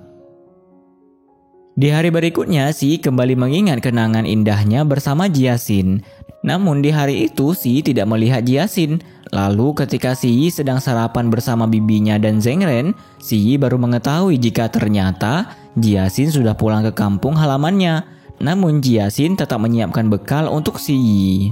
Di hari berikutnya, Si Yi kembali mengingat kenangan indahnya bersama Jiasin. Namun di hari itu, Si Yi tidak melihat Jiasin. Lalu ketika Si Yi sedang sarapan bersama bibinya dan Zheng Ren, Si Yi baru mengetahui jika ternyata Jiasin sudah pulang ke kampung halamannya. Namun Jiasin tetap menyiapkan bekal untuk Si Yi.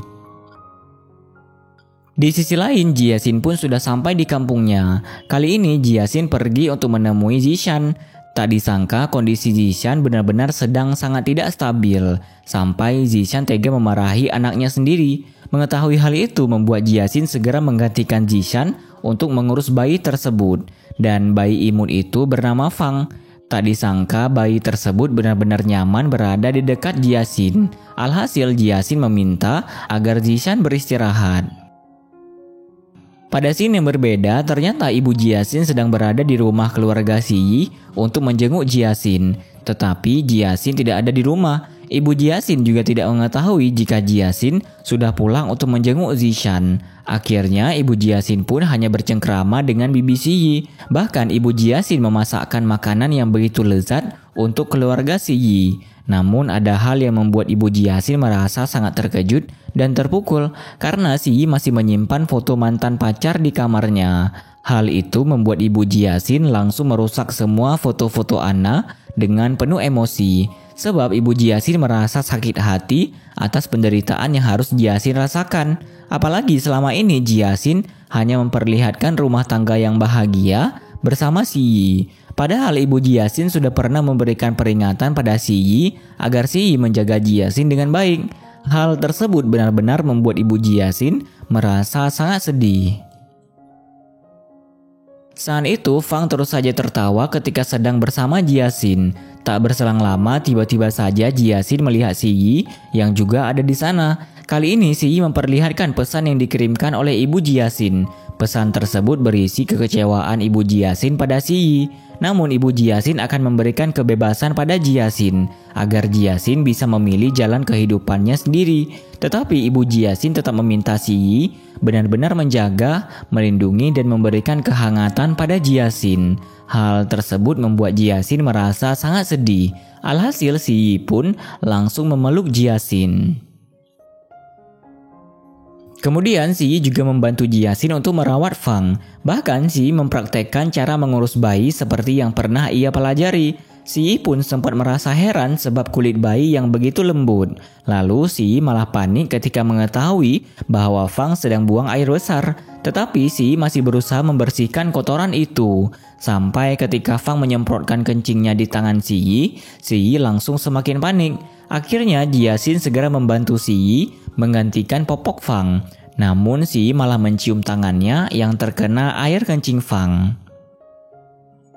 Di sisi lain, Jiasin pun sudah sampai di kampungnya. Kali ini Jiasin pergi untuk menemui Zishan. Tak disangka kondisi Zishan benar-benar sedang sangat tidak stabil, sampai Zishan tega memarahi anaknya sendiri. Mengetahui hal itu membuat Jiasin segera menggantikan Zishan untuk mengurus bayi tersebut, dan bayi imut itu bernama Fang. Tak disangka bayi tersebut benar-benar nyaman berada di dekat Jiasin. Alhasil Jiasin meminta agar Zishan beristirahat. Pada scene yang berbeda, ternyata ibu Jiasin sedang berada di rumah keluarga Siyi untuk menjenguk Jiasin. Tetapi Jiasin tidak ada di rumah. Ibu Jiasin juga tidak mengetahui jika Jiasin sudah pulang untuk menjenguk Zishan. Akhirnya ibu Jiasin pun hanya bercengkrama dengan bibi Siyi. Bahkan ibu Jiasin memasakkan makanan yang begitu lezat untuk keluarga Siyi. Namun ada hal yang membuat ibu Jiasin merasa sangat terkejut dan terpukul karena Siyi masih menyimpan foto mantan pacar di kamarnya. Hal itu membuat ibu Jiasin langsung merusak semua foto-foto Anna dengan penuh emosi. Sebab ibu Jiasin merasa sakit hati atas penderitaan yang harus Jiasin rasakan. Apalagi selama ini Jiasin hanya memperlihatkan rumah tangga yang bahagia bersama Siyi. Padahal ibu Jiasin sudah pernah memberikan peringatan pada Siyi agar Siyi menjaga Jiasin dengan baik. Hal tersebut benar-benar membuat ibu Jiasin merasa sangat sedih. Saat itu Fang terus saja tertawa ketika sedang bersama Jiasin. Tak berselang lama tiba-tiba saja Jiasin melihat Siyi yang juga ada di sana. Kali ini Siyi memperlihatkan pesan yang dikirimkan oleh ibu Jiasin. Pesan tersebut berisi kekecewaan ibu Jiasin pada Siyi. Namun ibu Jiasin akan memberikan kebebasan pada Jiasin agar Jiasin bisa memilih jalan kehidupannya sendiri. Tetapi ibu Jiasin tetap meminta Siyi benar-benar menjaga, melindungi dan memberikan kehangatan pada Jiasin. Hal tersebut membuat Jiasin merasa sangat sedih. Alhasil Siyi pun langsung memeluk Jiasin. Kemudian Siyi juga membantu Jiasin untuk merawat Fang. Bahkan Siyi mempraktekkan cara mengurus bayi seperti yang pernah ia pelajari. Siyi pun sempat merasa heran sebab kulit bayi yang begitu lembut. Lalu Siyi malah panik ketika mengetahui bahwa Fang sedang buang air besar. Tetapi Siyi masih berusaha membersihkan kotoran itu. Sampai ketika Fang menyemprotkan kencingnya di tangan Siyi, Siyi langsung semakin panik. Akhirnya Jiasin segera membantu Siyi menggantikan popok Fang. Namun Siyi malah mencium tangannya yang terkena air kencing Fang.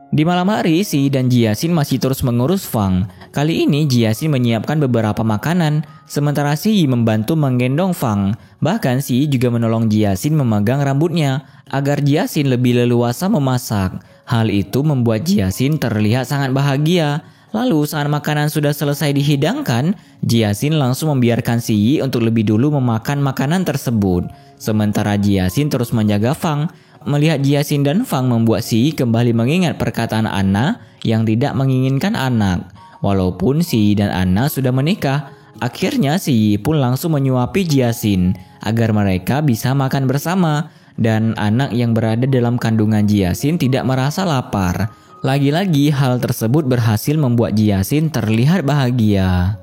Di malam hari, Siyi dan Jiasin masih terus mengurus Fang. Kali ini Jiasin menyiapkan beberapa makanan, sementara Siyi membantu menggendong Fang. Bahkan Siyi juga menolong Jiasin memegang rambutnya agar Jiasin lebih leluasa memasak. Hal itu membuat Jiasin terlihat sangat bahagia. Lalu saat makanan sudah selesai dihidangkan, Jiasin langsung membiarkan Siyi untuk lebih dulu memakan makanan tersebut. Sementara Jiasin terus menjaga Fang. Melihat Jiasin dan Fang membuat Siyi kembali mengingat perkataan Anna yang tidak menginginkan anak. Walaupun Siyi dan Anna sudah menikah, akhirnya Siyi pun langsung menyuapi Jiasin agar mereka bisa makan bersama. Dan anak yang berada dalam kandungan Jiasin tidak merasa lapar. Lagi-lagi hal tersebut berhasil membuat Jiasin terlihat bahagia.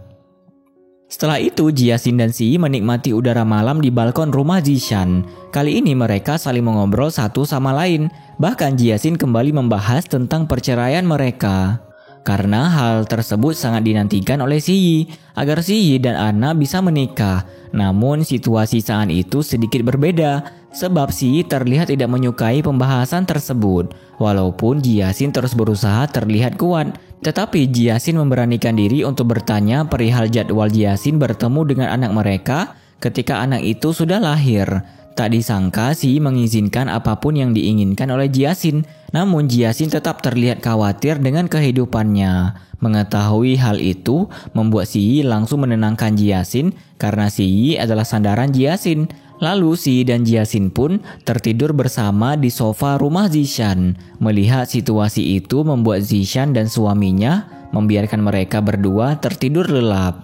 Setelah itu Jiasin dan Siyi menikmati udara malam di balkon rumah Zishan. Kali ini mereka saling mengobrol satu sama lain. Bahkan Jiasin kembali membahas tentang perceraian mereka. Karena hal tersebut sangat dinantikan oleh Siyi agar Siyi dan Anna bisa menikah. Namun situasi saat itu sedikit berbeda. Sebab Siyi terlihat tidak menyukai pembahasan tersebut. Walaupun Jiasin terus berusaha terlihat kuat. Tetapi Jiasin memberanikan diri untuk bertanya perihal jadwal Jiasin bertemu dengan anak mereka ketika anak itu sudah lahir. Tak disangka Siyi mengizinkan apapun yang diinginkan oleh Jiasin. Namun Jiasin tetap terlihat khawatir dengan kehidupannya. Mengetahui hal itu membuat Siyi langsung menenangkan Jiasin karena Siyi adalah sandaran Jiasin. Lalu Siyi dan Jiasin pun tertidur bersama di sofa rumah Zishan. Melihat situasi itu membuat Zishan dan suaminya membiarkan mereka berdua tertidur lelap.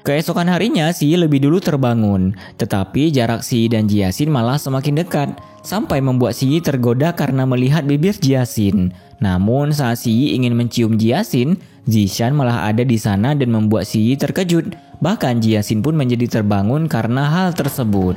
Keesokan harinya Siyi lebih dulu terbangun, tetapi jarak Siyi dan Jiasin malah semakin dekat, sampai membuat Siyi tergoda karena melihat bibir Jiasin. Namun saat Siyi ingin mencium Jiasin, Zishan malah ada di sana dan membuat Siyi terkejut. Bahkan Jiasin pun menjadi terbangun karena hal tersebut.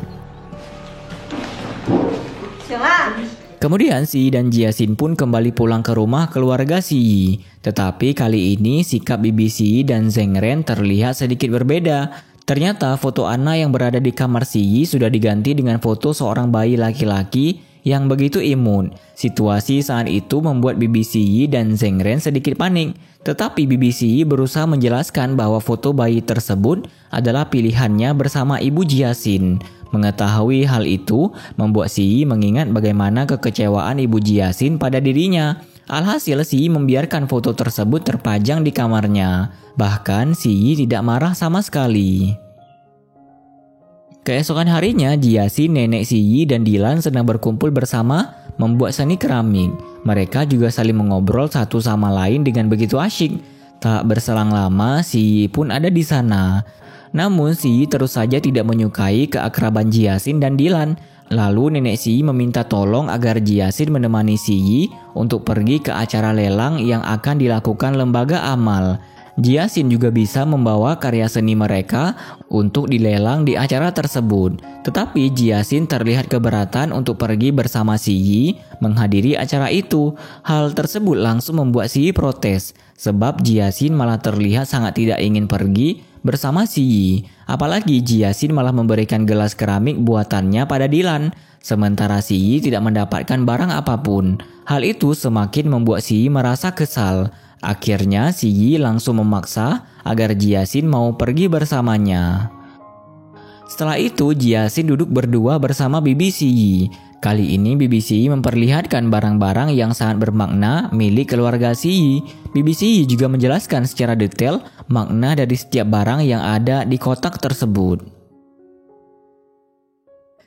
Kemudian Si dan Jiasin pun kembali pulang ke rumah keluarga Si. Tetapi kali ini sikap bibi Si dan Zheng Ren terlihat sedikit berbeda. Ternyata foto Anna yang berada di kamar Si sudah diganti dengan foto seorang bayi laki-laki yang begitu imut. Situasi saat itu membuat bibi Si dan Zheng Ren sedikit panik. Tetapi bibi Si berusaha menjelaskan bahwa foto bayi tersebut adalah pilihannya bersama ibu Jiasin. Mengetahui hal itu membuat Si mengingat bagaimana kekecewaan ibu Jiasin pada dirinya. Alhasil Si membiarkan foto tersebut terpajang di kamarnya. Bahkan Si tidak marah sama sekali. Keesokan harinya Jiasin, nenek Si dan Dylan sedang berkumpul bersama membuat seni keramik. Mereka juga saling mengobrol satu sama lain dengan begitu asyik. Tak berselang lama Si pun ada di sana. Namun Si terus saja tidak menyukai keakraban Jiasin dan Dylan. Lalu nenek Si meminta tolong agar Jiasin menemani Si untuk pergi ke acara lelang yang akan dilakukan lembaga amal. Jiasin juga bisa membawa karya seni mereka untuk dilelang di acara tersebut. Tetapi Jiasin terlihat keberatan untuk pergi bersama Si menghadiri acara itu. Hal tersebut langsung membuat Si protes, sebab Jiasin malah terlihat sangat tidak ingin pergi bersama Si. Apalagi Jiasin malah memberikan gelas keramik buatannya pada Dylan, sementara Si tidak mendapatkan barang apapun. Hal itu semakin membuat Si merasa kesal. Akhirnya Si langsung memaksa agar Jiasin mau pergi bersamanya. Setelah itu Jiasin duduk berdua bersama bibi Si. Kali ini bibi Si memperlihatkan barang-barang yang sangat bermakna milik keluarga Si. Bibi Si juga menjelaskan secara detail makna dari setiap barang yang ada di kotak tersebut.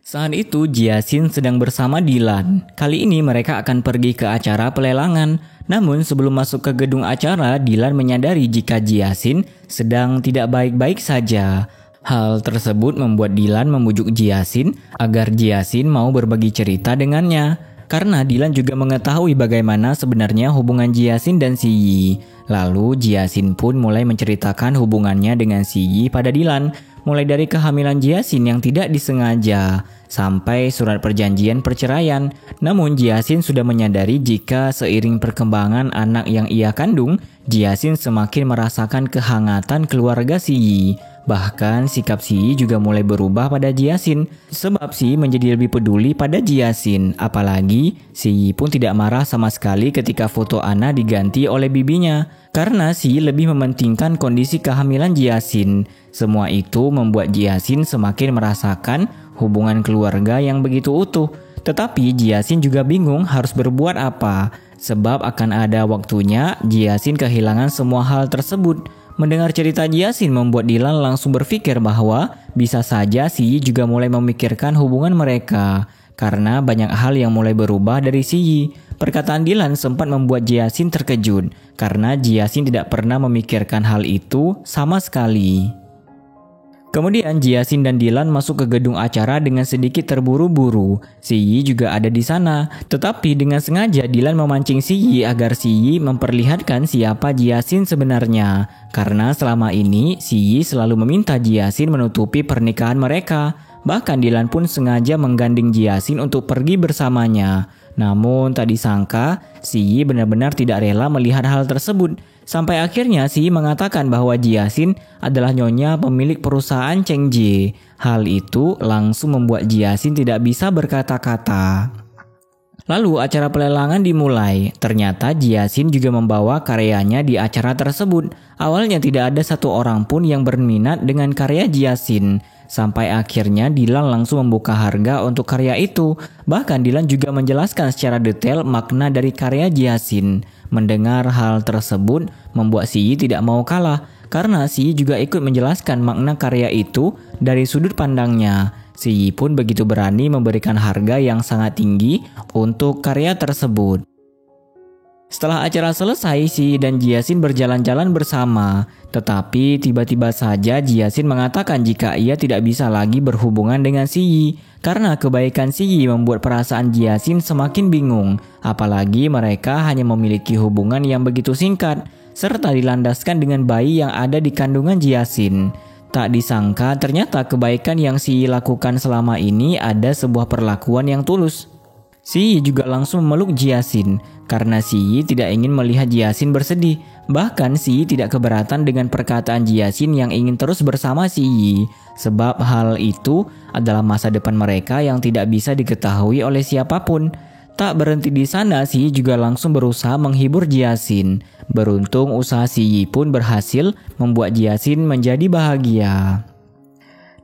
Saat itu Jiasin sedang bersama Dylan. Kali ini mereka akan pergi ke acara pelelangan. Namun sebelum masuk ke gedung acara, Dylan menyadari jika Jiasin sedang tidak baik-baik saja. Hal tersebut membuat Dylan membujuk Jiasin agar Jiasin mau berbagi cerita dengannya. Karena Dylan juga mengetahui bagaimana sebenarnya hubungan Jiasin dan Si. Lalu Jiasin pun mulai menceritakan hubungannya dengan Si pada Dylan. Mulai dari kehamilan Jiasin yang tidak disengaja sampai surat perjanjian perceraian. Namun Jiasin sudah menyadari jika seiring perkembangan anak yang ia kandung, Jiasin semakin merasakan kehangatan keluarga Si. Bahkan sikap Si juga mulai berubah pada Jiasin, sebab Si menjadi lebih peduli pada Jiasin. Apalagi Si pun tidak marah sama sekali ketika foto Anna diganti oleh bibinya, karena Si lebih mementingkan kondisi kehamilan Jiasin. Semua itu membuat Jiasin semakin merasakan hubungan keluarga yang begitu utuh. Tetapi Jiasin juga bingung harus berbuat apa, sebab akan ada waktunya Jiasin kehilangan semua hal tersebut. Mendengar cerita Jiasin membuat Dylan langsung berpikir bahwa bisa saja Si juga mulai memikirkan hubungan mereka, karena banyak hal yang mulai berubah dari Si. Perkataan Dylan sempat membuat Jiasin terkejut, karena Jiasin tidak pernah memikirkan hal itu sama sekali. Kemudian Jiasin dan Dylan masuk ke gedung acara dengan sedikit terburu-buru. Si juga ada di sana, tetapi dengan sengaja Dylan memancing Si agar Si memperlihatkan siapa Jiasin sebenarnya. Karena selama ini Si selalu meminta Jiasin menutupi pernikahan mereka. Bahkan Dylan pun sengaja menggandeng Jiasin untuk pergi bersamanya. Namun tak disangka Si benar-benar tidak rela melihat hal tersebut. Sampai akhirnya Si mengatakan bahwa Jiasin adalah nyonya pemilik perusahaan Chengji. Hal itu langsung membuat Jiasin tidak bisa berkata-kata. Lalu acara pelelangan dimulai. Ternyata Jiasin juga membawa karyanya di acara tersebut. Awalnya tidak ada satu orang pun yang berminat dengan karya Jiasin. Sampai akhirnya Dylan langsung membuka harga untuk karya itu. Bahkan Dylan juga menjelaskan secara detail makna dari karya Jiasin. Mendengar hal tersebut membuat Si tidak mau kalah, karena Si juga ikut menjelaskan makna karya itu dari sudut pandangnya. Si pun begitu berani memberikan harga yang sangat tinggi untuk karya tersebut. Setelah acara selesai, Si dan Jiasin berjalan-jalan bersama. Tetapi tiba-tiba saja Jiasin mengatakan jika ia tidak bisa lagi berhubungan dengan Si. Karena kebaikan Si membuat perasaan Jiasin semakin bingung. Apalagi mereka hanya memiliki hubungan yang begitu singkat, serta dilandaskan dengan bayi yang ada di kandungan Jiasin. Tak disangka ternyata kebaikan yang Si lakukan selama ini ada sebuah perlakuan yang tulus. Si Yi juga langsung memeluk Jiasin karena Si Yi tidak ingin melihat Jiasin bersedih. Bahkan Si Yi tidak keberatan dengan perkataan Jiasin yang ingin terus bersama Si Yi, sebab hal itu adalah masa depan mereka yang tidak bisa diketahui oleh siapapun. Tak berhenti di sana, Si Yi juga langsung berusaha menghibur Jiasin. Beruntung usaha Si Yi pun berhasil membuat Jiasin menjadi bahagia.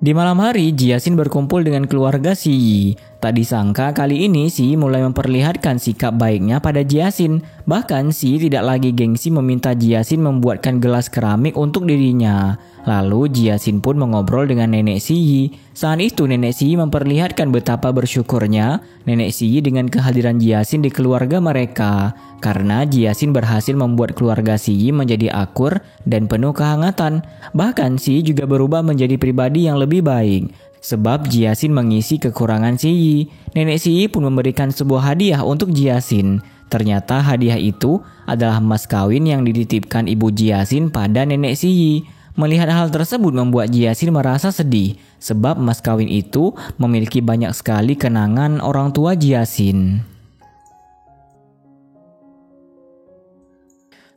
Di malam hari, Jiasin berkumpul dengan keluarga Si Yi. Tak disangka kali ini Si Yi mulai memperlihatkan sikap baiknya pada Jiasin. Bahkan Si Yi tidak lagi gengsi meminta Jiasin membuatkan gelas keramik untuk dirinya. Lalu Jiasin pun mengobrol dengan nenek Si Yi. Saat itu nenek Si Yi memperlihatkan betapa bersyukurnya nenek Si Yi dengan kehadiran Jiasin di keluarga mereka. Karena Jiasin berhasil membuat keluarga Si Yi menjadi akur dan penuh kehangatan. Bahkan Si Yi juga berubah menjadi pribadi yang lebih baik. Sebab Jiasin mengisi kekurangan Si Yi. Nenek Si Yi pun memberikan sebuah hadiah untuk Jiasin. Ternyata hadiah itu adalah emas kawin yang dititipkan ibu Jiasin pada nenek Si Yi. Melihat hal tersebut membuat Jiasin merasa sedih. Sebab emas kawin itu memiliki banyak sekali kenangan orang tua Jiasin.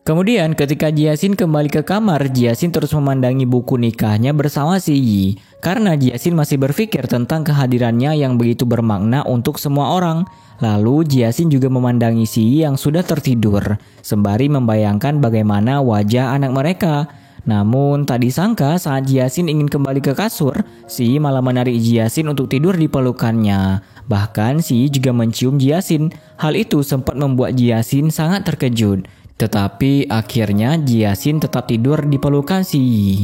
Kemudian ketika Jiasin kembali ke kamar, Jiasin terus memandangi buku nikahnya bersama Si Yi. Karena Jiasin masih berpikir tentang kehadirannya yang begitu bermakna untuk semua orang. Lalu Jiasin juga memandangi Si Yi yang sudah tertidur, sembari membayangkan bagaimana wajah anak mereka. Namun tak disangka saat Jiasin ingin kembali ke kasur, Si Yi malah menarik Jiasin untuk tidur di pelukannya. Bahkan Si Yi juga mencium Jiasin. Hal itu sempat membuat Jiasin sangat terkejut. Tetapi akhirnya Jiasin tetap tidur di pelukan Si Yi.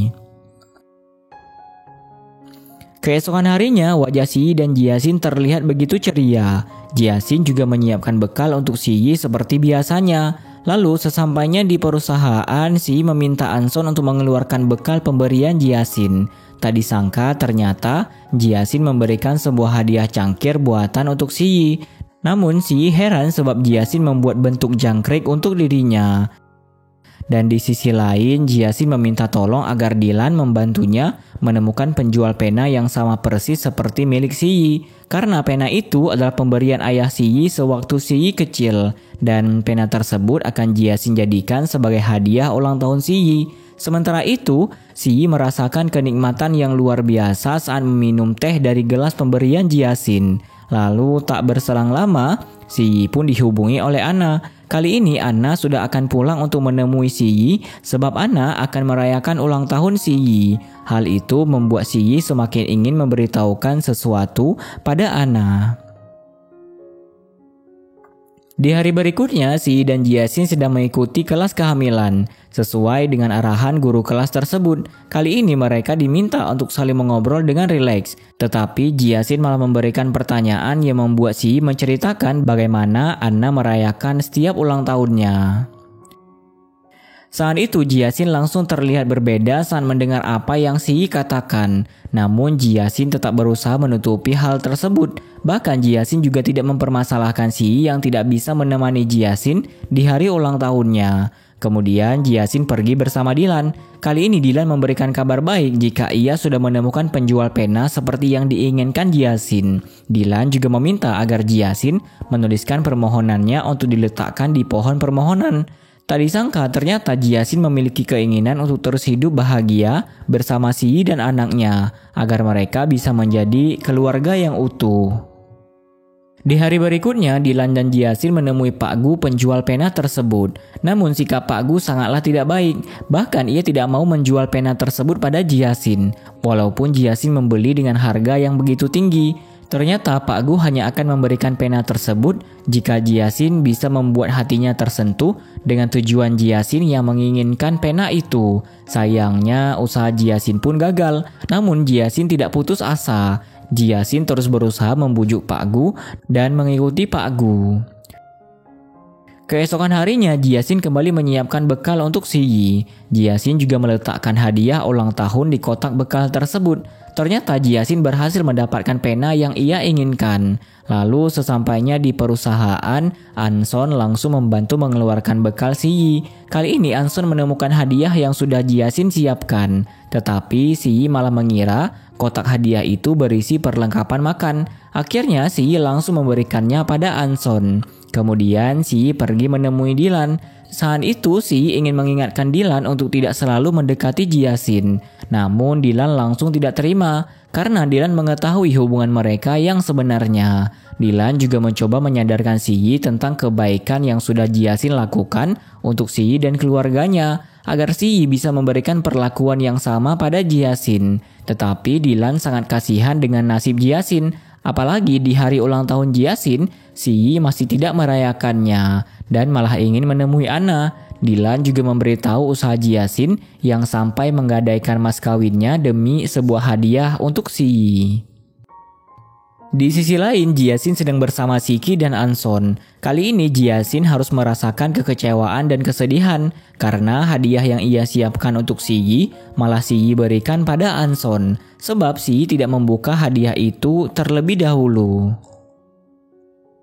Keesokan harinya wajah Si Yi dan Jiasin terlihat begitu ceria. Jiasin juga menyiapkan bekal untuk Si Yi seperti biasanya. Lalu sesampainya di perusahaan, Si Yi meminta Anson untuk mengeluarkan bekal pemberian Jiasin. Tak disangka ternyata Jiasin memberikan sebuah hadiah cangkir buatan untuk Si Yi. Namun Si Yi heran sebab Jiasin membuat bentuk jangkrik untuk dirinya. Dan di sisi lain, Jiasin meminta tolong agar Dylan membantunya menemukan penjual pena yang sama persis seperti milik Si Yi. Karena pena itu adalah pemberian ayah Si Yi sewaktu Si Yi kecil. Dan pena tersebut akan Jiasin jadikan sebagai hadiah ulang tahun Si Yi. Sementara itu, Si Yi merasakan kenikmatan yang luar biasa saat meminum teh dari gelas pemberian Jiasin. Lalu tak berselang lama, Si Yi pun dihubungi oleh Anna. Kali ini Anna sudah akan pulang untuk menemui Si Yi sebab Anna akan merayakan ulang tahun Si Yi. Hal itu membuat Si Yi semakin ingin memberitahukan sesuatu pada Anna. Di hari berikutnya, Si Yi dan Jiasin sedang mengikuti kelas kehamilan. Sesuai dengan arahan guru kelas tersebut, kali ini mereka diminta untuk saling mengobrol dengan rileks. Tetapi Jiasin malah memberikan pertanyaan yang membuat Si Yi menceritakan bagaimana Anna merayakan setiap ulang tahunnya. Saat itu Jiasin langsung terlihat berbeda saat mendengar apa yang Si Yi katakan. Namun Jiasin tetap berusaha menutupi hal tersebut. Bahkan Jiasin juga tidak mempermasalahkan Si Yi yang tidak bisa menemani Jiasin di hari ulang tahunnya. Kemudian Jiasin pergi bersama Dylan. Kali ini Dylan memberikan kabar baik jika ia sudah menemukan penjual pena seperti yang diinginkan Jiasin. Dylan juga meminta agar Jiasin menuliskan permohonannya untuk diletakkan di pohon permohonan. Tak disangka ternyata Jiasin memiliki keinginan untuk terus hidup bahagia bersama Si Yi dan anaknya agar mereka bisa menjadi keluarga yang utuh. Di hari berikutnya, Dylan dan Jiasin menemui Pak Gu penjual pena tersebut. Namun sikap Pak Gu sangatlah tidak baik. Bahkan ia tidak mau menjual pena tersebut pada Jiasin. Walaupun Jiasin membeli dengan harga yang begitu tinggi. Ternyata Pak Gu hanya akan memberikan pena tersebut jika Jiasin bisa membuat hatinya tersentuh dengan tujuan Jiasin yang menginginkan pena itu. Sayangnya usaha Jiasin pun gagal. Namun Jiasin tidak putus asa. Jiasin terus berusaha membujuk Pak Gu dan mengikuti Pak Gu. Keesokan harinya, Jiasin kembali menyiapkan bekal untuk Si Yi. Jiasin juga meletakkan hadiah ulang tahun di kotak bekal tersebut. Ternyata Jiasin berhasil mendapatkan pena yang ia inginkan. Lalu sesampainya di perusahaan, Anson langsung membantu mengeluarkan bekal Si Yi. Kali ini Anson menemukan hadiah yang sudah Jiasin siapkan. Tetapi Si Yi malah mengira Kotak hadiah itu berisi perlengkapan makan. Akhirnya Si Yi langsung memberikannya pada Anson. Kemudian Si Yi pergi menemui Dylan. Saat itu Si Yi ingin mengingatkan Dylan untuk tidak selalu mendekati Jiasin. Namun Dylan langsung tidak terima karena Dylan mengetahui hubungan mereka yang sebenarnya. Dylan juga mencoba menyadarkan Si Yi tentang kebaikan yang sudah Jiasin lakukan untuk Si Yi dan keluarganya agar Si Yi bisa memberikan perlakuan yang sama pada Jiasin. Tetapi Dylan sangat kasihan dengan nasib Jiasin. Apalagi di hari ulang tahun Jiasin, Si Yi masih tidak merayakannya dan malah ingin menemui Anna. Dylan juga memberitahu usaha Jiasin yang sampai menggadaikan mas kawinnya demi sebuah hadiah untuk Si Yi. Di sisi lain, Jiasin sedang bersama Siki dan Anson. Kali ini Jiasin harus merasakan kekecewaan dan kesedihan karena hadiah yang ia siapkan untuk Si Yi malah Si Yi berikan pada Anson, sebab Si Yi tidak membuka hadiah itu terlebih dahulu.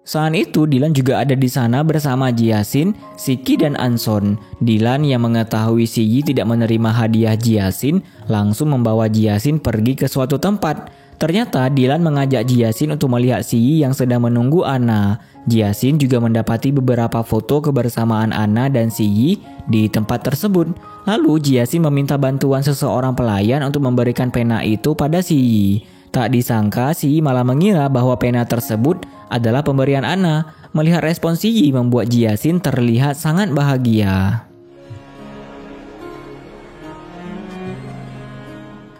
Saat itu Dylan juga ada di sana bersama Jiasin, Siki dan Anson. Dylan yang mengetahui Si Yi tidak menerima hadiah Jiasin langsung membawa Jiasin pergi ke suatu tempat. Ternyata Dylan mengajak Jiasin untuk melihat Si Yi yang sedang menunggu Anna. Jiasin juga mendapati beberapa foto kebersamaan Anna dan Si Yi di tempat tersebut. Lalu Jiasin meminta bantuan seseorang pelayan untuk memberikan pena itu pada Si Yi. Tak disangka Si Yi malah mengira bahwa pena tersebut adalah pemberian Anna. Melihat respon Si Yi membuat Jiasin terlihat sangat bahagia.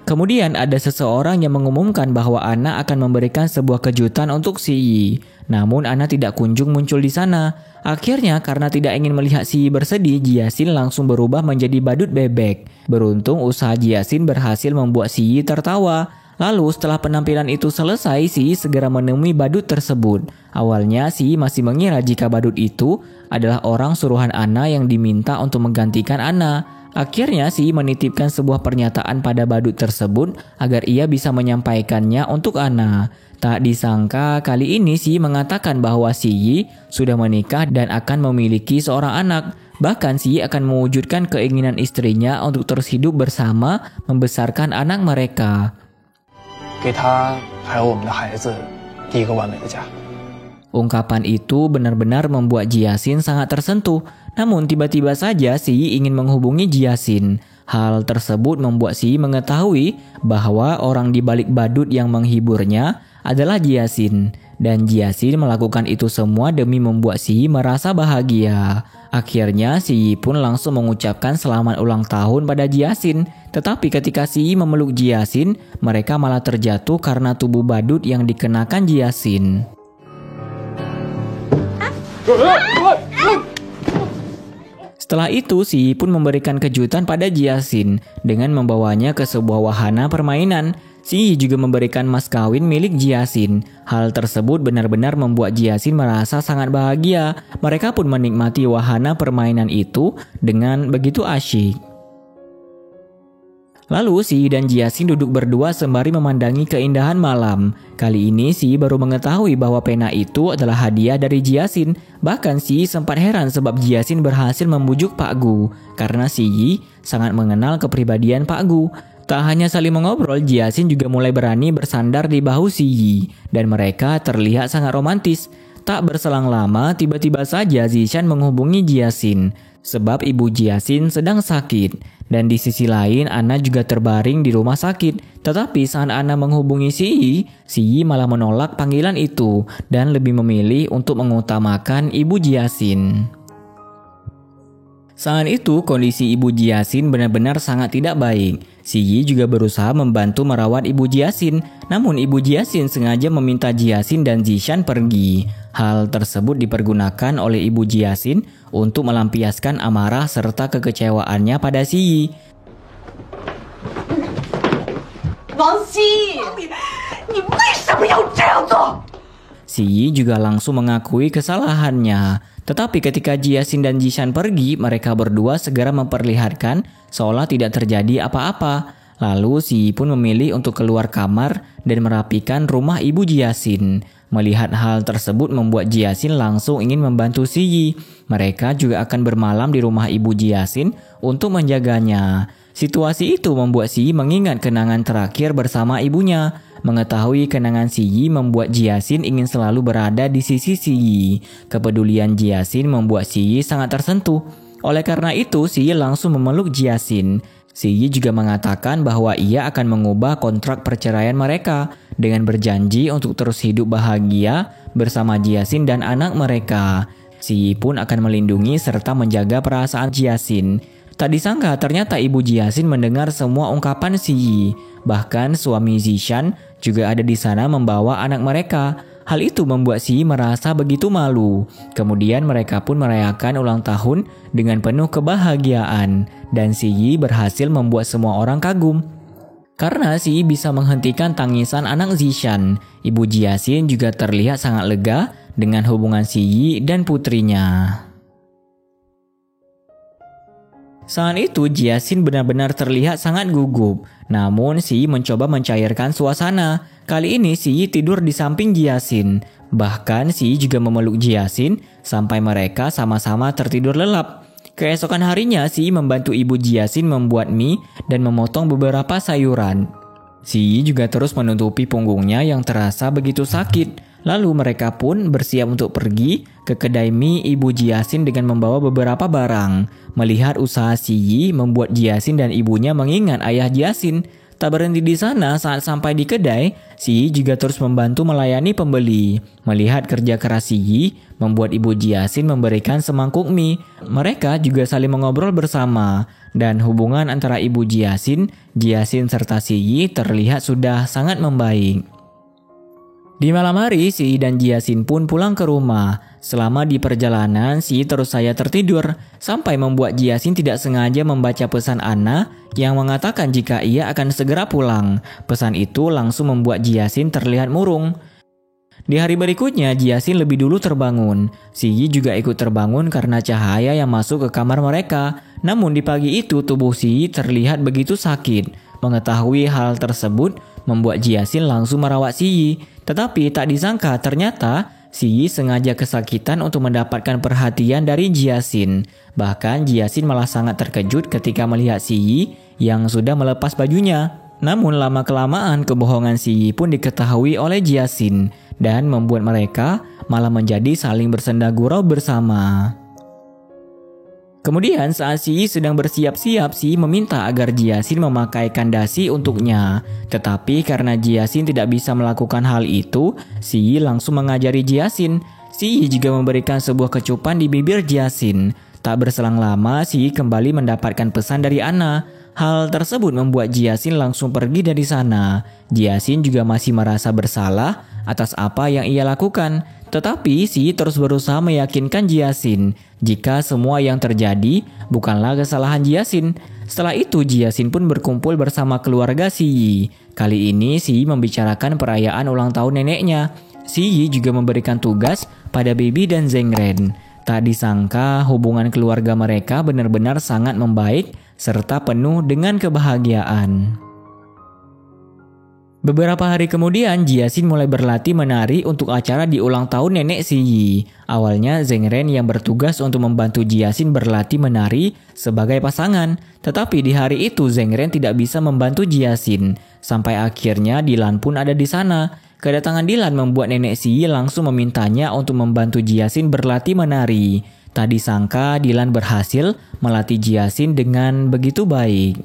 Kemudian ada seseorang yang mengumumkan bahwa Anna akan memberikan sebuah kejutan untuk Si Yi. Namun Anna tidak kunjung muncul di sana. Akhirnya karena tidak ingin melihat Si Yi bersedih, Jiasin langsung berubah menjadi badut bebek. Beruntung usaha Jiasin berhasil membuat Si Yi tertawa. Lalu setelah penampilan itu selesai, Si Yi segera menemui badut tersebut. Awalnya Si Yi masih mengira jika badut itu adalah orang suruhan Anna yang diminta untuk menggantikan Anna. Akhirnya Si Yi menitipkan sebuah pernyataan pada badut tersebut agar ia bisa menyampaikannya untuk Anna. Tak disangka kali ini Si Yi mengatakan bahwa Si Yi sudah menikah dan akan memiliki seorang anak. Bahkan Si Yi akan mewujudkan keinginan istrinya untuk terus hidup bersama membesarkan anak mereka. 给他还有我们的孩子一个完美的家。 Ungkapan itu benar-benar membuat Jiasin sangat tersentuh. Namun tiba-tiba saja Si Yi ingin menghubungi Jiasin. Hal tersebut membuat Si Yi mengetahui bahwa orang di balik badut yang menghiburnya adalah Jiasin. Dan Jiasin melakukan itu semua demi membuat Si Yi merasa bahagia. Akhirnya Si Yi pun langsung mengucapkan selamat ulang tahun pada Jiasin. Tetapi ketika Si Yi memeluk Jiasin, mereka malah terjatuh karena tubuh badut yang dikenakan Jiasin. Setelah itu Si Yi pun memberikan kejutan pada Jiasin dengan membawanya ke sebuah wahana permainan. Si Yi juga memberikan mas kawin milik Jiasin. Hal tersebut benar-benar membuat Jiasin merasa sangat bahagia. Mereka pun menikmati wahana permainan itu dengan begitu asyik. Lalu Si Yi dan Jiasin duduk berdua sembari memandangi keindahan malam. Kali ini Si Yi baru mengetahui bahwa pena itu adalah hadiah dari Jiasin. Bahkan Si Yi sempat heran sebab Jiasin berhasil membujuk Pak Gu. Karena Si Yi sangat mengenal kepribadian Pak Gu. Tak hanya saling mengobrol, Jiasin juga mulai berani bersandar di bahu Si Yi. Dan mereka terlihat sangat romantis. Tak berselang lama, tiba-tiba saja Zishan menghubungi Jiasin. Sebab ibu Jiasin sedang sakit. Dan di sisi lain, Anna juga terbaring di rumah sakit. Tetapi saat Anna menghubungi Si Yi malah menolak panggilan itu dan lebih memilih untuk mengutamakan ibu Jiasin. Saat itu, kondisi ibu Jiasin benar-benar sangat tidak baik. Si Yi juga berusaha membantu merawat ibu Jiasin. Namun ibu Jiasin sengaja meminta Jiasin dan Zishan pergi. Hal tersebut dipergunakan oleh ibu Jiasin untuk melampiaskan amarah serta kekecewaannya pada Si Yi. Wang Xi, ni kenapa要这样做? Si Yi juga langsung mengakui kesalahannya. Tetapi ketika Jiasin dan Zishan pergi, mereka berdua segera memperlihatkan seolah tidak terjadi apa-apa. Lalu Si Yi pun memilih untuk keluar kamar dan merapikan rumah ibu Jiasin. Melihat hal tersebut membuat Jiasin langsung ingin membantu Si Yi. Mereka juga akan bermalam di rumah ibu Jiasin untuk menjaganya. Situasi itu membuat Si Yi mengingat kenangan terakhir bersama ibunya. Mengetahui kenangan Si Yi membuat Jiaxin ingin selalu berada di sisi Si Yi. Kepedulian Jiaxin membuat Si Yi sangat tersentuh. Oleh karena itu, Si Yi langsung memeluk Jiaxin. Si Yi juga mengatakan bahwa ia akan mengubah kontrak perceraian mereka dengan berjanji untuk terus hidup bahagia bersama Jiaxin dan anak mereka. Si Yi pun akan melindungi serta menjaga perasaan Jiaxin. Tak disangka ternyata ibu Jiaxin mendengar semua ungkapan Si Yi. Bahkan suami Zishan juga ada di sana membawa anak mereka. Hal itu membuat Si Yi merasa begitu malu. Kemudian mereka pun merayakan ulang tahun dengan penuh kebahagiaan. Dan Si Yi berhasil membuat semua orang kagum. Karena Si Yi bisa menghentikan tangisan anak Zishan, ibu Jiaxin juga terlihat sangat lega dengan hubungan Si Yi dan putrinya. Saat itu Jiaxin benar-benar terlihat sangat gugup. Namun Si Yi mencoba mencairkan suasana. Kali ini Si Yi tidur di samping Jiaxin. Bahkan Si Yi juga memeluk Jiaxin sampai mereka sama-sama tertidur lelap. Keesokan harinya Si Yi membantu ibu Jiaxin membuat mie dan memotong beberapa sayuran. Si Yi juga terus menutupi punggungnya yang terasa begitu sakit. Lalu mereka pun bersiap untuk pergi ke kedai mie ibu Jiaxin dengan membawa beberapa barang. Melihat usaha Si Yi membuat Jiaxin dan ibunya mengingat ayah Jiaxin. Tak berhenti di sana, saat sampai di kedai, Si Yi juga terus membantu melayani pembeli. Melihat kerja keras Si Yi membuat ibu Jiaxin memberikan semangkuk mie. Mereka juga saling mengobrol bersama. Dan hubungan antara ibu Jiaxin serta Si Yi terlihat sudah sangat membaik. Di malam hari, Si Yi dan Jiaxin pun pulang ke rumah. Selama di perjalanan, Si Yi terus saja tertidur, sampai membuat Jiaxin tidak sengaja membaca pesan Anna yang mengatakan jika ia akan segera pulang. Pesan itu langsung membuat Jiaxin terlihat murung. Di hari berikutnya, Jiaxin lebih dulu terbangun. Si Yi juga ikut terbangun karena cahaya yang masuk ke kamar mereka. Namun di pagi itu, tubuh Si Yi terlihat begitu sakit. Mengetahui hal tersebut membuat Jiaxin langsung merawat Si Yi. Tetapi tak disangka ternyata Si Yi sengaja kesakitan untuk mendapatkan perhatian dari Jiaxin. Bahkan Jiaxin malah sangat terkejut ketika melihat Si Yi yang sudah melepas bajunya. Namun lama-kelamaan kebohongan Si Yi pun diketahui oleh Jiaxin dan membuat mereka malah menjadi saling bersenda gurau bersama. Kemudian saat Si Yi sedang bersiap-siap, Si Yi meminta agar Jiaxin memakaikan dasi untuknya. Tetapi karena Jiaxin tidak bisa melakukan hal itu, Si Yi langsung mengajari Jiaxin. Si Yi juga memberikan sebuah kecupan di bibir Jiaxin. Tak berselang lama, Si Yi kembali mendapatkan pesan dari Anna. Hal tersebut membuat Jiaxin langsung pergi dari sana. Jiaxin juga masih merasa bersalah atas apa yang ia lakukan. Tetapi Si Yi terus berusaha meyakinkan Jiaxin jika semua yang terjadi bukanlah kesalahan Jiaxin. Setelah itu Jiaxin pun berkumpul bersama keluarga Si Yi. Kali ini Si Yi membicarakan perayaan ulang tahun neneknya. Si Yi juga memberikan tugas pada Bibi dan Zheng Ren. Tak disangka hubungan keluarga mereka benar-benar sangat membaik serta penuh dengan kebahagiaan. Beberapa hari kemudian, Jiaxin mulai berlatih menari untuk acara di ulang tahun nenek Si Yi. Awalnya Zheng Ren yang bertugas untuk membantu Jiaxin berlatih menari sebagai pasangan. Tetapi di hari itu Zheng Ren tidak bisa membantu Jiaxin. Sampai akhirnya Dilan pun ada di sana. Kedatangan Dilan membuat nenek Si Yi langsung memintanya untuk membantu Jiaxin berlatih menari. Tak disangka Dilan berhasil melatih Jiaxin dengan begitu baik.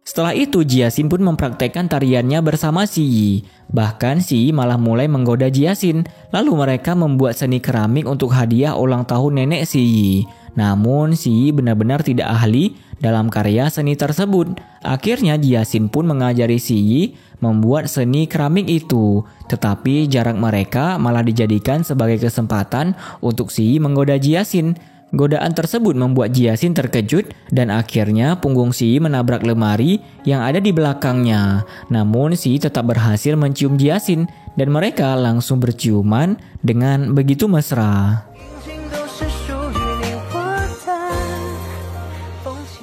Setelah itu Jiaxin pun mempraktekkan tariannya bersama Si Yi. Bahkan Si Yi malah mulai menggoda Jiaxin. Lalu mereka membuat seni keramik untuk hadiah ulang tahun nenek Si Yi. Namun Si Yi benar-benar tidak ahli dalam karya seni tersebut. Akhirnya Jiaxin pun mengajari Si Yi membuat seni keramik itu. Tetapi jarak mereka malah dijadikan sebagai kesempatan untuk Si Yi menggoda Jiaxin. Godaan tersebut membuat Jiaxin terkejut dan akhirnya punggung Si Yi menabrak lemari yang ada di belakangnya. Namun Si Yi tetap berhasil mencium Jiaxin dan mereka langsung berciuman dengan begitu mesra.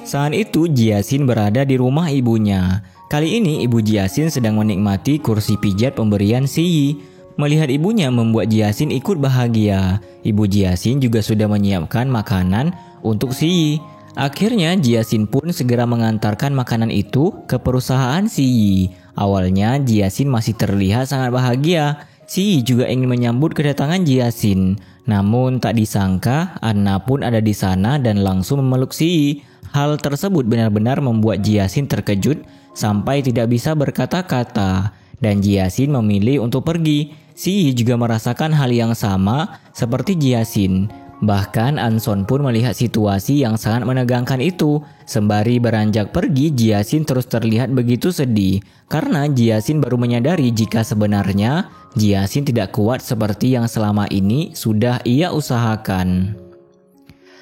Saat itu Jiaxin berada di rumah ibunya. Kali ini ibu Jiaxin sedang menikmati kursi pijat pemberian Si Yi. Melihat ibunya membuat Jiaxin ikut bahagia. Ibu Jiaxin juga sudah menyiapkan makanan untuk Si Yi. Akhirnya Jiasin pun segera mengantarkan makanan itu ke perusahaan Si Yi. Awalnya Jiasin masih terlihat sangat bahagia. Si Yi juga ingin menyambut kedatangan Jiasin. Namun tak disangka Anna pun ada di sana dan langsung memeluk Si Yi. Hal tersebut benar-benar membuat Jiasin terkejut sampai tidak bisa berkata-kata. Dan Jiasin memilih untuk pergi. Si Yi juga merasakan hal yang sama seperti Jiasin. Bahkan Anson pun melihat situasi yang sangat menegangkan itu. Sembari beranjak pergi, Jiasin terus terlihat begitu sedih. Karena Jiasin baru menyadari jika sebenarnya Jiasin tidak kuat seperti yang selama ini sudah ia usahakan.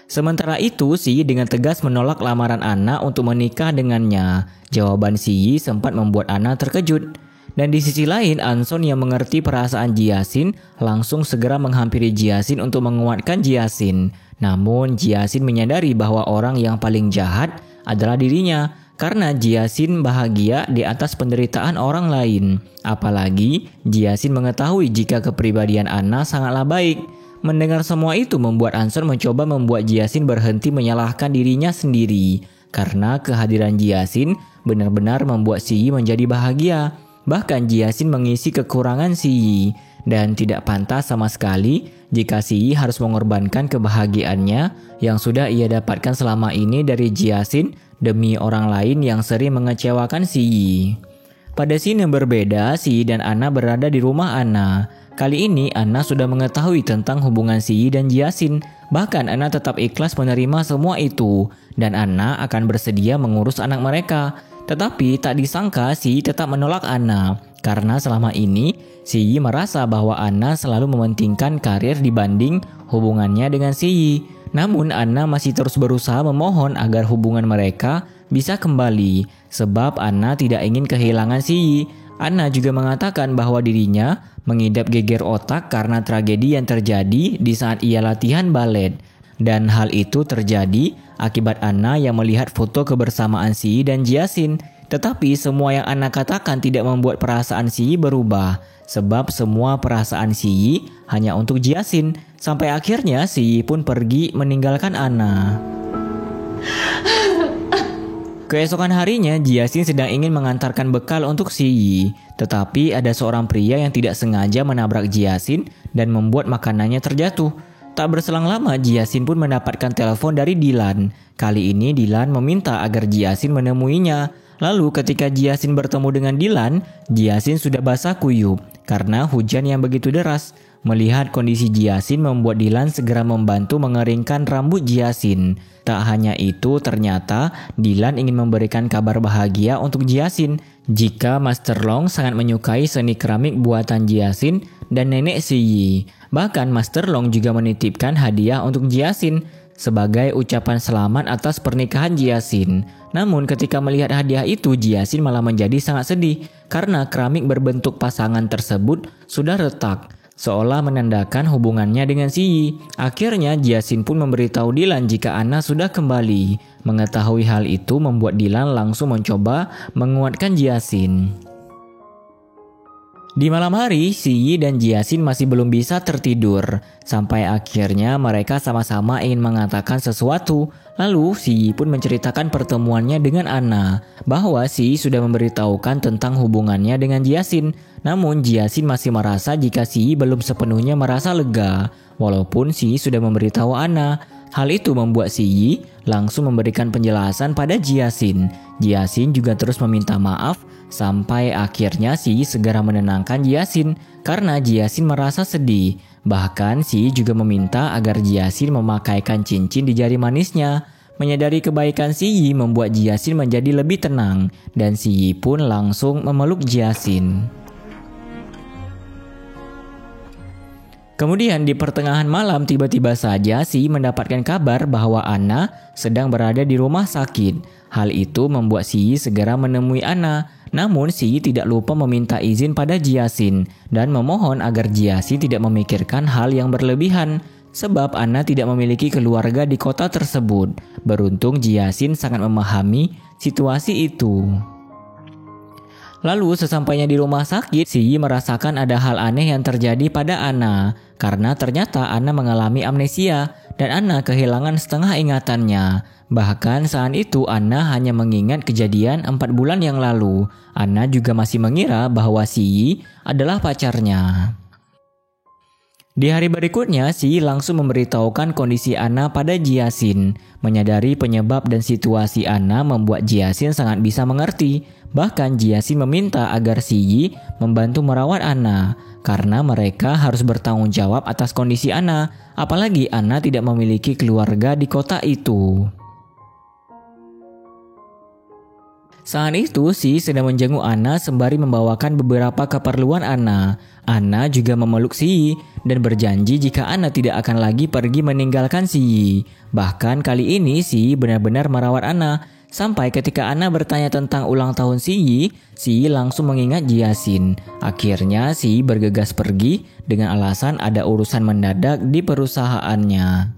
Sementara itu, Si Yi dengan tegas menolak lamaran Anna untuk menikah dengannya. Jawaban Si Yi sempat membuat Anna terkejut. Dan di sisi lain, Anson yang mengerti perasaan Jiasin langsung segera menghampiri Jiasin untuk menguatkan Jiasin. Namun Jiasin menyadari bahwa orang yang paling jahat adalah dirinya karena Jiasin bahagia di atas penderitaan orang lain. Apalagi Jiasin mengetahui jika kepribadian Anna sangatlah baik. Mendengar semua itu membuat Anson mencoba membuat Jiasin berhenti menyalahkan dirinya sendiri. Karena kehadiran Jiasin benar-benar membuat Si Yi menjadi bahagia. Bahkan Jiasin mengisi kekurangan Si Yi dan tidak pantas sama sekali jika Si Yi harus mengorbankan kebahagiaannya yang sudah ia dapatkan selama ini dari Jiasin demi orang lain yang sering mengecewakan Si Yi. Pada scene yang berbeda, Si Yi dan Anna berada di rumah Anna. Kali ini Anna sudah mengetahui tentang hubungan Si Yi dan Jiasin. Bahkan Anna tetap ikhlas menerima semua itu dan Anna akan bersedia mengurus anak mereka. Tetapi tak disangka Si Yi tetap menolak Anna karena selama ini Si Yi merasa bahwa Anna selalu mementingkan karir dibanding hubungannya dengan Si Yi. Namun Anna masih terus berusaha memohon agar hubungan mereka bisa kembali sebab Anna tidak ingin kehilangan Si Yi. Anna juga mengatakan bahwa dirinya mengidap geger otak karena tragedi yang terjadi di saat ia latihan balet. Dan hal itu terjadi akibat Anna yang melihat foto kebersamaan Si Yi dan Jiasin. Tetapi semua yang Anna katakan tidak membuat perasaan Si Yi berubah. Sebab semua perasaan Si Yi hanya untuk Jiasin. Sampai akhirnya Si Yi pun pergi meninggalkan Anna. Keesokan harinya Jiasin sedang ingin mengantarkan bekal untuk Si Yi. Tetapi ada seorang pria yang tidak sengaja menabrak Jiasin dan membuat makanannya terjatuh. Tak berselang lama, Jiasin pun mendapatkan telepon dari Dylan. Kali ini Dylan meminta agar Jiasin menemuinya. Lalu ketika Jiasin bertemu dengan Dylan, Jiasin sudah basah kuyup karena hujan yang begitu deras. Melihat kondisi Jiasin membuat Dylan segera membantu mengeringkan rambut Jiasin. Tak hanya itu, ternyata Dylan ingin memberikan kabar bahagia untuk Jiasin jika Master Long sangat menyukai seni keramik buatan Jiasin dan nenek Si Yi. Bahkan Master Long juga menitipkan hadiah untuk Jiasin sebagai ucapan selamat atas pernikahan Jiasin. Namun ketika melihat hadiah itu, Jiasin malah menjadi sangat sedih karena keramik berbentuk pasangan tersebut sudah retak, seolah menandakan hubungannya dengan Si Yi. Akhirnya Jiasin pun memberitahu Dylan jika Anna sudah kembali. Mengetahui hal itu membuat Dylan langsung mencoba menguatkan Jiasin. Di malam hari, Si Yi dan Jiasin masih belum bisa tertidur. Sampai akhirnya mereka sama-sama ingin mengatakan sesuatu. Lalu Si Yi pun menceritakan pertemuannya dengan Anna, bahwa Si Yi sudah memberitahukan tentang hubungannya dengan Jiasin. Namun Jiasin masih merasa jika Si Yi belum sepenuhnya merasa lega, walaupun Si Yi sudah memberitahu Anna. Hal itu membuat Si Yi langsung memberikan penjelasan pada Jiasin. Jiasin juga terus meminta maaf. Sampai akhirnya Si Yi segera menenangkan Jiasin karena Jiasin merasa sedih. Bahkan Si Yi juga meminta agar Jiasin memakaikan cincin di jari manisnya. Menyadari kebaikan Si Yi membuat Jiasin menjadi lebih tenang dan Si Yi pun langsung memeluk Jiasin. Kemudian di pertengahan malam tiba-tiba saja Si Yi mendapatkan kabar bahwa Anna sedang berada di rumah sakit. Hal itu membuat Si Yi segera menemui Anna. Namun Si Yi tidak lupa meminta izin pada Jiasin dan memohon agar Jiasin tidak memikirkan hal yang berlebihan. Sebab Anna tidak memiliki keluarga di kota tersebut. Beruntung Jiasin sangat memahami situasi itu. Lalu sesampainya di rumah sakit, Si Yi merasakan ada hal aneh yang terjadi pada Anna. Karena ternyata Anna mengalami amnesia dan Anna kehilangan setengah ingatannya. Bahkan saat itu Anna hanya mengingat kejadian 4 bulan yang lalu. Anna juga masih mengira bahwa Si Yi adalah pacarnya. Di hari berikutnya, Si Yi langsung memberitahukan kondisi Anna pada Jiasin. Menyadari penyebab dan situasi Anna membuat Jiasin sangat bisa mengerti. Bahkan Jiasin meminta agar Si Yi membantu merawat Anna, karena mereka harus bertanggung jawab atas kondisi Anna, apalagi Anna tidak memiliki keluarga di kota itu. Saat itu, Si Yi sedang menjenguk Anna sembari membawakan beberapa keperluan Anna. Anna juga memeluk Si Yi dan berjanji jika Anna tidak akan lagi pergi meninggalkan Si Yi. Bahkan kali ini Si Yi benar-benar merawat Anna. Sampai ketika Anna bertanya tentang ulang tahun Si Yi langsung mengingat Jiasin. Akhirnya Si Yi bergegas pergi dengan alasan ada urusan mendadak di perusahaannya.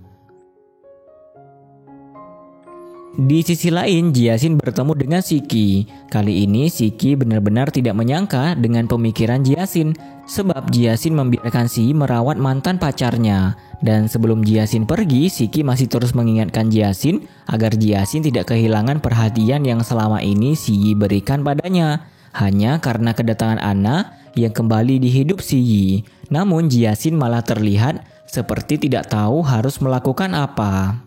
Di sisi lain, Jiasin bertemu dengan Shiki. Kali ini Shiki benar-benar tidak menyangka dengan pemikiran Jiasin, sebab Jiasin membiarkan Si Yi merawat mantan pacarnya. Dan sebelum Jiasin pergi, Shiki masih terus mengingatkan Jiasin agar Jiasin tidak kehilangan perhatian yang selama ini Si Yi berikan padanya. Hanya karena kedatangan Anna yang kembali di hidup Si Yi. Namun Jiasin malah terlihat seperti tidak tahu harus melakukan apa.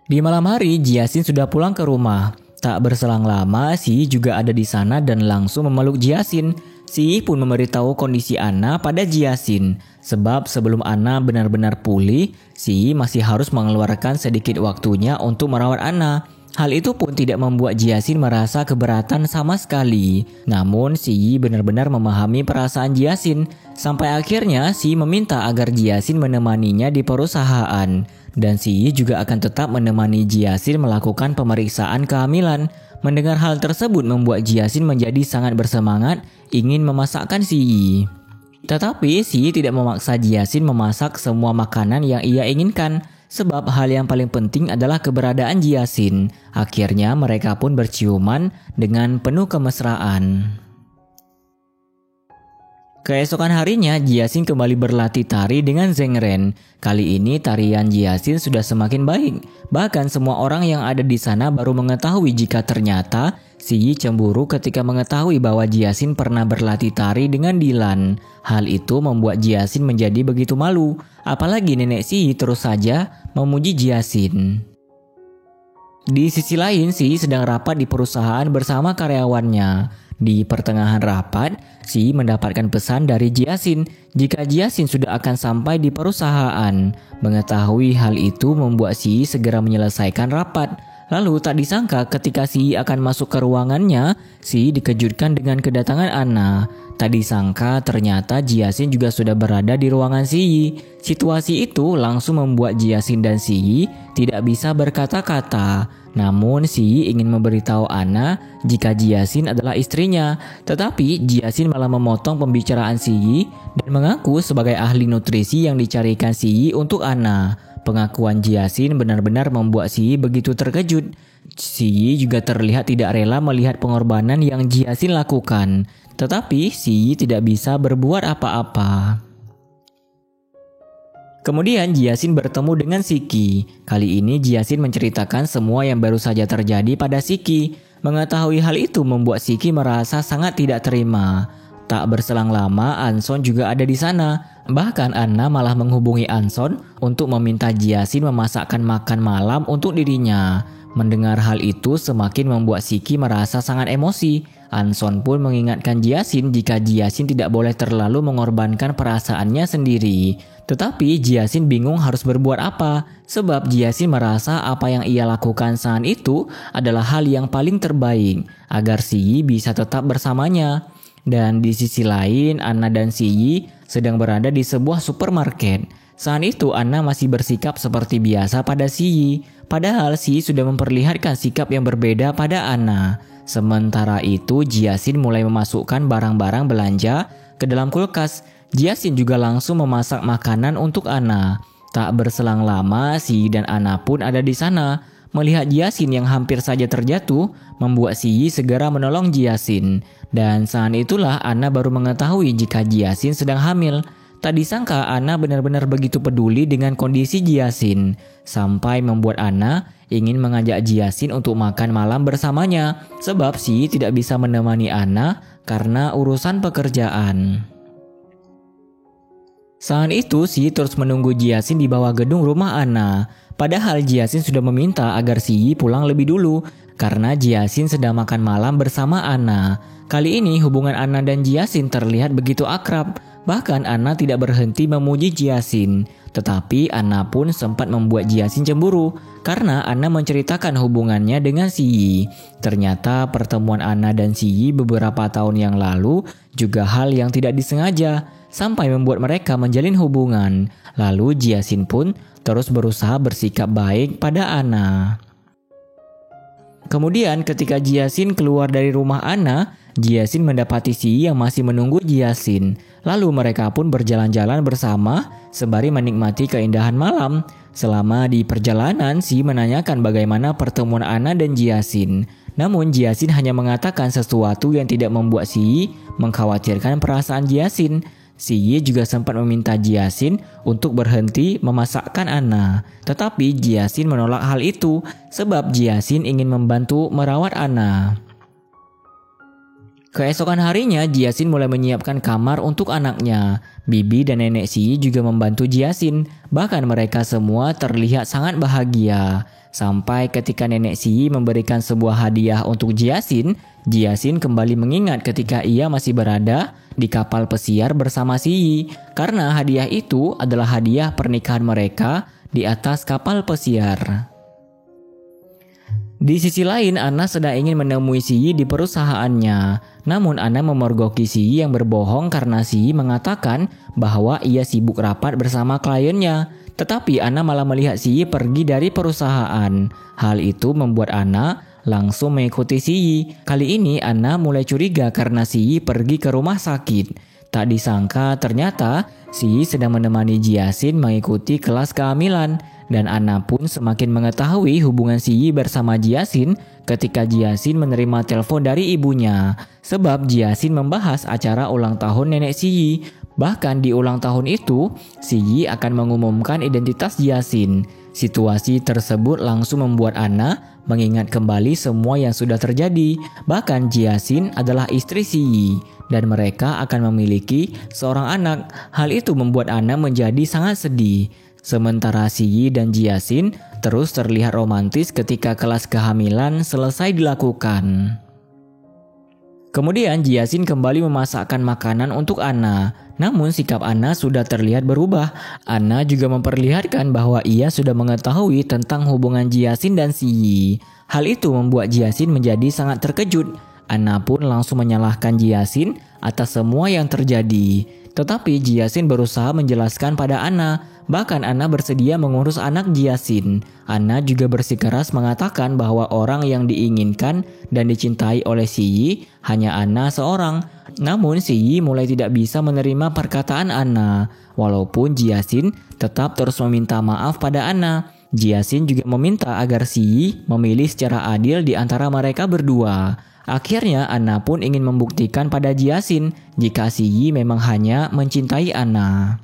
Di malam hari, Jiasin sudah pulang ke rumah. Tak berselang lama, Si Yi juga ada di sana dan langsung memeluk Jiasin. Si Yi pun memberitahu kondisi Anna pada Jiasin. Sebab sebelum Anna benar-benar pulih, Si Yi masih harus mengeluarkan sedikit waktunya untuk merawat Anna. Hal itu pun tidak membuat Jiasin merasa keberatan sama sekali. Namun Si Yi benar-benar memahami perasaan Jiasin. Sampai akhirnya Si Yi meminta agar Jiasin menemaninya di perusahaan. Dan Si Yi juga akan tetap menemani Jiasin melakukan pemeriksaan kehamilan. Mendengar hal tersebut membuat Jiasin menjadi sangat bersemangat ingin memasakkan Si Yi. Tetapi Si Yi tidak memaksa Jiasin memasak semua makanan yang ia inginkan, sebab hal yang paling penting adalah keberadaan Jiasin. Akhirnya mereka pun berciuman dengan penuh kemesraan. Keesokan harinya, Jiasin kembali berlatih tari dengan Zheng Ren. Kali ini tarian Jiasin sudah semakin baik. Bahkan semua orang yang ada di sana baru mengetahui jika ternyata Si Yi cemburu ketika mengetahui bahwa Jiasin pernah berlatih tari dengan Dilan. Hal itu membuat Jiasin menjadi begitu malu. Apalagi nenek Si Yi terus saja memuji Jiasin. Di sisi lain, Si Yi sedang rapat di perusahaan bersama karyawannya. Di pertengahan rapat, Si Yi mendapatkan pesan dari Jiasin jika Jiasin sudah akan sampai di perusahaan. Mengetahui hal itu membuat Si Yi segera menyelesaikan rapat. Lalu tak disangka ketika Si Yi akan masuk ke ruangannya, Si Yi dikejutkan dengan kedatangan Anna. Tak disangka ternyata Jiasin juga sudah berada di ruangan Si Yi. Situasi itu langsung membuat Jiasin dan Si Yi tidak bisa berkata-kata. Namun Si Yi ingin memberitahu Anna jika Jiasin adalah istrinya. Tetapi Jiasin malah memotong pembicaraan Si Yi dan mengaku sebagai ahli nutrisi yang dicarikan Si Yi untuk Anna. Pengakuan Jiasin benar-benar membuat Si Yi begitu terkejut. Si Yi juga terlihat tidak rela melihat pengorbanan yang Jiasin lakukan. Tetapi Si Yi tidak bisa berbuat apa-apa. Kemudian Jiasin bertemu dengan Shiki. Kali ini Jiasin menceritakan semua yang baru saja terjadi pada Shiki. Mengetahui hal itu membuat Shiki merasa sangat tidak terima. Tak berselang lama Anson juga ada di sana. Bahkan Anna malah menghubungi Anson untuk meminta Jiasin memasakkan makan malam untuk dirinya. Mendengar hal itu semakin membuat Shiki merasa sangat emosi. Anson pun mengingatkan Jiasin jika Jiasin tidak boleh terlalu mengorbankan perasaannya sendiri. Tetapi Jiasin bingung harus berbuat apa, sebab Jiasin merasa apa yang ia lakukan saat itu adalah hal yang paling terbaik agar Si Yi bisa tetap bersamanya. Dan di sisi lain, Anna dan Si Yi sedang berada di sebuah supermarket. Saat itu Anna masih bersikap seperti biasa pada Si Yi, padahal Si Yi sudah memperlihatkan sikap yang berbeda pada Anna. Sementara itu Jiasin mulai memasukkan barang-barang belanja ke dalam kulkas. Jiasin juga langsung memasak makanan untuk Anna. Tak berselang lama Si Yi dan Anna pun ada di sana. Melihat Jiasin yang hampir saja terjatuh, membuat Si Yi segera menolong Jiasin. Dan saat itulah Anna baru mengetahui jika Jiasin sedang hamil. Tak disangka Anna benar-benar begitu peduli dengan kondisi Jiasin, sampai membuat Anna ingin mengajak Jiasin untuk makan malam bersamanya, sebab Si Yi tidak bisa menemani Anna karena urusan pekerjaan. Saat itu Si Yi terus menunggu Jiasin di bawah gedung rumah Anna. Padahal Jiasin sudah meminta agar Si Yi pulang lebih dulu karena Jiasin sedang makan malam bersama Anna. Kali ini hubungan Anna dan Jiasin terlihat begitu akrab. Bahkan Anna tidak berhenti memuji Jiasin. Tetapi Anna pun sempat membuat Jiasin cemburu karena Anna menceritakan hubungannya dengan Si Yi. Ternyata pertemuan Anna dan Si Yi beberapa tahun yang lalu juga hal yang tidak disengaja sampai membuat mereka menjalin hubungan. Lalu Jiasin pun terus berusaha bersikap baik pada Anna. Kemudian ketika Jiasin keluar dari rumah Anna, Jiasin mendapati Si Yi yang masih menunggu Jiasin. Lalu mereka pun berjalan-jalan bersama sembari menikmati keindahan malam. Selama di perjalanan, Si Yi menanyakan bagaimana pertemuan Anna dan Jiasin. Namun Jiasin hanya mengatakan sesuatu yang tidak membuat Si Yi mengkhawatirkan perasaan Jiasin. Si Yi juga sempat meminta Jiasin untuk berhenti memasakkan Anna. Tetapi Jiasin menolak hal itu sebab Jiasin ingin membantu merawat Anna. Keesokan harinya Jiasin mulai menyiapkan kamar untuk anaknya. Bibi dan nenek Si Yi juga membantu Jiasin. Bahkan mereka semua terlihat sangat bahagia. Sampai ketika nenek Si Yi memberikan sebuah hadiah untuk Jiasin, Jiasin kembali mengingat ketika ia masih berada di kapal pesiar bersama Si Yi. Karena hadiah itu adalah hadiah pernikahan mereka di atas kapal pesiar. Di sisi lain, Anna sedang ingin menemui Si Yi di perusahaannya. Namun Anna memergoki Si Yi yang berbohong karena Si Yi mengatakan bahwa ia sibuk rapat bersama kliennya. Tetapi Anna malah melihat Si Yi pergi dari perusahaan. Hal itu membuat Anna langsung mengikuti Si Yi. Kali ini Anna mulai curiga karena Si Yi pergi ke rumah sakit. Tak disangka ternyata Si Yi sedang menemani Jiasin mengikuti kelas kehamilan. Dan Anna pun semakin mengetahui hubungan Si Yi bersama Jiasin ketika Jiasin menerima telepon dari ibunya. Sebab Jiasin membahas acara ulang tahun nenek Si Yi. Bahkan di ulang tahun itu, Si Yi akan mengumumkan identitas Jiasin. Situasi tersebut langsung membuat Anna mengingat kembali semua yang sudah terjadi. Bahkan Jiasin adalah istri Si Yi dan mereka akan memiliki seorang anak. Hal itu membuat Anna menjadi sangat sedih. Sementara Si Yi dan Jiasin terus terlihat romantis ketika kelas kehamilan selesai dilakukan. Kemudian Jiasin kembali memasakkan makanan untuk Anna. Namun sikap Anna sudah terlihat berubah. Anna juga memperlihatkan bahwa ia sudah mengetahui tentang hubungan Jiasin dan Si Yi. Hal itu membuat Jiasin menjadi sangat terkejut. Anna pun langsung menyalahkan Jiasin atas semua yang terjadi. Tetapi Jiasin berusaha menjelaskan pada Anna. Bahkan Anna bersedia mengurus anak Jiasin. Anna juga bersikeras mengatakan bahwa orang yang diinginkan dan dicintai oleh Si Yi hanya Anna seorang. Namun Si Yi mulai tidak bisa menerima perkataan Anna. Walaupun Jiasin tetap terus meminta maaf pada Anna. Jiasin juga meminta agar Si Yi memilih secara adil di antara mereka berdua. Akhirnya Anna pun ingin membuktikan pada Jiasin jika Si Yi memang hanya mencintai Anna.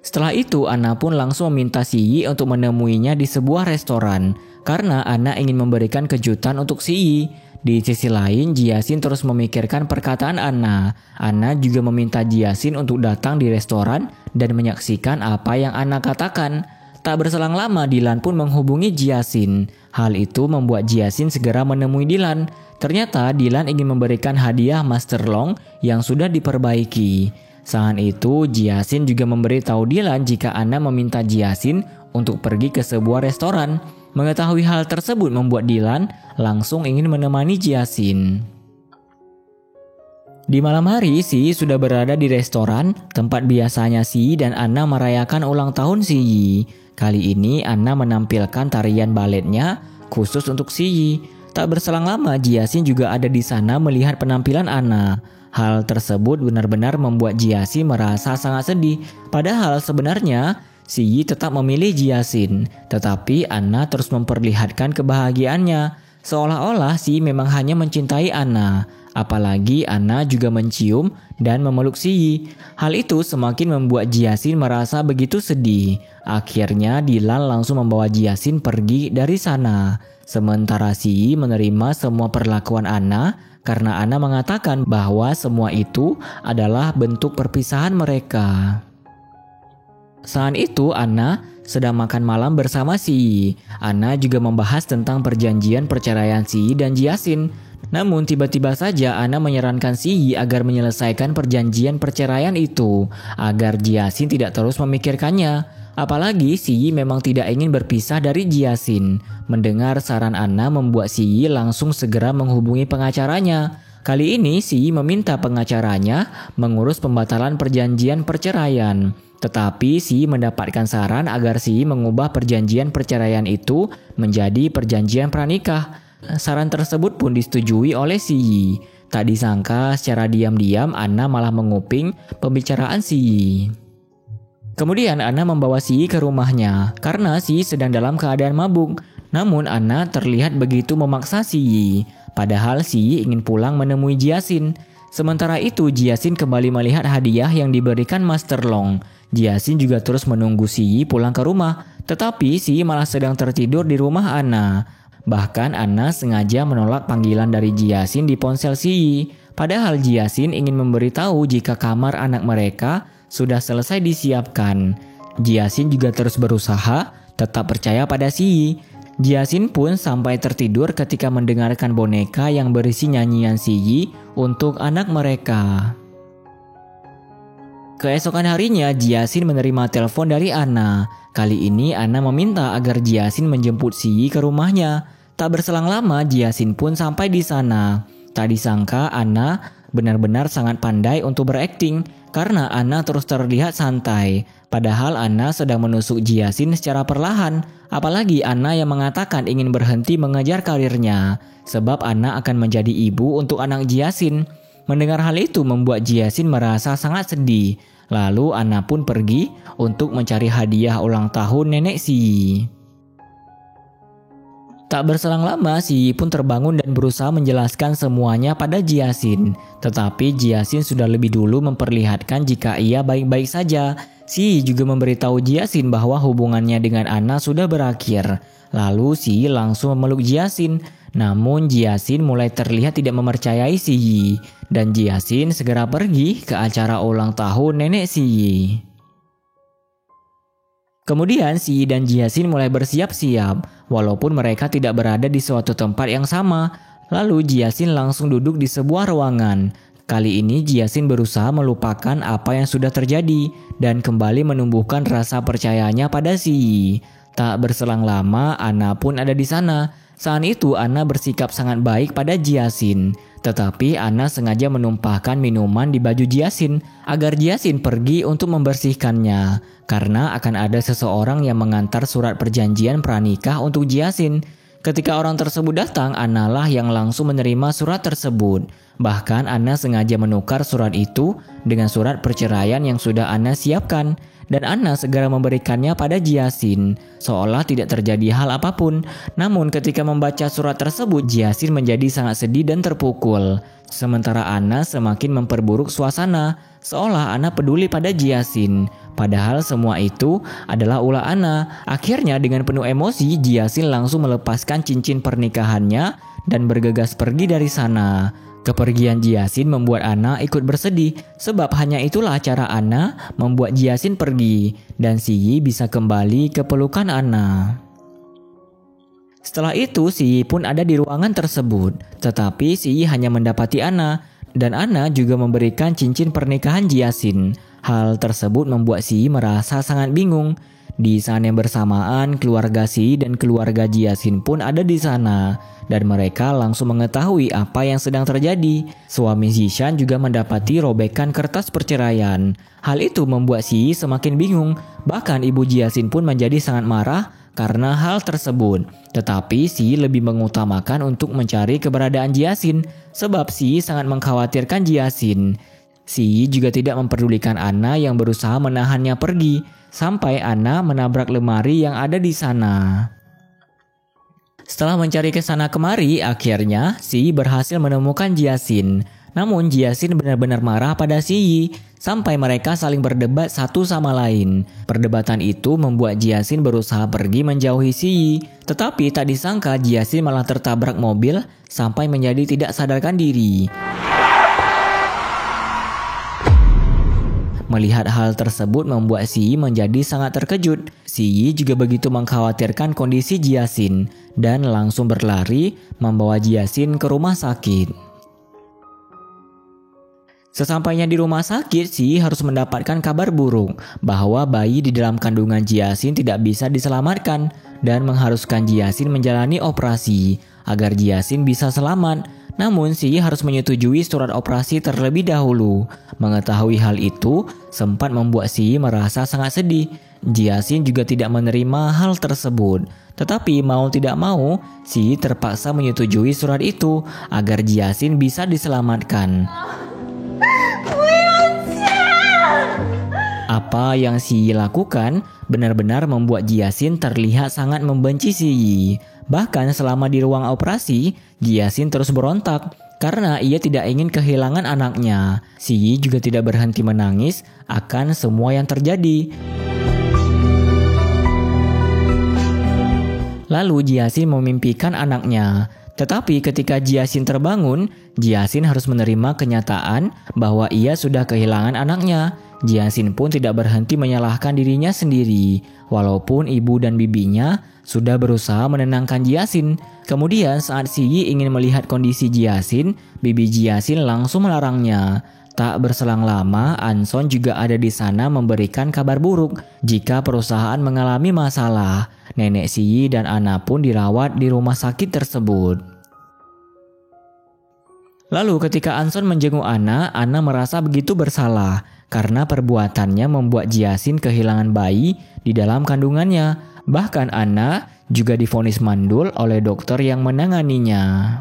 Setelah itu Anna pun langsung meminta Si Yi untuk menemuinya di sebuah restoran karena Anna ingin memberikan kejutan untuk Si Yi. Di sisi lain Jiasin terus memikirkan perkataan Anna. Anna juga meminta Jiasin untuk datang di restoran dan menyaksikan apa yang Anna katakan. Tak berselang lama Dylan pun menghubungi Jiasin. Hal itu membuat Jiasin segera menemui Dylan. Ternyata Dylan ingin memberikan hadiah Master Long yang sudah diperbaiki. Saat itu Jiasin juga memberitahu Dylan jika Anna meminta Jiasin untuk pergi ke sebuah restoran. Mengetahui hal tersebut membuat Dylan langsung ingin menemani Jiasin. Di malam hari, Si Yi sudah berada di restoran tempat biasanya Si Yi dan Anna merayakan ulang tahun Si Yi. Kali ini Anna menampilkan tarian baletnya khusus untuk Si Yi. Tak berselang lama Jiasin juga ada di sana melihat penampilan Anna. Hal tersebut benar-benar membuat Jiasin merasa sangat sedih. Padahal sebenarnya Si Yi tetap memilih Jiasin. Tetapi Anna terus memperlihatkan kebahagiaannya. Seolah-olah Si Yi memang hanya mencintai Anna. Apalagi Anna juga mencium dan memeluk Si Yi. Hal itu semakin membuat Jiasin merasa begitu sedih. Akhirnya Dilan langsung membawa Jiasin pergi dari sana. Sementara Si Yi menerima semua perlakuan Anna karena Anna mengatakan bahwa semua itu adalah bentuk perpisahan mereka. Saat itu Anna sedang makan malam bersama Si Yi. Anna juga membahas tentang perjanjian perceraian Si Yi dan Jiasin. Namun tiba-tiba saja Anna menyarankan Si Yi agar menyelesaikan perjanjian perceraian itu agar Jiasin tidak terus memikirkannya. Apalagi Si Yi memang tidak ingin berpisah dari Jiasin. Mendengar saran Anna membuat Si Yi langsung segera menghubungi pengacaranya. Kali ini Si Yi meminta pengacaranya mengurus pembatalan perjanjian perceraian. Tetapi Si Yi mendapatkan saran agar Si Yi mengubah perjanjian perceraian itu menjadi perjanjian pranikah. Saran tersebut pun disetujui oleh Si Yi. Tak disangka secara diam-diam Anna malah menguping pembicaraan Si Yi. Kemudian Anna membawa Si Yi ke rumahnya karena Si Yi sedang dalam keadaan mabuk. Namun Anna terlihat begitu memaksa Si Yi. Padahal Si Yi ingin pulang menemui Jiasin. Sementara itu Jiasin kembali melihat hadiah yang diberikan Master Long. Jiasin juga terus menunggu Si Yi pulang ke rumah. Tetapi Si Yi malah sedang tertidur di rumah Anna. Bahkan Anna sengaja menolak panggilan dari Jiasin di ponsel Si Yi. Padahal Jiasin ingin memberitahu jika kamar anak mereka sudah selesai disiapkan. Jiasin juga terus berusaha tetap percaya pada Si Yi. Jiasin pun sampai tertidur ketika mendengarkan boneka yang berisi nyanyian Si Yi untuk anak mereka. Keesokan harinya Jiasin menerima telepon dari Anna. Kali ini Anna meminta agar Jiasin menjemput Si Yi ke rumahnya. Tak berselang lama Jiasin pun sampai di sana. Tak disangka Anna benar-benar sangat pandai untuk berakting karena Anna terus terlihat santai. Padahal Anna sedang menusuk Jiasin secara perlahan. Apalagi Anna yang mengatakan ingin berhenti mengejar karirnya sebab Anna akan menjadi ibu untuk anak Jiasin. Mendengar hal itu membuat Jiasin merasa sangat sedih. Lalu Anna pun pergi untuk mencari hadiah ulang tahun nenek Si Yi. Tak berselang lama Si Yi pun terbangun dan berusaha menjelaskan semuanya pada Jiasin. Tetapi Jiasin sudah lebih dulu memperlihatkan jika ia baik-baik saja. Si Yi juga memberitahu Jiasin bahwa hubungannya dengan Anna sudah berakhir. Lalu Si Yi langsung memeluk Jiasin. Namun Jiasin mulai terlihat tidak mempercayai Si Yi. Dan Jiasin segera pergi ke acara ulang tahun nenek Si Yi. Kemudian Si Yi dan Jiasin mulai bersiap-siap. Walaupun mereka tidak berada di suatu tempat yang sama. Lalu Jiasin langsung duduk di sebuah ruangan. Kali ini Jiasin berusaha melupakan apa yang sudah terjadi dan kembali menumbuhkan rasa percayanya pada Si Yi. Tak berselang lama Anna pun ada di sana. Saat itu Anna bersikap sangat baik pada Jiasin. Tetapi Anna sengaja menumpahkan minuman di baju Jiasin agar Jiasin pergi untuk membersihkannya. Karena akan ada seseorang yang mengantar surat perjanjian pranikah untuk Jiasin. Ketika orang tersebut datang, Anna lah yang langsung menerima surat tersebut. Bahkan Anna sengaja menukar surat itu dengan surat perceraian yang sudah Anna siapkan. Dan Anna segera memberikannya pada Jiasin, seolah tidak terjadi hal apapun. Namun ketika membaca surat tersebut, Jiasin menjadi sangat sedih dan terpukul. Sementara Anna semakin memperburuk suasana, seolah Anna peduli pada Jiasin. Padahal semua itu adalah ulah Anna. Akhirnya dengan penuh emosi, Jiasin langsung melepaskan cincin pernikahannya dan bergegas pergi dari sana. Kepergian Jiasin membuat Anna ikut bersedih sebab hanya itulah cara Anna membuat Jiasin pergi dan Si Yi bisa kembali ke pelukan Anna. Setelah itu Si Yi pun ada di ruangan tersebut, tetapi Si Yi hanya mendapati Anna dan Anna juga memberikan cincin pernikahan Jiasin. Hal tersebut membuat Si Yi merasa sangat bingung. Di saat yang bersamaan, keluarga Si Yi dan keluarga Jiasin pun ada di sana. Dan mereka langsung mengetahui apa yang sedang terjadi. Suami Zishan juga mendapati robekan kertas perceraian. Hal itu membuat Si Yi semakin bingung. Bahkan ibu Jiasin pun menjadi sangat marah karena hal tersebut. Tetapi Si Yi lebih mengutamakan untuk mencari keberadaan Jiasin sebab Si Yi sangat mengkhawatirkan Jiasin. Si Yi juga tidak memperdulikan Anna yang berusaha menahannya pergi sampai Anna menabrak lemari yang ada di sana. Setelah mencari ke sana kemari, akhirnya Si Yi berhasil menemukan Jiaxin. Namun Jiaxin benar-benar marah pada Si Yi, sampai mereka saling berdebat satu sama lain. Perdebatan itu membuat Jiaxin berusaha pergi menjauhi Si Yi. Tetapi tak disangka Jiaxin malah tertabrak mobil sampai menjadi tidak sadarkan diri. Melihat hal tersebut membuat Si Yi menjadi sangat terkejut. Si Yi juga begitu mengkhawatirkan kondisi Jiaxin dan langsung berlari membawa Jiaxin ke rumah sakit. Sesampainya di rumah sakit, Si Yi harus mendapatkan kabar buruk bahwa bayi di dalam kandungan Jiaxin tidak bisa diselamatkan dan mengharuskan Jiaxin menjalani operasi agar Jiaxin bisa selamat. Namun Si Yi harus menyetujui surat operasi terlebih dahulu. Mengetahui hal itu sempat membuat Si Yi merasa sangat sedih. Jiaxin juga tidak menerima hal tersebut. Tetapi mau tidak mau, Si Yi terpaksa menyetujui surat itu agar Jiaxin bisa diselamatkan. Apa yang Si Yi lakukan benar-benar membuat Jiaxin terlihat sangat membenci Si Yi. Bahkan selama di ruang operasi, Jiaxin terus berontak karena ia tidak ingin kehilangan anaknya. Si Yi juga tidak berhenti menangis akan semua yang terjadi. Lalu Jiaxin memimpikan anaknya. Tetapi ketika Jiaxin terbangun, Jiaxin harus menerima kenyataan bahwa ia sudah kehilangan anaknya. Jiaxin pun tidak berhenti menyalahkan dirinya sendiri, walaupun ibu dan bibinya sudah berusaha menenangkan Jiaxin. Kemudian saat Si Yi ingin melihat kondisi Jiaxin, bibi Jiaxin langsung melarangnya. Tak berselang lama, Anson juga ada di sana memberikan kabar buruk jika perusahaan mengalami masalah. Nenek Si Yi dan Anna pun dirawat di rumah sakit tersebut. Lalu ketika Anson menjenguk Anna merasa begitu bersalah karena perbuatannya membuat Jiaxin kehilangan bayi di dalam kandungannya. Bahkan Anna juga divonis mandul oleh dokter yang menanganinya.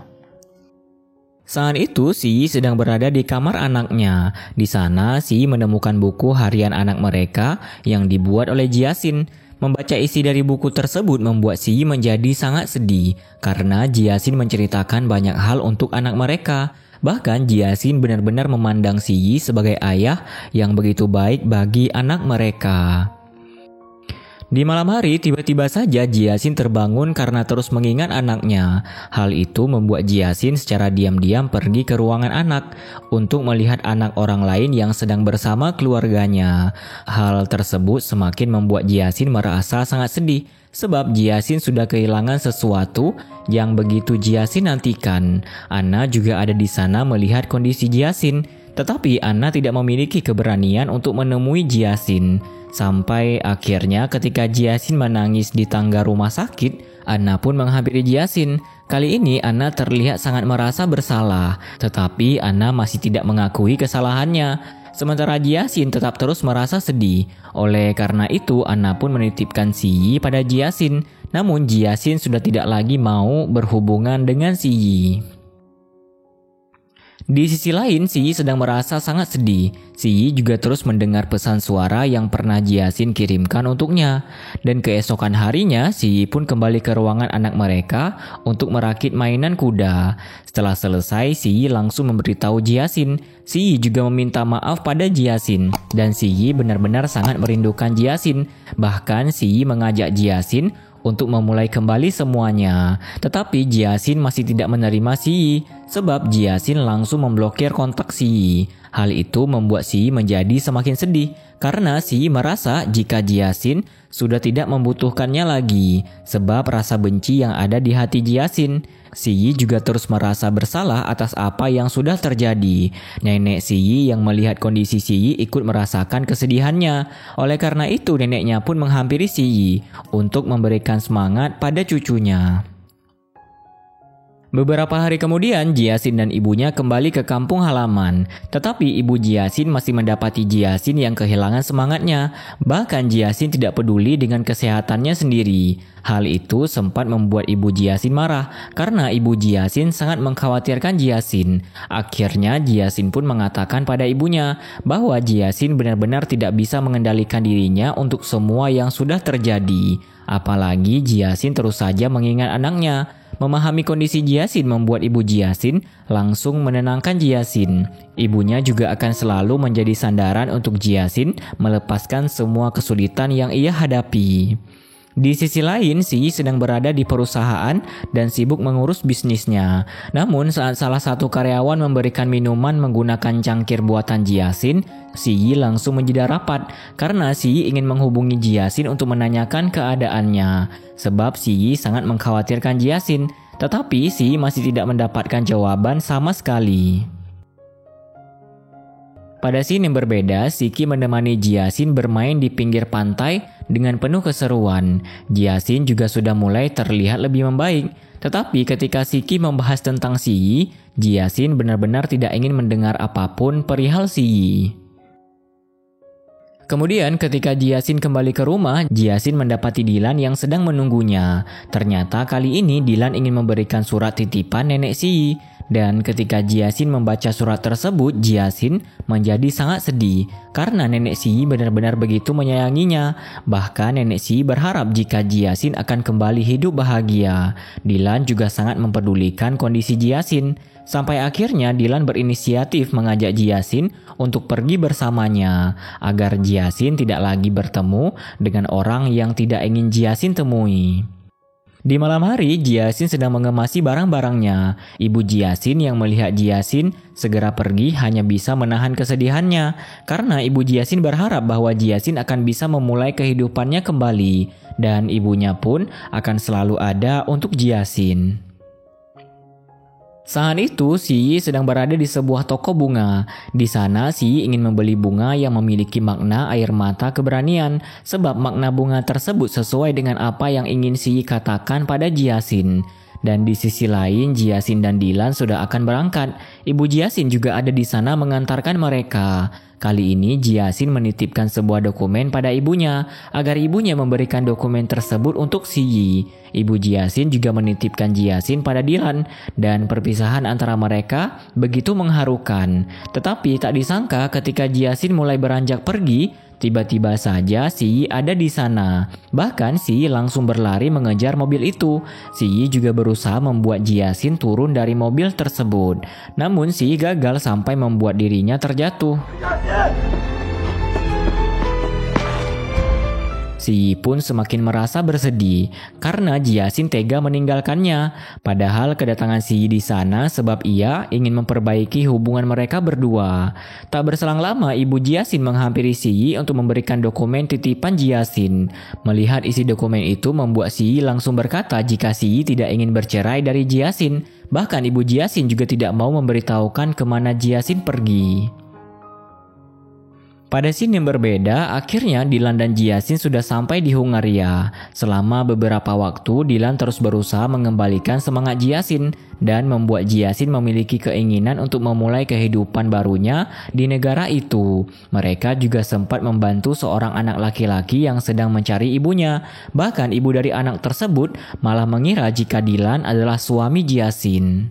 Saat itu Si Yi sedang berada di kamar anaknya. Di sana Si Yi menemukan buku harian anak mereka yang dibuat oleh Jiaxin. Membaca isi dari buku tersebut membuat Si Yi menjadi sangat sedih karena Jiaxin menceritakan banyak hal untuk anak mereka. Bahkan Jiaxin benar-benar memandang Si Yi sebagai ayah yang begitu baik bagi anak mereka. Di malam hari, tiba-tiba saja Jiaxin terbangun karena terus mengingat anaknya. Hal itu membuat Jiaxin secara diam-diam pergi ke ruangan anak untuk melihat anak orang lain yang sedang bersama keluarganya. Hal tersebut semakin membuat Jiaxin merasa sangat sedih sebab Jiaxin sudah kehilangan sesuatu yang begitu Jiaxin nantikan. Anna juga ada di sana melihat kondisi Jiaxin, tetapi Anna tidak memiliki keberanian untuk menemui Jiaxin. Sampai akhirnya ketika Jiaxin menangis di tangga rumah sakit, Anna pun menghampiri Jiaxin. Kali ini Anna terlihat sangat merasa bersalah, tetapi Anna masih tidak mengakui kesalahannya. Sementara Jiaxin tetap terus merasa sedih. Oleh karena itu Anna pun menitipkan Si Yi pada Jiaxin. Namun Jiaxin sudah tidak lagi mau berhubungan dengan Si Yi. Di sisi lain, Si Yi sedang merasa sangat sedih. Si Yi juga terus mendengar pesan suara yang pernah Jiaxin kirimkan untuknya. Dan keesokan harinya, Si Yi pun kembali ke ruangan anak mereka untuk merakit mainan kuda. Setelah selesai, Si Yi langsung memberitahu Jiaxin. Si Yi juga meminta maaf pada Jiaxin. Dan Si Yi benar-benar sangat merindukan Jiaxin. Bahkan Si Yi mengajak Jiaxin untuk memulai kembali semuanya. Tetapi Jiaxin masih tidak menerima Si Yi, sebab Jiaxin langsung memblokir kontak Si Yi. Hal itu membuat Si Yi menjadi semakin sedih, karena Si Yi merasa jika Jiaxin sudah tidak membutuhkannya lagi, sebab rasa benci yang ada di hati Jiaxin. Si Yi juga terus merasa bersalah atas apa yang sudah terjadi. Nenek Si Yi yang melihat kondisi Si Yi ikut merasakan kesedihannya. Oleh karena itu neneknya pun menghampiri Si Yi untuk memberikan semangat pada cucunya. Beberapa hari kemudian, Jiasin dan ibunya kembali ke kampung halaman. Tetapi ibu Jiasin masih mendapati Jiasin yang kehilangan semangatnya. Bahkan Jiasin tidak peduli dengan kesehatannya sendiri. Hal itu sempat membuat ibu Jiasin marah karena ibu Jiasin sangat mengkhawatirkan Jiasin. Akhirnya Jiasin pun mengatakan pada ibunya bahwa Jiasin benar-benar tidak bisa mengendalikan dirinya untuk semua yang sudah terjadi. Apalagi Jiasin terus saja mengingat anaknya. Memahami kondisi Jiasin membuat ibu Jiasin langsung menenangkan Jiasin. Ibunya juga akan selalu menjadi sandaran untuk Jiasin melepaskan semua kesulitan yang ia hadapi. Di sisi lain, Si Yi sedang berada di perusahaan dan sibuk mengurus bisnisnya. Namun saat salah satu karyawan memberikan minuman menggunakan cangkir buatan Jiasin, Si Yi langsung menjeda rapat karena Si Yi ingin menghubungi Jiasin untuk menanyakan keadaannya. Sebab Si Yi sangat mengkhawatirkan Jiasin, tetapi Si Yi masih tidak mendapatkan jawaban sama sekali. Pada scene yang berbeda, Shiki menemani Jiasin bermain di pinggir pantai dengan penuh keseruan. Jiasin juga sudah mulai terlihat lebih membaik. Tetapi ketika Shiki membahas tentang Si Yi, Jiasin benar-benar tidak ingin mendengar apapun perihal Si Yi. Kemudian ketika Jiasin kembali ke rumah, Jiasin mendapati Dylan yang sedang menunggunya. Ternyata kali ini Dylan ingin memberikan surat titipan nenek Si Yi. Dan ketika Jiasin membaca surat tersebut, Jiasin menjadi sangat sedih karena nenek Si Yi benar-benar begitu menyayanginya. Bahkan nenek Si Yi berharap jika Jiasin akan kembali hidup bahagia. Dylan juga sangat mempedulikan kondisi Jiasin. Sampai akhirnya Dylan berinisiatif mengajak Jiasin untuk pergi bersamanya agar Jiasin tidak lagi bertemu dengan orang yang tidak ingin Jiasin temui. Di malam hari, Jiasin sedang mengemasi barang-barangnya. Ibu Jiasin yang melihat Jiasin segera pergi hanya bisa menahan kesedihannya karena ibu Jiasin berharap bahwa Jiasin akan bisa memulai kehidupannya kembali dan ibunya pun akan selalu ada untuk Jiasin. Saat itu, Si Yi sedang berada di sebuah toko bunga. Di sana, Si Yi ingin membeli bunga yang memiliki makna air mata keberanian, sebab makna bunga tersebut sesuai dengan apa yang ingin Si Yi katakan pada Jiasin. Dan di sisi lain, Jiasin dan Dylan sudah akan berangkat. Ibu Jiasin juga ada di sana mengantarkan mereka. Kali ini Jiasin menitipkan sebuah dokumen pada ibunya agar ibunya memberikan dokumen tersebut untuk Si Yi. Ibu Jiasin juga menitipkan Jiasin pada Dylan dan perpisahan antara mereka begitu mengharukan. Tetapi tak disangka ketika Jiasin mulai beranjak pergi, tiba-tiba saja Si Yi ada di sana. Bahkan Si Yi langsung berlari mengejar mobil itu. Si Yi juga berusaha membuat Jiasin turun dari mobil tersebut. Namun Si Yi gagal sampai membuat dirinya terjatuh. Si Yi pun semakin merasa bersedih karena Jiasin tega meninggalkannya. Padahal kedatangan Si Yi di sana sebab ia ingin memperbaiki hubungan mereka berdua. Tak berselang lama, ibu Jiasin menghampiri Si Yi untuk memberikan dokumen titipan Jiasin. Melihat isi dokumen itu membuat Si Yi langsung berkata jika Si Yi tidak ingin bercerai dari Jiasin. Bahkan ibu Jiasin juga tidak mau memberitahukan kemana Jiasin pergi. Pada scene yang berbeda, akhirnya Dylan dan Jiasin sudah sampai di Hungaria. Selama beberapa waktu, Dylan terus berusaha mengembalikan semangat Jiasin dan membuat Jiasin memiliki keinginan untuk memulai kehidupan barunya di negara itu. Mereka juga sempat membantu seorang anak laki-laki yang sedang mencari ibunya. Bahkan ibu dari anak tersebut malah mengira jika Dylan adalah suami Jiasin.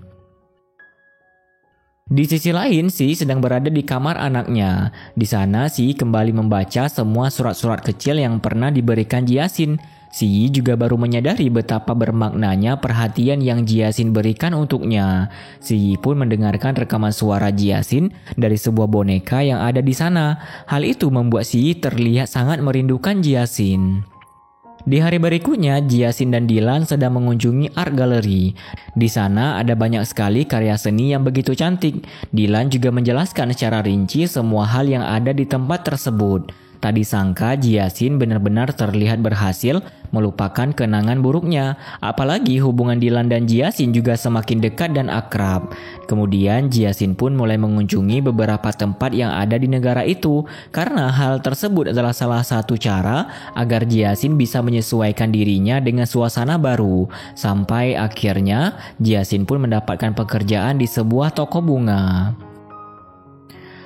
Di sisi lain, Si Yi sedang berada di kamar anaknya. Di sana, Si Yi kembali membaca semua surat-surat kecil yang pernah diberikan Jiasin. Si Yi juga baru menyadari betapa bermaknanya perhatian yang Jiasin berikan untuknya. Si Yi pun mendengarkan rekaman suara Jiasin dari sebuah boneka yang ada di sana. Hal itu membuat Si Yi terlihat sangat merindukan Jiasin. Di hari berikutnya, Jiasin dan Dylan sedang mengunjungi art gallery. Di sana ada banyak sekali karya seni yang begitu cantik. Dylan juga menjelaskan secara rinci semua hal yang ada di tempat tersebut. Tak disangka Jiasin benar-benar terlihat berhasil melupakan kenangan buruknya. Apalagi hubungan Dylan dan Jiasin juga semakin dekat dan akrab. Kemudian Jiasin pun mulai mengunjungi beberapa tempat yang ada di negara itu, karena hal tersebut adalah salah satu cara agar Jiasin bisa menyesuaikan dirinya dengan suasana baru. Sampai akhirnya Jiasin pun mendapatkan pekerjaan di sebuah toko bunga.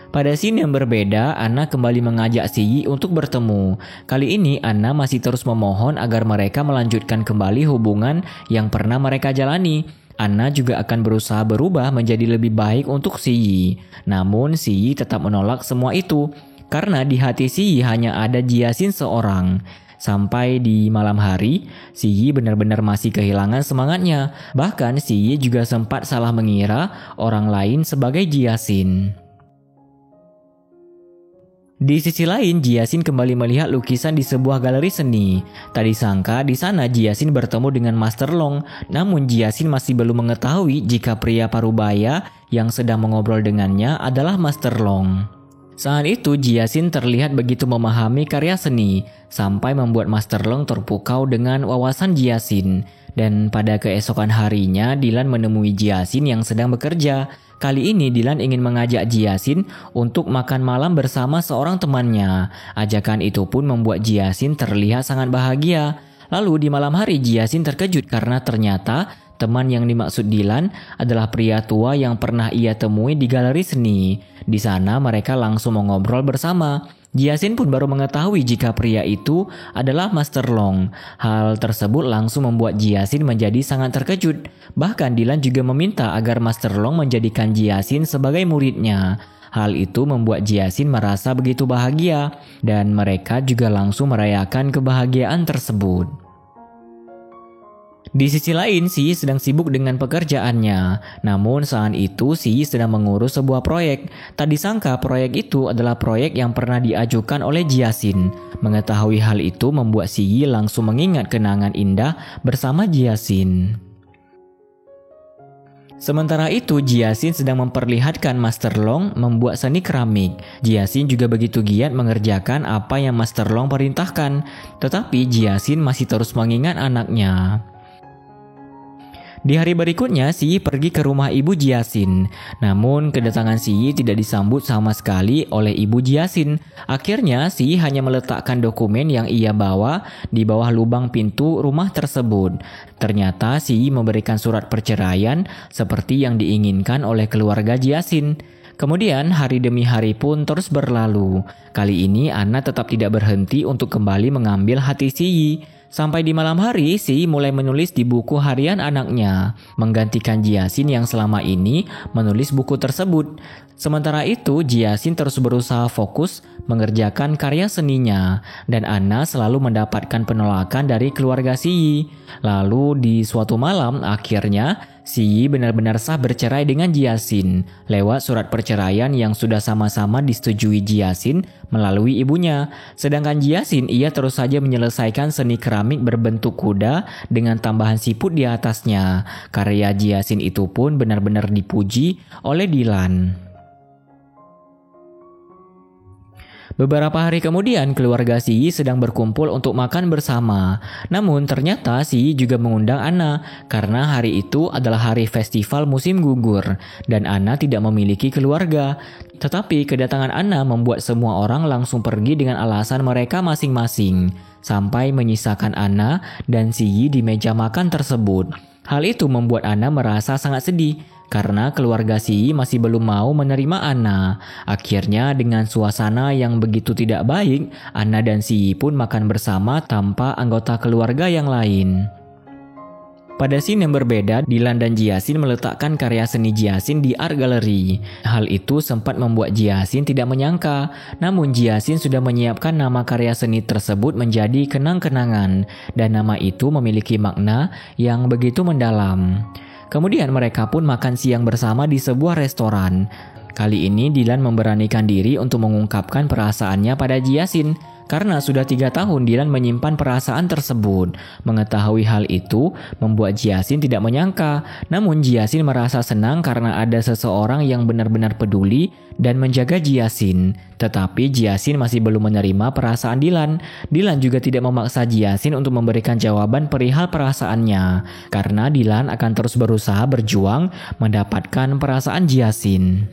Pada scene yang berbeda, Anna kembali mengajak Si Yi untuk bertemu. Kali ini Anna masih terus memohon agar mereka melanjutkan kembali hubungan yang pernah mereka jalani. Anna juga akan berusaha berubah menjadi lebih baik untuk Si Yi. Namun Si Yi tetap menolak semua itu, karena di hati Si Yi hanya ada Jiasin seorang. Sampai di malam hari, Si Yi benar-benar masih kehilangan semangatnya. Bahkan Si Yi juga sempat salah mengira orang lain sebagai Jiasin. Di sisi lain, Jiasin kembali melihat lukisan di sebuah galeri seni. Tak disangka di sana Jiasin bertemu dengan Master Long. Namun Jiasin masih belum mengetahui jika pria parubaya yang sedang mengobrol dengannya adalah Master Long. Saat itu Jiasin terlihat begitu memahami karya seni, sampai membuat Master Long terpukau dengan wawasan Jiasin. Dan pada keesokan harinya, Dylan menemui Jiasin yang sedang bekerja. Kali ini Dylan ingin mengajak Jiasin untuk makan malam bersama seorang temannya. Ajakan itu pun membuat Jiasin terlihat sangat bahagia. Lalu di malam hari Jiasin terkejut karena ternyata teman yang dimaksud Dylan adalah pria tua yang pernah ia temui di galeri seni. Di sana mereka langsung mengobrol bersama. Jiasin pun baru mengetahui jika pria itu adalah Master Long. Hal tersebut langsung membuat Jiasin menjadi sangat terkejut. Bahkan Dylan juga meminta agar Master Long menjadikan Jiasin sebagai muridnya. Hal itu membuat Jiasin merasa begitu bahagia, dan mereka juga langsung merayakan kebahagiaan tersebut. Di sisi lain, Si Yi sedang sibuk dengan pekerjaannya. Namun saat itu Si Yi sedang mengurus sebuah proyek. Tak disangka proyek itu adalah proyek yang pernah diajukan oleh Jiasin. Mengetahui hal itu membuat Si Yi langsung mengingat kenangan indah bersama Jiasin. Sementara itu, Jiasin sedang memperlihatkan Master Long membuat seni keramik. Jiasin juga begitu giat mengerjakan apa yang Master Long perintahkan. Tetapi Jiasin masih terus mengingat anaknya. Di hari berikutnya, Si Yi pergi ke rumah ibu Jiasin. Namun, kedatangan Si Yi tidak disambut sama sekali oleh ibu Jiasin. Akhirnya, Si Yi hanya meletakkan dokumen yang ia bawa di bawah lubang pintu rumah tersebut. Ternyata, Si Yi memberikan surat perceraian seperti yang diinginkan oleh keluarga Jiasin. Kemudian, hari demi hari pun terus berlalu. Kali ini, Anna tetap tidak berhenti untuk kembali mengambil hati Si Yi. Sampai di malam hari, Si Yi mulai menulis di buku harian anaknya, menggantikan Jiasin yang selama ini menulis buku tersebut. Sementara itu, Jiasin terus berusaha fokus mengerjakan karya seninya, dan Anna selalu mendapatkan penolakan dari keluarga Si Yi. Lalu di suatu malam, akhirnya Si Yi benar-benar sah bercerai dengan Jiasin lewat surat perceraian yang sudah sama-sama disetujui Jiasin melalui ibunya. Sedangkan Jiasin, ia terus saja menyelesaikan seni keramik berbentuk kuda dengan tambahan siput di atasnya. Karya Jiasin itu pun benar-benar dipuji oleh Dylan. Beberapa hari kemudian, keluarga Si Yi sedang berkumpul untuk makan bersama. Namun ternyata Si Yi juga mengundang Anna, karena hari itu adalah hari festival musim gugur, dan Anna tidak memiliki keluarga. Tetapi kedatangan Anna membuat semua orang langsung pergi dengan alasan mereka masing-masing, sampai menyisakan Anna dan Si Yi di meja makan tersebut. Hal itu membuat Anna merasa sangat sedih, karena keluarga Si Yi masih belum mau menerima Anna. Akhirnya dengan suasana yang begitu tidak baik, Anna dan Si Yi pun makan bersama tanpa anggota keluarga yang lain. Pada scene yang berbeda, Dylan dan Jiasin meletakkan karya seni Jiasin di art gallery. Hal itu sempat membuat Jiasin tidak menyangka, namun Jiasin sudah menyiapkan nama karya seni tersebut menjadi kenang-kenangan, dan nama itu memiliki makna yang begitu mendalam. Kemudian mereka pun makan siang bersama di sebuah restoran. Kali ini Dylan memberanikan diri untuk mengungkapkan perasaannya pada Jiasin. Karena sudah 3 tahun Dylan menyimpan perasaan tersebut. Mengetahui hal itu membuat Jiasin tidak menyangka. Namun Jiasin merasa senang karena ada seseorang yang benar-benar peduli dan menjaga Jiasin. Tetapi Jiasin masih belum menerima perasaan Dylan. Dylan juga tidak memaksa Jiasin untuk memberikan jawaban perihal perasaannya. Karena Dylan akan terus berusaha berjuang mendapatkan perasaan Jiasin.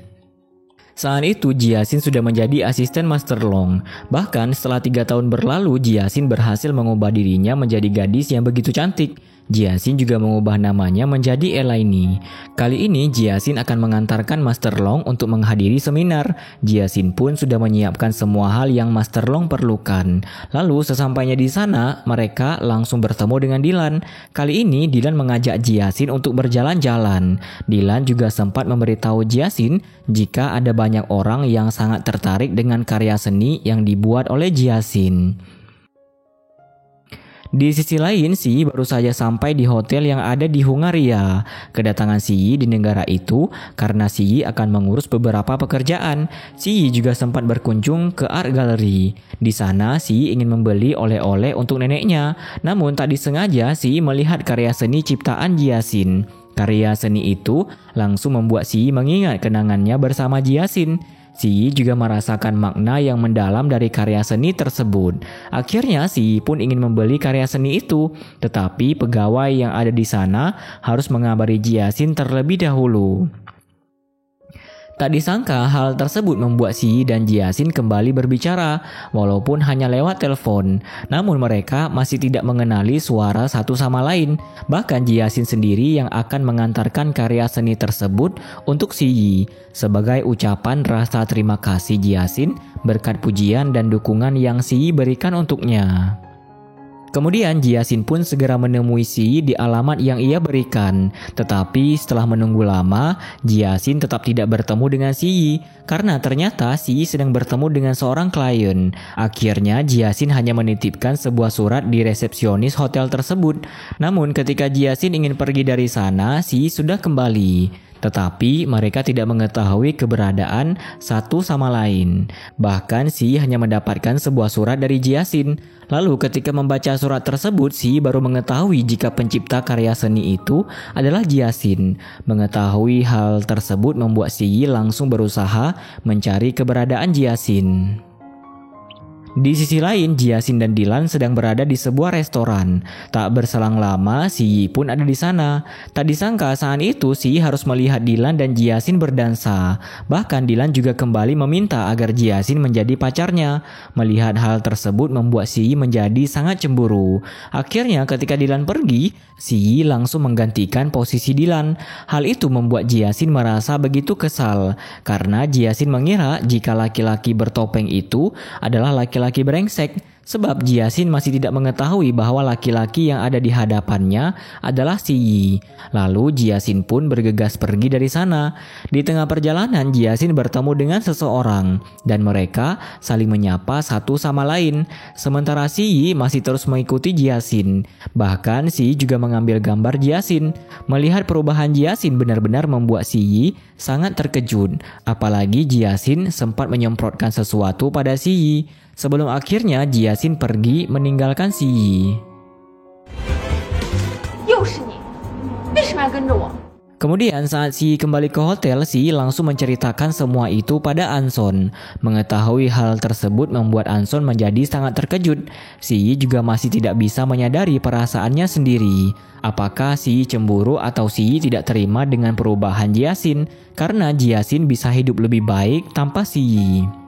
Saat itu Jiasin sudah menjadi asisten Master Long. Bahkan setelah 3 tahun berlalu, Jiasin berhasil mengubah dirinya menjadi gadis yang begitu cantik. Jiasin juga mengubah namanya menjadi Elaine. Kali ini Jiasin akan mengantarkan Master Long untuk menghadiri seminar. Jiasin pun sudah menyiapkan semua hal yang Master Long perlukan. Lalu sesampainya di sana, mereka langsung bertemu dengan Dylan. Kali ini Dylan mengajak Jiasin untuk berjalan-jalan. Dylan juga sempat memberitahu Jiasin jika ada banyak orang yang sangat tertarik dengan karya seni yang dibuat oleh Jiasin. Di sisi lain, Si baru saja sampai di hotel yang ada di Hungaria. Kedatangan Si di negara itu karena Si akan mengurus beberapa pekerjaan. Si juga sempat berkunjung ke art gallery. Di sana Si ingin membeli oleh-oleh untuk neneknya. Namun tak disengaja Si melihat karya seni ciptaan Jiasin. Karya seni itu langsung membuat Si mengingat kenangannya bersama Jiasin. Si juga merasakan makna yang mendalam dari karya seni tersebut. Akhirnya Si pun ingin membeli karya seni itu, tetapi pegawai yang ada di sana harus mengabari Jiasin terlebih dahulu. Tak disangka hal tersebut membuat Si dan Jiasin kembali berbicara, walaupun hanya lewat telepon. Namun mereka masih tidak mengenali suara satu sama lain. Bahkan Jiasin sendiri yang akan mengantarkan karya seni tersebut untuk Si. Sebagai ucapan rasa terima kasih Jiasin berkat pujian dan dukungan yang Si berikan untuknya. Kemudian Jiasin pun segera menemui Si di alamat yang ia berikan. Tetapi setelah menunggu lama, Jiasin tetap tidak bertemu dengan Si karena ternyata Si sedang bertemu dengan seorang klien. Akhirnya Jiasin hanya menitipkan sebuah surat di resepsionis hotel tersebut. Namun ketika Jiasin ingin pergi dari sana, Si sudah kembali. Tetapi mereka tidak mengetahui keberadaan satu sama lain. Bahkan Si hanya mendapatkan sebuah surat dari Jiasin. Lalu ketika membaca surat tersebut, Si baru mengetahui jika pencipta karya seni itu adalah Jiasin. Mengetahui hal tersebut membuat Si langsung berusaha mencari keberadaan Jiasin. Di sisi lain, Jiasin dan Dylan sedang berada di sebuah restoran. Tak berselang lama, Si pun ada di sana. Tak disangka saat itu Si harus melihat Dylan dan Jiasin berdansa. Bahkan Dylan juga kembali meminta agar Jiasin menjadi pacarnya. Melihat hal tersebut membuat Si menjadi sangat cemburu. Akhirnya ketika Dylan pergi, Si langsung menggantikan posisi Dylan. Hal itu membuat Jiasin merasa begitu kesal. Karena Jiasin mengira jika laki-laki bertopeng itu adalah laki-laki brengsek, sebab Jiasin masih tidak mengetahui bahwa laki-laki yang ada di hadapannya adalah Si Yi. Lalu Jiasin pun bergegas pergi dari sana. Di tengah perjalanan Jiasin bertemu dengan seseorang dan mereka saling menyapa satu sama lain. Sementara Si Yi masih terus mengikuti Jiasin. Bahkan Si Yi juga mengambil gambar Jiasin. Melihat perubahan Jiasin benar-benar membuat Si Yi sangat terkejut. Apalagi Jiasin sempat menyemprotkan sesuatu pada Si Yi. Sebelum akhirnya Jiasin pergi meninggalkan Si Yi. Kemudian saat Si Yi kembali ke hotel, Si Yi langsung menceritakan semua itu pada Anson. Mengetahui hal tersebut membuat Anson menjadi sangat terkejut. Si Yi juga masih tidak bisa menyadari perasaannya sendiri. Apakah Si Yi cemburu atau Si Yi tidak terima dengan perubahan Jiasin? Karena Jiasin bisa hidup lebih baik tanpa Si Yi.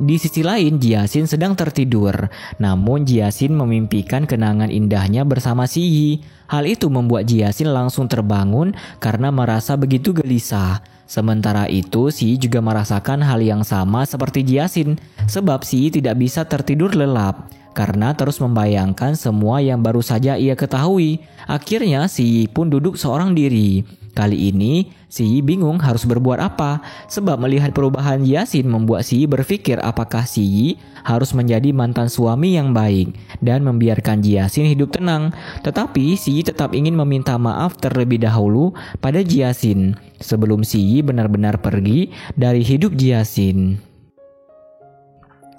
Di sisi lain, Jiasin sedang tertidur. Namun Jiasin memimpikan kenangan indahnya bersama Si Yi. Hal itu membuat Jiasin langsung terbangun karena merasa begitu gelisah. Sementara itu, Si Yi juga merasakan hal yang sama seperti Jiasin. Sebab Si Yi tidak bisa tertidur lelap karena terus membayangkan semua yang baru saja ia ketahui. Akhirnya Si Yi pun duduk seorang diri. Kali ini Si Yi bingung harus berbuat apa, sebab melihat perubahan Jiasin membuat Si Yi berpikir apakah Si Yi harus menjadi mantan suami yang baik dan membiarkan Jiasin hidup tenang. Tetapi Si Yi tetap ingin meminta maaf terlebih dahulu pada Jiasin sebelum Si Yi benar-benar pergi dari hidup Jiasin.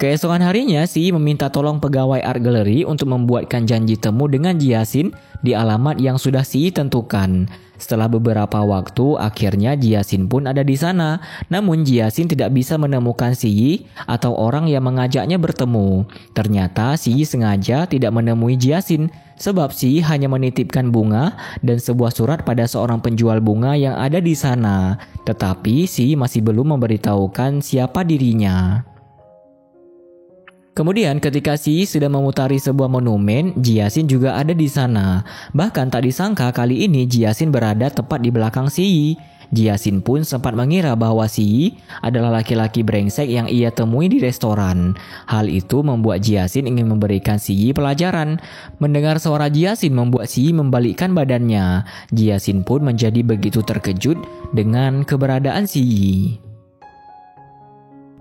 Keesokan harinya, Si meminta tolong pegawai art gallery untuk membuatkan janji temu dengan Jiasin di alamat yang sudah Si tentukan. Setelah beberapa waktu, akhirnya Jiasin pun ada di sana. Namun Jiasin tidak bisa menemukan Si atau orang yang mengajaknya bertemu. Ternyata Si sengaja tidak menemui Jiasin sebab Si hanya menitipkan bunga dan sebuah surat pada seorang penjual bunga yang ada di sana. Tetapi Si masih belum memberitahukan siapa dirinya. Kemudian ketika Si sudah memutari sebuah monumen, Jiasin juga ada di sana. Bahkan tak disangka kali ini Jiasin berada tepat di belakang Si. Jiasin pun sempat mengira bahwa Si adalah laki-laki brengsek yang ia temui di restoran. Hal itu membuat Jiasin ingin memberikan Si pelajaran. Mendengar suara Jiasin membuat Si membalikkan badannya. Jiasin pun menjadi begitu terkejut dengan keberadaan Si.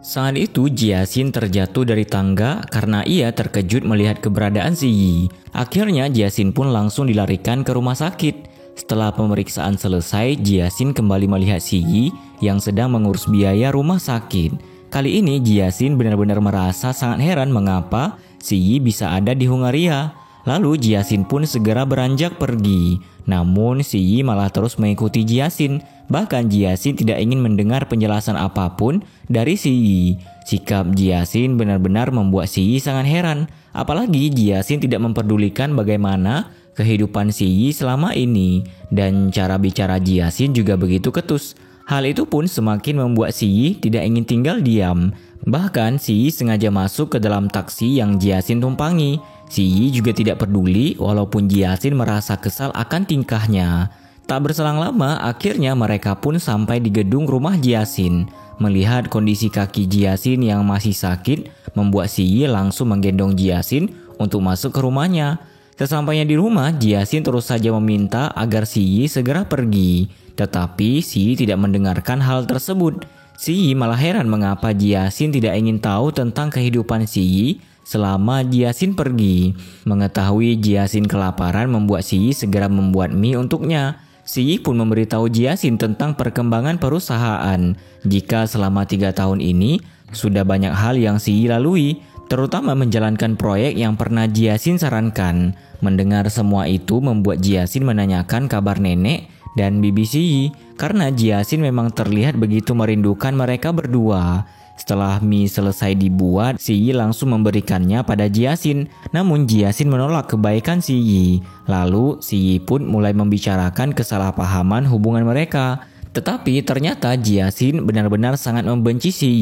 Saat itu Jiasin terjatuh dari tangga karena ia terkejut melihat keberadaan Si. Akhirnya Jiasin pun langsung dilarikan ke rumah sakit. Setelah pemeriksaan selesai, Jiasin kembali melihat Si yang sedang mengurus biaya rumah sakit. Kali ini Jiasin benar-benar merasa sangat heran mengapa Si bisa ada di Hungaria. Lalu Jiasin pun segera beranjak pergi. Namun Si malah terus mengikuti Jiasin. Bahkan Jiasin tidak ingin mendengar penjelasan apapun dari Si. Sikap Jiasin benar-benar membuat Si sangat heran. Apalagi Jiasin tidak memperdulikan bagaimana kehidupan Si selama ini. Dan cara bicara Jiasin juga begitu ketus. Hal itu pun semakin membuat Si tidak ingin tinggal diam. Bahkan Si sengaja masuk ke dalam taksi yang Jiasin tumpangi. Si juga tidak peduli walaupun Jiasin merasa kesal akan tingkahnya. Tak berselang lama, akhirnya mereka pun sampai di gedung rumah Jiasin. Melihat kondisi kaki Jiasin yang masih sakit, membuat Si langsung menggendong Jiasin untuk masuk ke rumahnya. Sesampainya di rumah, Jiasin terus saja meminta agar Si segera pergi. Tetapi Si tidak mendengarkan hal tersebut. Si malah heran mengapa Jiasin tidak ingin tahu tentang kehidupan Si selama Jiasin pergi. Mengetahui Jiasin kelaparan membuat Si segera membuat mie untuknya. Si pun memberitahu Jiasin tentang perkembangan perusahaan. Jika selama 3 tahun ini sudah banyak hal yang Si lalui, terutama menjalankan proyek yang pernah Jiasin sarankan. Mendengar semua itu membuat Jiasin menanyakan kabar nenek dan bibi Si, karena Jiasin memang terlihat begitu merindukan mereka berdua. Setelah mie selesai dibuat, Si langsung memberikannya pada Jiasin. Namun Jiasin menolak kebaikan Si. Lalu Si pun mulai membicarakan kesalahpahaman hubungan mereka. Tetapi ternyata Jiasin benar-benar sangat membenci Si.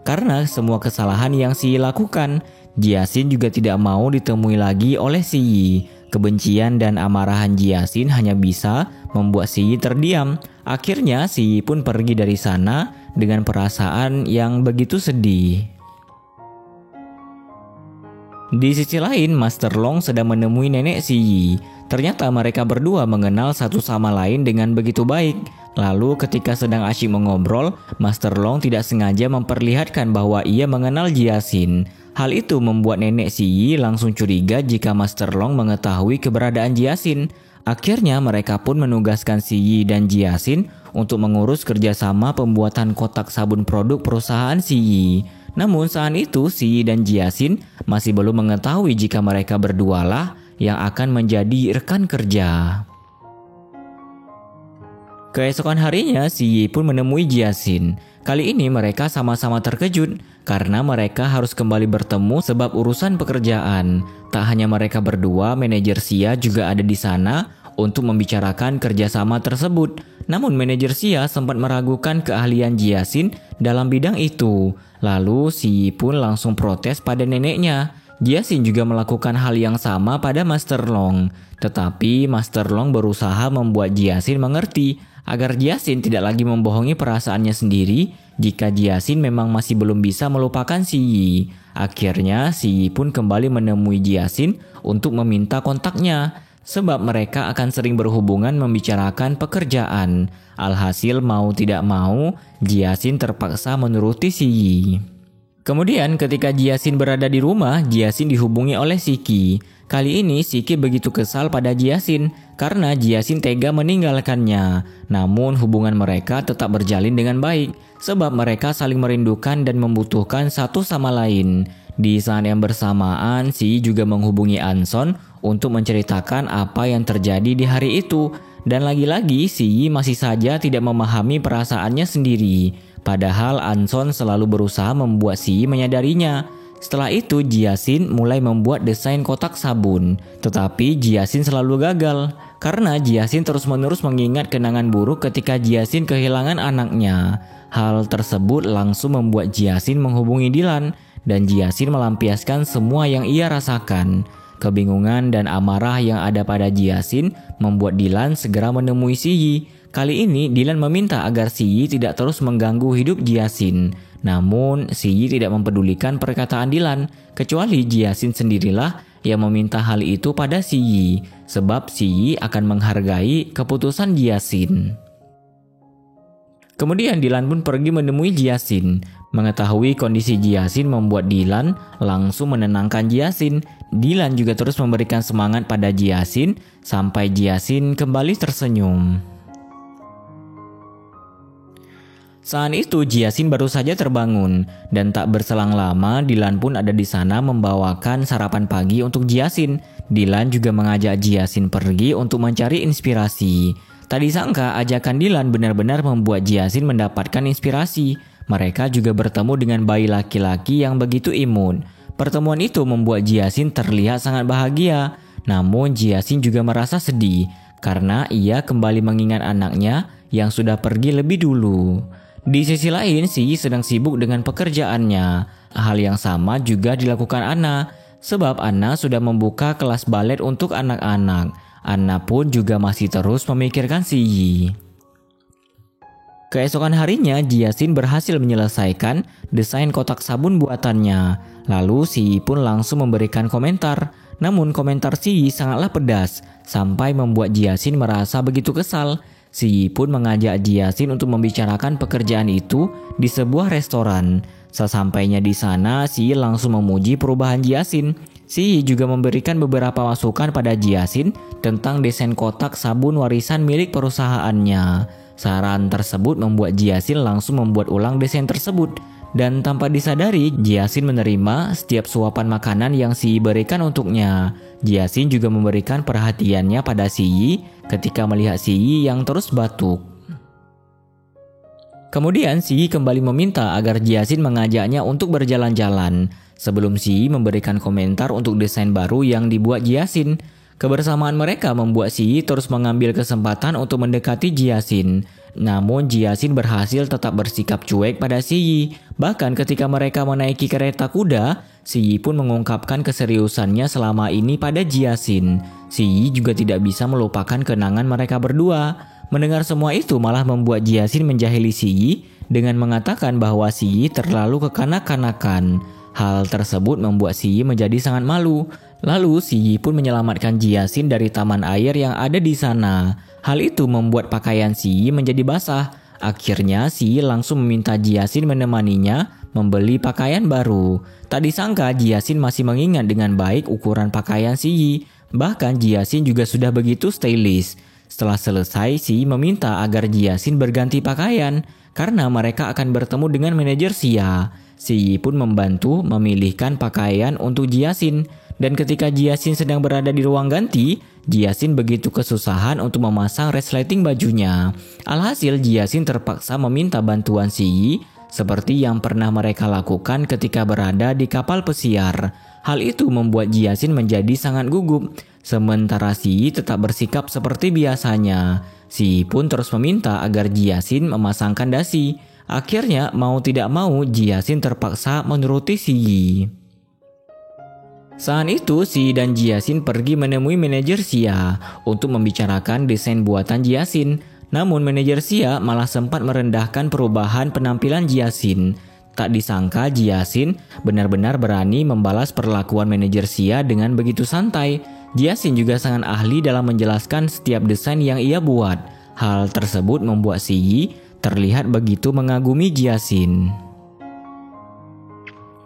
Karena semua kesalahan yang Si lakukan, Jiasin juga tidak mau ditemui lagi oleh Si. Kebencian dan amarahan Jiasin hanya bisa membuat Si terdiam. Akhirnya Si pun pergi dari sana dengan perasaan yang begitu sedih. Di sisi lain, Master Long sedang menemui nenek Si. Ternyata mereka berdua mengenal satu sama lain dengan begitu baik. Lalu ketika sedang asyik mengobrol, Master Long tidak sengaja memperlihatkan bahwa ia mengenal Jiasin. Hal itu membuat nenek Si langsung curiga jika Master Long mengetahui keberadaan Jiasin. Akhirnya mereka pun menugaskan Si dan Jiasin untuk mengurus kerjasama pembuatan kotak sabun produk perusahaan Si. Namun saat itu Si dan Jiasin masih belum mengetahui jika mereka berdualah yang akan menjadi rekan kerja. Keesokan harinya Si pun menemui Jiasin. Kali ini mereka sama-sama terkejut karena mereka harus kembali bertemu sebab urusan pekerjaan. Tak hanya mereka berdua, manajer Sia juga ada di sana untuk membicarakan kerjasama tersebut. Namun manajer Sia sempat meragukan keahlian Jiasin dalam bidang itu. Lalu Si pun langsung protes pada neneknya. Jiasin juga melakukan hal yang sama pada Master Long. Tetapi Master Long berusaha membuat Jiasin mengerti agar Jiasin tidak lagi membohongi perasaannya sendiri jika Jiasin memang masih belum bisa melupakan Si. Akhirnya Si pun kembali menemui Jiasin untuk meminta kontaknya. Sebab mereka akan sering berhubungan membicarakan pekerjaan. Alhasil mau tidak mau, Jiasin terpaksa menuruti Si. Kemudian ketika Jiasin berada di rumah, Jiasin dihubungi oleh Siki. Kali ini Siki begitu kesal pada Jiasin karena Jiasin tega meninggalkannya. Namun hubungan mereka tetap berjalin dengan baik. sebab mereka saling merindukan dan membutuhkan satu sama lain. Di saat yang bersamaan, Si juga menghubungi Anson untuk menceritakan apa yang terjadi di hari itu. Dan lagi-lagi Si masih saja tidak memahami perasaannya sendiri. Padahal Anson selalu berusaha membuat Si menyadarinya. Setelah itu Jiasin mulai membuat desain kotak sabun. Tetapi Jiasin selalu gagal. Karena Jiasin terus-menerus mengingat kenangan buruk ketika Jiasin kehilangan anaknya. Hal tersebut langsung membuat Jiasin menghubungi Dylan. Dan Jiasin melampiaskan semua yang ia rasakan. Kebingungan dan amarah yang ada pada Jiasin membuat Dylan segera menemui Si Yi. Kali ini Dylan meminta agar Si Yi tidak terus mengganggu hidup Jiasin. Namun Si Yi tidak mempedulikan perkataan Dylan, kecuali Jiasin sendirilah yang meminta hal itu pada Si Yi, sebab Si Yi akan menghargai keputusan Jiasin. Kemudian Dylan pun pergi menemui Jiasin. Mengetahui kondisi Jiasin membuat Dylan langsung menenangkan Jiasin. Dylan juga terus memberikan semangat pada Jiasin sampai Jiasin kembali tersenyum. Saat itu Jiasin baru saja terbangun dan tak berselang lama Dylan pun ada di sana membawakan sarapan pagi untuk Jiasin. Dylan juga mengajak Jiasin pergi untuk mencari inspirasi. Tak disangka ajakan Dylan benar-benar membuat Jiasin mendapatkan inspirasi. Mereka juga bertemu dengan bayi laki-laki yang begitu imut. Pertemuan itu membuat Jiasin terlihat sangat bahagia. Namun Jiasin juga merasa sedih karena ia kembali mengingat anaknya yang sudah pergi lebih dulu. Di sisi lain, Si Yi sedang sibuk dengan pekerjaannya. Hal yang sama juga dilakukan Anna, sebab Anna sudah membuka kelas balet untuk anak-anak. Anna pun juga masih terus memikirkan Si Yi. Keesokan harinya, Jiasin berhasil menyelesaikan desain kotak sabun buatannya. Lalu Si Yi pun langsung memberikan komentar. Namun komentar Si Yi sangatlah pedas, sampai membuat Jiasin merasa begitu kesal. Si Yi pun mengajak Jiasin untuk membicarakan pekerjaan itu di sebuah restoran. Sesampainya di sana, Si Yi langsung memuji perubahan Jiasin. Si Yi juga memberikan beberapa masukan pada Jiasin tentang desain kotak sabun warisan milik perusahaannya. Saran tersebut membuat Jiasin langsung membuat ulang desain tersebut. Dan tanpa disadari, Jiasin menerima setiap suapan makanan yang Si Yi berikan untuknya. Jiasin juga memberikan perhatiannya pada Si Yi ketika melihat Si Yi yang terus batuk. Kemudian Si Yi kembali meminta agar Jiasin mengajaknya untuk berjalan-jalan. Sebelum Si Yi memberikan komentar untuk desain baru yang dibuat Jiasin. Kebersamaan mereka membuat Si Yi terus mengambil kesempatan untuk mendekati Jiasin. Namun Jiasin berhasil tetap bersikap cuek pada Si Yi. Bahkan ketika mereka menaiki kereta kuda, Si Yi pun mengungkapkan keseriusannya selama ini pada Jiasin. Si Yi juga tidak bisa melupakan kenangan mereka berdua. Mendengar semua itu malah membuat Jiasin menjahili Si Yi dengan mengatakan bahwa Si Yi terlalu kekanak-kanakan. Hal tersebut membuat Si Yi menjadi sangat malu. Lalu Si Yi pun menyelamatkan Jiasin dari taman air yang ada di sana. Hal itu membuat pakaian Si Yi menjadi basah. Akhirnya Si Yi langsung meminta Jiasin menemaninya membeli pakaian baru. Tak disangka Jiasin masih mengingat dengan baik ukuran pakaian Si Yi. Bahkan Jiasin juga sudah begitu stylish. Setelah selesai, Si Yi meminta agar Jiasin berganti pakaian karena mereka akan bertemu dengan manajer Xia. Si Yi pun membantu memilihkan pakaian untuk Jiasin. Dan ketika Jiasin sedang berada di ruang ganti, Jiasin begitu kesusahan untuk memasang resleting bajunya. Alhasil Jiasin terpaksa meminta bantuan Si Yi seperti yang pernah mereka lakukan ketika berada di kapal pesiar. Hal itu membuat Jiasin menjadi sangat gugup. Sementara Si Yi tetap bersikap seperti biasanya. Si Yi pun terus meminta agar Jiasin memasangkan dasi. Akhirnya mau tidak mau Jiasin terpaksa menuruti Si Yi. Saat itu Si Yi dan Jiasin pergi menemui manajer Xia untuk membicarakan desain buatan Jiasin. Namun manajer Xia malah sempat merendahkan perubahan penampilan Jiasin. Tak disangka Jiasin benar-benar berani membalas perlakuan manajer Xia dengan begitu santai. Jiasin juga sangat ahli dalam menjelaskan setiap desain yang ia buat. Hal tersebut membuat Si Yi terlihat begitu mengagumi Jiasin.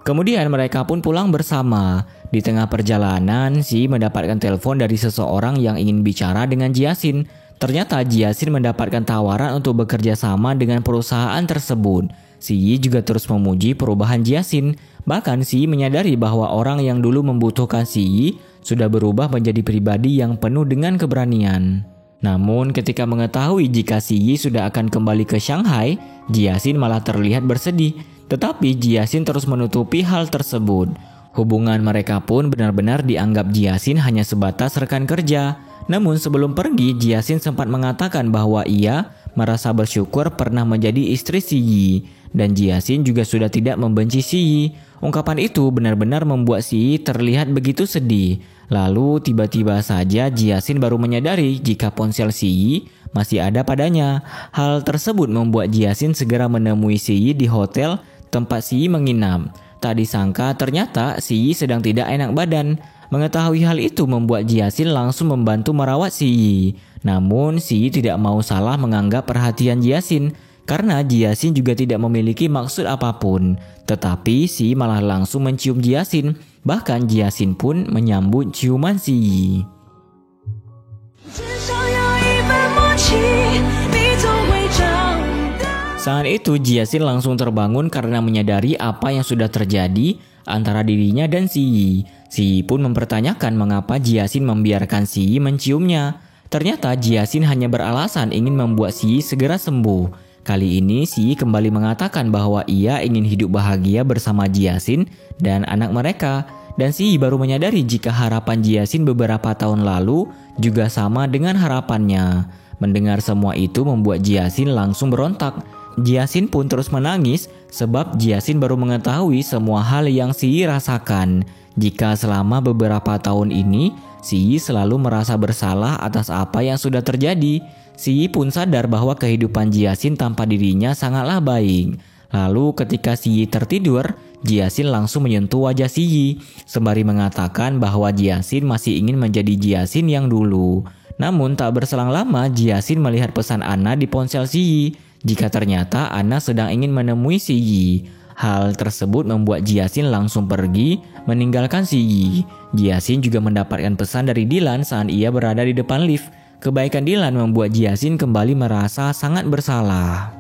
Kemudian mereka pun pulang bersama. Di tengah perjalanan, Si Yi mendapatkan telepon dari seseorang yang ingin bicara dengan Jiasin. Ternyata Jiasin mendapatkan tawaran untuk bekerja sama dengan perusahaan tersebut. Si Yi juga terus memuji perubahan Jiasin. Bahkan Si Yi menyadari bahwa orang yang dulu membutuhkan Si Yi sudah berubah menjadi pribadi yang penuh dengan keberanian. Namun ketika mengetahui jika Si Yi sudah akan kembali ke Shanghai, Jiasin malah terlihat bersedih. Tetapi Jiasin terus menutupi hal tersebut. Hubungan mereka pun benar-benar dianggap Jiasin hanya sebatas rekan kerja. Namun sebelum pergi, Jiasin sempat mengatakan bahwa ia merasa bersyukur pernah menjadi istri Si Yi. Dan Jiasin juga sudah tidak membenci Si Yi. Ungkapan itu benar-benar membuat Si Yi terlihat begitu sedih. Lalu tiba-tiba saja Jiasin baru menyadari jika ponsel Si Yi masih ada padanya. Hal tersebut membuat Jiasin segera menemui Si Yi di hotel tempat Si Yi menginap. Tak disangka ternyata Si Yi sedang tidak enak badan. Mengetahui hal itu membuat Jiasin langsung membantu merawat Si Yi. Namun Si Yi tidak mau salah menganggap perhatian Jiasin karena Jiasin juga tidak memiliki maksud apapun. Tetapi Si Yi malah langsung mencium Jiasin. Bahkan Jiasin pun menyambut ciuman Si Yi. Saat itu Jiasin langsung terbangun karena menyadari apa yang sudah terjadi antara dirinya dan Si Yi. Si Yi pun mempertanyakan mengapa Jiasin membiarkan Si Yi menciumnya. Ternyata Jiasin hanya beralasan ingin membuat Si Yi segera sembuh. Kali ini Si Yi kembali mengatakan bahwa ia ingin hidup bahagia bersama Jiasin dan anak mereka. Dan Si Yi baru menyadari jika harapan Jiasin beberapa tahun lalu juga sama dengan harapannya. Mendengar semua itu membuat Jiasin langsung berontak. Jiasin pun terus menangis sebab Jiasin baru mengetahui semua hal yang Si Yi rasakan. Jika selama beberapa tahun ini Si Yi selalu merasa bersalah atas apa yang sudah terjadi. Si Yi pun sadar bahwa kehidupan Jiasin tanpa dirinya sangatlah baik. Lalu ketika Si Yi tertidur, Jiasin langsung menyentuh wajah Si Yi sembari mengatakan bahwa Jiasin masih ingin menjadi Jiasin yang dulu. Namun tak berselang lama Jiasin melihat pesan Anna di ponsel Si Yi jika ternyata Anna sedang ingin menemui Si Yi. Hal tersebut membuat Jiasin langsung pergi meninggalkan Si Yi. Jiasin juga mendapatkan pesan dari Dylan saat ia berada di depan lift. Kebaikan Dylan membuat Jiasin kembali merasa sangat bersalah.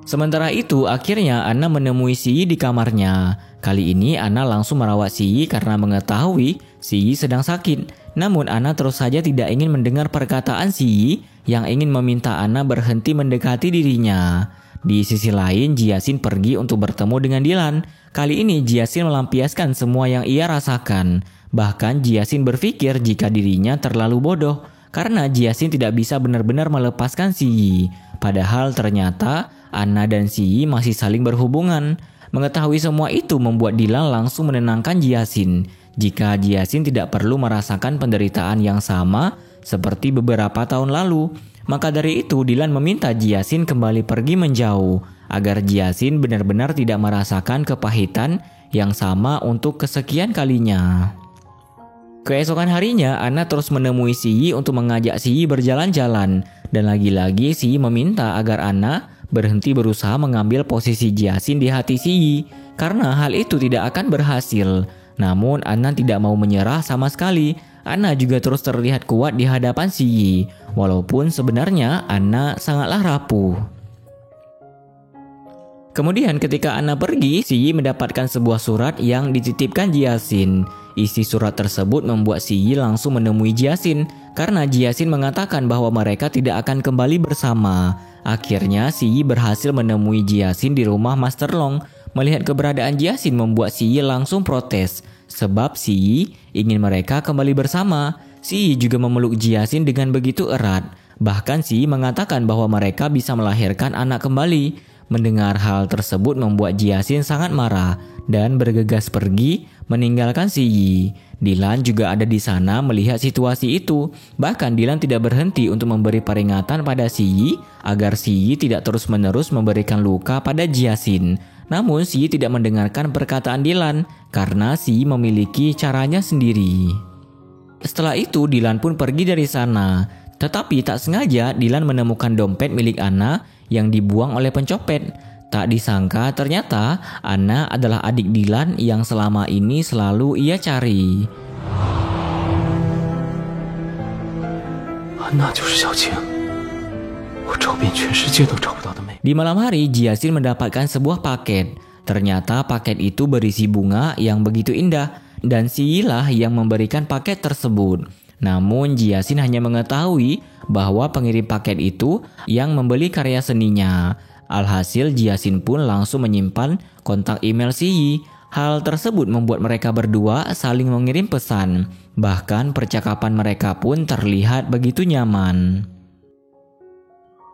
Sementara itu akhirnya Anna menemui Si Yi di kamarnya. Kali ini Anna langsung merawat Si Yi karena mengetahui Si Yi sedang sakit. Namun Anna terus saja tidak ingin mendengar perkataan Si Yi yang ingin meminta Anna berhenti mendekati dirinya. Di sisi lain Jiasin pergi untuk bertemu dengan Dylan. Kali ini Jiasin melampiaskan semua yang ia rasakan. Bahkan Jiasin berpikir jika dirinya terlalu bodoh karena Jiasin tidak bisa benar-benar melepaskan Si Yi. Padahal ternyata Anna dan Si Yi masih saling berhubungan. Mengetahui semua itu membuat Dylan langsung menenangkan Jiasin. Jika Jiasin tidak perlu merasakan penderitaan yang sama seperti beberapa tahun lalu. Maka dari itu Dylan meminta Jiasin kembali pergi menjauh agar Jiasin benar-benar tidak merasakan kepahitan yang sama untuk kesekian kalinya. Keesokan harinya Anna terus menemui Si Yi untuk mengajak Si Yi berjalan-jalan. Dan lagi-lagi Si Yi meminta agar Anna berhenti berusaha mengambil posisi Jiasin di hati Si Yi karena hal itu tidak akan berhasil. Namun Anna tidak mau menyerah sama sekali. Anna juga terus terlihat kuat di hadapan Si Yi, walaupun sebenarnya Anna sangatlah rapuh. Kemudian ketika Anna pergi, Si Yi mendapatkan sebuah surat yang dititipkan Jiasin. Isi surat tersebut membuat Si Yi langsung menemui Jiasin karena Jiasin mengatakan bahwa mereka tidak akan kembali bersama. Akhirnya Si Yi berhasil menemui Jiasin di rumah Master Long. Melihat keberadaan Jiasin membuat Si Yi langsung protes sebab Si Yi ingin mereka kembali bersama. Si Yi juga memeluk Jiasin dengan begitu erat. Bahkan Si Yi mengatakan bahwa mereka bisa melahirkan anak kembali. Mendengar hal tersebut membuat Jiasin sangat marah dan bergegas pergi meninggalkan Si Yi. Dylan juga ada di sana melihat situasi itu. Bahkan Dylan tidak berhenti untuk memberi peringatan pada Si Yi agar Si Yi tidak terus-menerus memberikan luka pada Jiasin. Namun Si Yi tidak mendengarkan perkataan Dylan karena Si Yi memiliki caranya sendiri. Setelah itu Dylan pun pergi dari sana. Tetapi tak sengaja Dylan menemukan dompet milik Anna yang dibuang oleh pencopet. Tak disangka ternyata Anna adalah adik Dylan yang selama ini selalu ia cari. Anna 就是小晴，我我找遍全世界都找不到的美。 Di malam hari, Jiasin mendapatkan sebuah paket. Ternyata paket itu berisi bunga yang begitu indah, dan Si Yi lah yang memberikan paket tersebut. Namun Jiasin hanya mengetahui bahwa pengirim paket itu yang membeli karya seninya. Alhasil Jiasin pun langsung menyimpan kontak email Si Yi. Hal tersebut membuat mereka berdua saling mengirim pesan. Bahkan percakapan mereka pun terlihat begitu nyaman.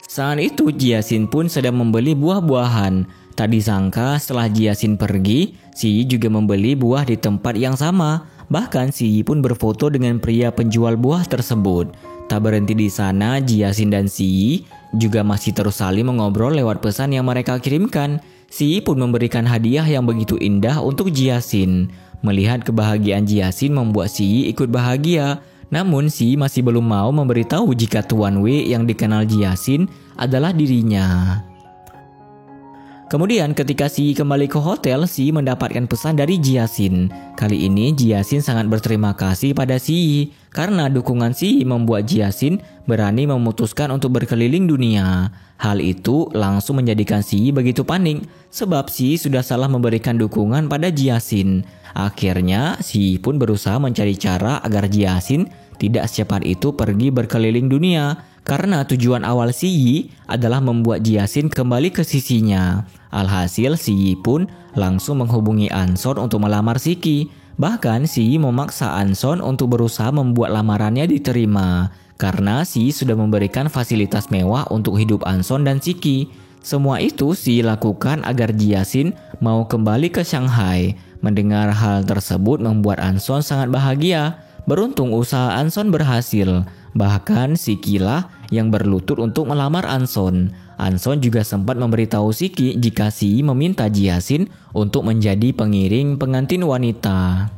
Saat itu Jiasin pun sedang membeli buah-buahan. Tak disangka setelah Jiasin pergi, Si Yi juga membeli buah di tempat yang sama. Bahkan Si Yi pun berfoto dengan pria penjual buah tersebut. Tak berhenti di sana, Jiasin dan Si Yi juga masih terus saling mengobrol lewat pesan yang mereka kirimkan. Si Yi pun memberikan hadiah yang begitu indah untuk Jiasin. Melihat kebahagiaan Jiasin membuat Si Yi ikut bahagia. Namun Si Yi masih belum mau memberitahu jika Tuan Wei yang dikenal Jiasin adalah dirinya. Kemudian ketika Si Yi kembali ke hotel, Si Yi mendapatkan pesan dari Jiasin. Kali ini Jiasin sangat berterima kasih pada Si Yi karena dukungan Si Yi membuat Jiasin berani memutuskan untuk berkeliling dunia. Hal itu langsung menjadikan Si Yi begitu panik sebab Si Yi sudah salah memberikan dukungan pada Jiasin. Akhirnya Si Yi pun berusaha mencari cara agar Jiasin tidak secepat itu pergi berkeliling dunia. Karena tujuan awal Si Yi adalah membuat Jiasin kembali ke sisinya. Alhasil Si Yi pun langsung menghubungi Anson untuk melamar Siki. Bahkan Si Yi memaksa Anson untuk berusaha membuat lamarannya diterima. Karena Si Yi sudah memberikan fasilitas mewah untuk hidup Anson dan Siki. Semua itu Si Yi lakukan agar Jiasin mau kembali ke Shanghai. Mendengar hal tersebut membuat Anson sangat bahagia. Beruntung usaha Anson berhasil. Bahkan Siki lah yang berlutut untuk melamar Anson. Anson juga sempat memberitahu Siki jika Si Yi meminta Jiasin untuk menjadi pengiring pengantin wanita.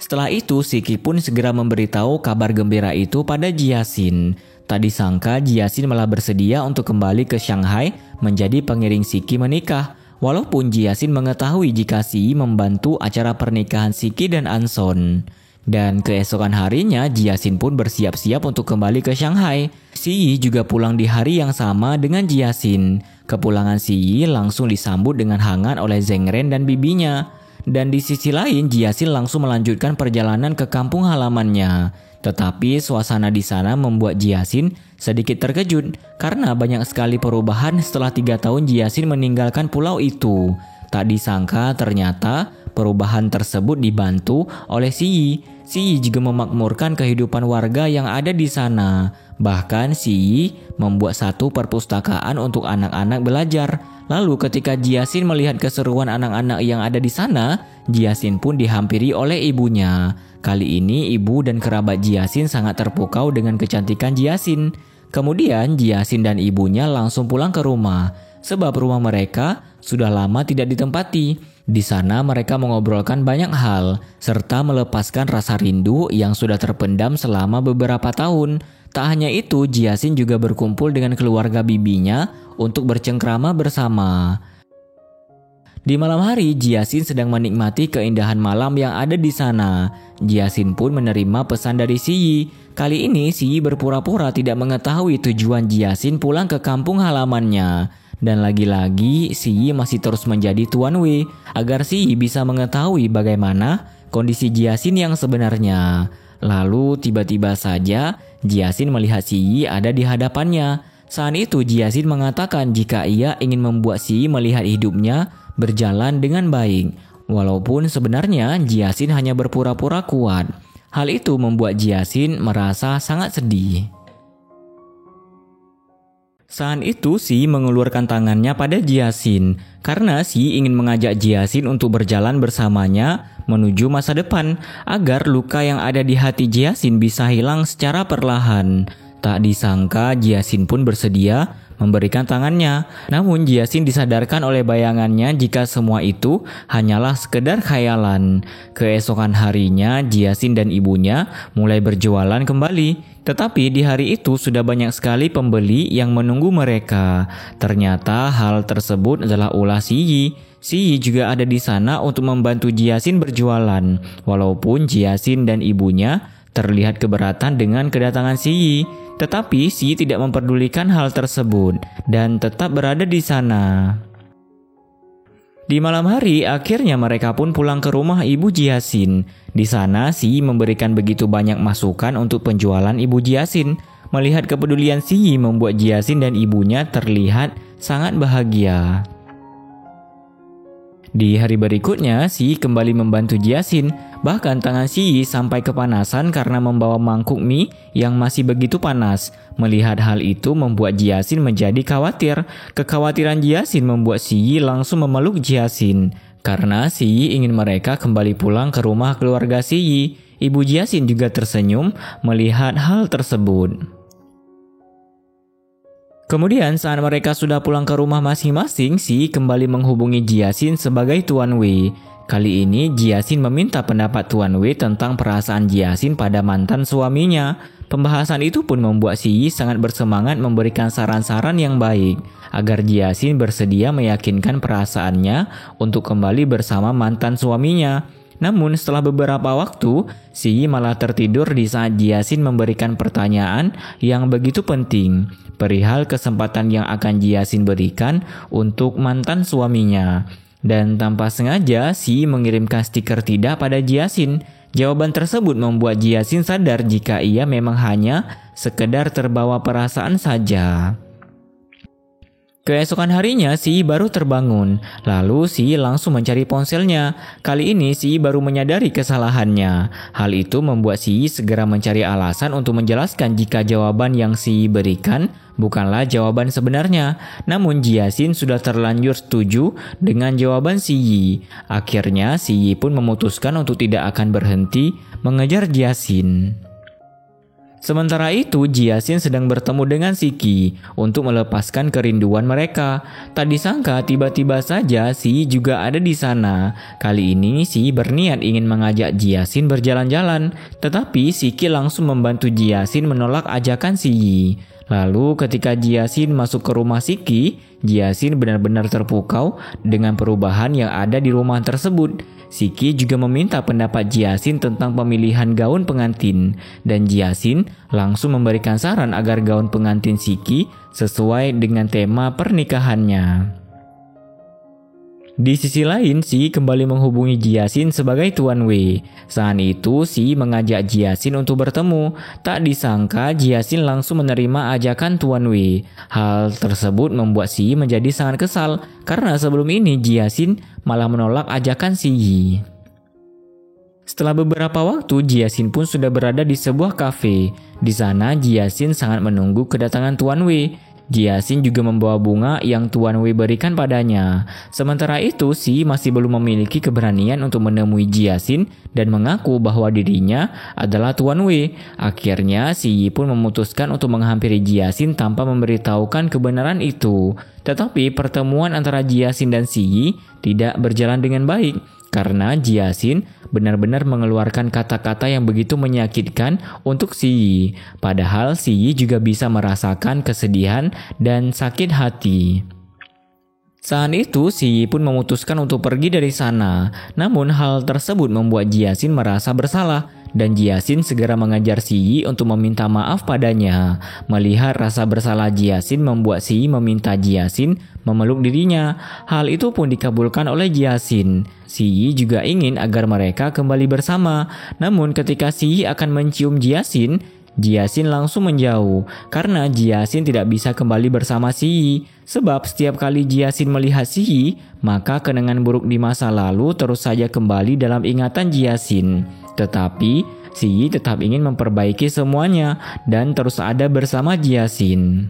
Setelah itu Siki pun segera memberitahu kabar gembira itu pada Jiasin. Tak disangka Jiasin malah bersedia untuk kembali ke Shanghai menjadi pengiring Siki menikah. Walaupun Jiasin mengetahui jika Si Yi membantu acara pernikahan Siki dan Anson. Dan keesokan harinya Jiasin pun bersiap-siap untuk kembali ke Shanghai. Si Yi juga pulang di hari yang sama dengan Jiasin. Kepulangan Si Yi langsung disambut dengan hangat oleh Zheng Ren dan bibinya. Dan di sisi lain Jiasin langsung melanjutkan perjalanan ke kampung halamannya. Tetapi suasana di sana membuat Jiasin sedikit terkejut karena banyak sekali perubahan setelah 3 tahun Jiasin meninggalkan pulau itu. Tak disangka ternyata perubahan tersebut dibantu oleh Si Yi. Si Yi juga memakmurkan kehidupan warga yang ada di sana. Bahkan Si Yi membuat satu perpustakaan untuk anak-anak belajar. Lalu ketika Jiasin melihat keseruan anak-anak yang ada di sana, Jiasin pun dihampiri oleh ibunya. Kali ini ibu dan kerabat Jiasin sangat terpukau dengan kecantikan Jiasin. Kemudian Jiasin dan ibunya langsung pulang ke rumah. Sebab rumah mereka sudah lama tidak ditempati. Di sana mereka mengobrolkan banyak hal, serta melepaskan rasa rindu yang sudah terpendam selama beberapa tahun. Tak hanya itu, Jiasin juga berkumpul dengan keluarga bibinya untuk bercengkrama bersama. Di malam hari, Jiasin sedang menikmati keindahan malam yang ada di sana. Jiasin pun menerima pesan dari Si Yi. Kali ini Si Yi berpura-pura tidak mengetahui tujuan Jiasin pulang ke kampung halamannya. Dan lagi-lagi Si Yi masih terus menjadi Tuan Wei agar Si Yi bisa mengetahui bagaimana kondisi Jiasin yang sebenarnya. Lalu tiba-tiba saja Jiasin melihat Si Yi ada di hadapannya. Saat itu Jiasin mengatakan jika ia ingin membuat Si Yi melihat hidupnya berjalan dengan baik. Walaupun sebenarnya Jiasin hanya berpura-pura kuat. Hal itu membuat Jiasin merasa sangat sedih. Saat itu Si Yi mengeluarkan tangannya pada Jiasin karena Si Yi ingin mengajak Jiasin untuk berjalan bersamanya menuju masa depan agar luka yang ada di hati Jiasin bisa hilang secara perlahan. Tak disangka Jiasin pun bersedia memberikan tangannya. Namun Jiasin disadarkan oleh bayangannya jika semua itu hanyalah sekedar khayalan. Keesokan harinya Jiasin dan ibunya mulai berjualan kembali. Tetapi di hari itu sudah banyak sekali pembeli yang menunggu mereka. Ternyata hal tersebut adalah ulah Si Yi. Si Yi juga ada di sana untuk membantu Jiasin berjualan. Walaupun Jiasin dan ibunya terlihat keberatan dengan kedatangan Si Yi. Tetapi Si tidak memperdulikan hal tersebut dan tetap berada di sana. Di malam hari, akhirnya mereka pun pulang ke rumah Ibu Jiasin. Di sana, Si memberikan begitu banyak masukan untuk penjualan Ibu Jiasin. Melihat kepedulian Si membuat Jiasin dan ibunya terlihat sangat bahagia. Di hari berikutnya, Si kembali membantu Jiasin. Bahkan tangan Si sampai kepanasan karena membawa mangkuk mie yang masih begitu panas. Melihat hal itu membuat Jiasin menjadi khawatir. Kekhawatiran Jiasin membuat Si langsung memeluk Jiasin. Karena Si ingin mereka kembali pulang ke rumah keluarga Si. Ibu Jiasin juga tersenyum melihat hal tersebut. Kemudian saat mereka sudah pulang ke rumah masing-masing, Si kembali menghubungi Jiasin sebagai Tuan Wei. Kali ini Jiasin meminta pendapat Tuan Wei tentang perasaan Jiasin pada mantan suaminya. Pembahasan itu pun membuat Si sangat bersemangat memberikan saran-saran yang baik agar Jiasin bersedia meyakinkan perasaannya untuk kembali bersama mantan suaminya. Namun setelah beberapa waktu, Si malah tertidur di saat Jiasin memberikan pertanyaan yang begitu penting perihal kesempatan yang akan Jiasin berikan untuk mantan suaminya. Dan tanpa sengaja, Si mengirimkan stiker tidak pada Jiasin. Jawaban tersebut membuat Jiasin sadar jika ia memang hanya sekedar terbawa perasaan saja. Keesokan harinya, Si baru terbangun. Lalu Si langsung mencari ponselnya. Kali ini Si baru menyadari kesalahannya. Hal itu membuat Si segera mencari alasan untuk menjelaskan jika jawaban yang Si berikan bukanlah jawaban sebenarnya. Namun Jiasin sudah terlanjur setuju dengan jawaban Si. Akhirnya Si pun memutuskan untuk tidak akan berhenti mengejar Jiasin. Sementara itu, Jiasin sedang bertemu dengan Si Qi untuk melepaskan kerinduan mereka. Tak disangka tiba-tiba saja Si juga ada di sana. Kali ini Si berniat ingin mengajak Jiasin berjalan-jalan, tetapi Si Qi langsung membantu Jiasin menolak ajakan Si. Lalu ketika Jiasin masuk ke rumah Si Qi, Jiasin benar-benar terpukau dengan perubahan yang ada di rumah tersebut. Si Qi juga meminta pendapat Jiasin tentang pemilihan gaun pengantin, dan Jiasin langsung memberikan saran agar gaun pengantin Si Qi sesuai dengan tema pernikahannya. Di sisi lain, Si kembali menghubungi Jiasin sebagai Tuan Wei. Saat itu, Si mengajak Jiasin untuk bertemu. Tak disangka, Jiasin langsung menerima ajakan Tuan Wei. Hal tersebut membuat Si menjadi sangat kesal, karena sebelum ini Jiasin malah menolak ajakan Si. Setelah beberapa waktu, Jiasin pun sudah berada di sebuah kafe. Di sana, Jiasin sangat menunggu kedatangan Tuan Wei. Jiasin juga membawa bunga yang Tuan Wei berikan padanya. Sementara itu, Si masih belum memiliki keberanian untuk menemui Jiasin dan mengaku bahwa dirinya adalah Tuan Wei. Akhirnya, Si pun memutuskan untuk menghampiri Jiasin tanpa memberitahukan kebenaran itu. Tetapi pertemuan antara Jiasin dan Si tidak berjalan dengan baik, karena Jiasin benar-benar mengeluarkan kata-kata yang begitu menyakitkan untuk Si. Padahal Si juga bisa merasakan kesedihan dan sakit hati. Saat itu Si pun memutuskan untuk pergi dari sana. Namun hal tersebut membuat Jiasin merasa bersalah, dan Jiasin segera mengajar Si untuk meminta maaf padanya. Melihat rasa bersalah Jiasin membuat Si meminta Jiasin memeluk dirinya. Hal itu pun dikabulkan oleh Jiasin. Si juga ingin agar mereka kembali bersama. Namun ketika Si akan mencium Jiasin, Jiasin langsung menjauh karena Jiasin tidak bisa kembali bersama Si. Sebab setiap kali Jiasin melihat Si, maka kenangan buruk di masa lalu terus saja kembali dalam ingatan Jiasin. Tetapi Si tetap ingin memperbaiki semuanya dan terus ada bersama Jiasin.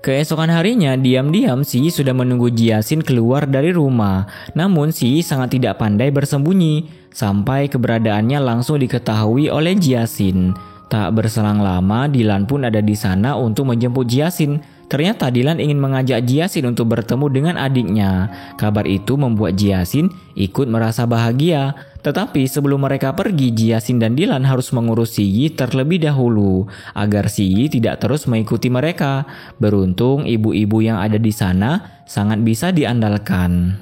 Keesokan harinya, diam-diam Si sudah menunggu Jiasin keluar dari rumah. Namun Si sangat tidak pandai bersembunyi, sampai keberadaannya langsung diketahui oleh Jiasin. Tak berselang lama, Dilan pun ada di sana untuk menjemput Jiasin. Ternyata Dilan ingin mengajak Jiasin untuk bertemu dengan adiknya. Kabar itu membuat Jiasin ikut merasa bahagia. Tetapi sebelum mereka pergi, Jiasin dan Dilan harus mengurus Si terlebih dahulu agar Si tidak terus mengikuti mereka. Beruntung ibu-ibu yang ada di sana sangat bisa diandalkan.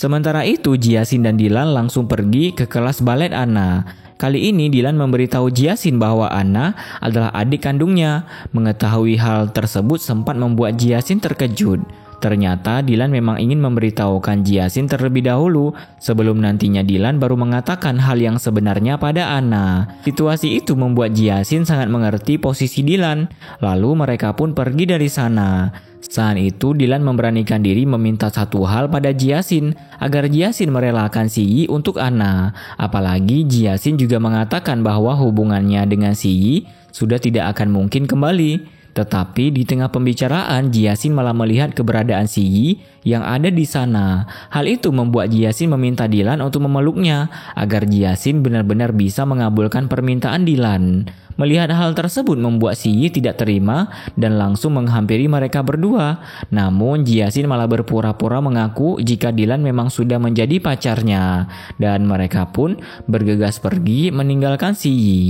Sementara itu, Jiasin dan Dylan langsung pergi ke kelas balet Anna. Kali ini Dylan memberitahu Jiasin bahwa Anna adalah adik kandungnya. Mengetahui hal tersebut sempat membuat Jiasin terkejut. Ternyata Dylan memang ingin memberitahukan Jiasin terlebih dahulu sebelum nantinya Dylan baru mengatakan hal yang sebenarnya pada Anna. Situasi itu membuat Jiasin sangat mengerti posisi Dylan. Lalu mereka pun pergi dari sana. Saat itu Dylan memberanikan diri meminta satu hal pada Jiasin agar Jiasin merelakan Si Yi untuk Anna. Apalagi Jiasin juga mengatakan bahwa hubungannya dengan Si Yi sudah tidak akan mungkin kembali. Tetapi di tengah pembicaraan, Jiasin malah melihat keberadaan Si Yi yang ada di sana. Hal itu membuat Jiasin meminta Dylan untuk memeluknya agar Jiasin benar-benar bisa mengabulkan permintaan Dylan. Melihat hal tersebut membuat Si Yi tidak terima dan langsung menghampiri mereka berdua. Namun Jiasin malah berpura-pura mengaku jika Dylan memang sudah menjadi pacarnya. Dan mereka pun bergegas pergi meninggalkan Si Yi.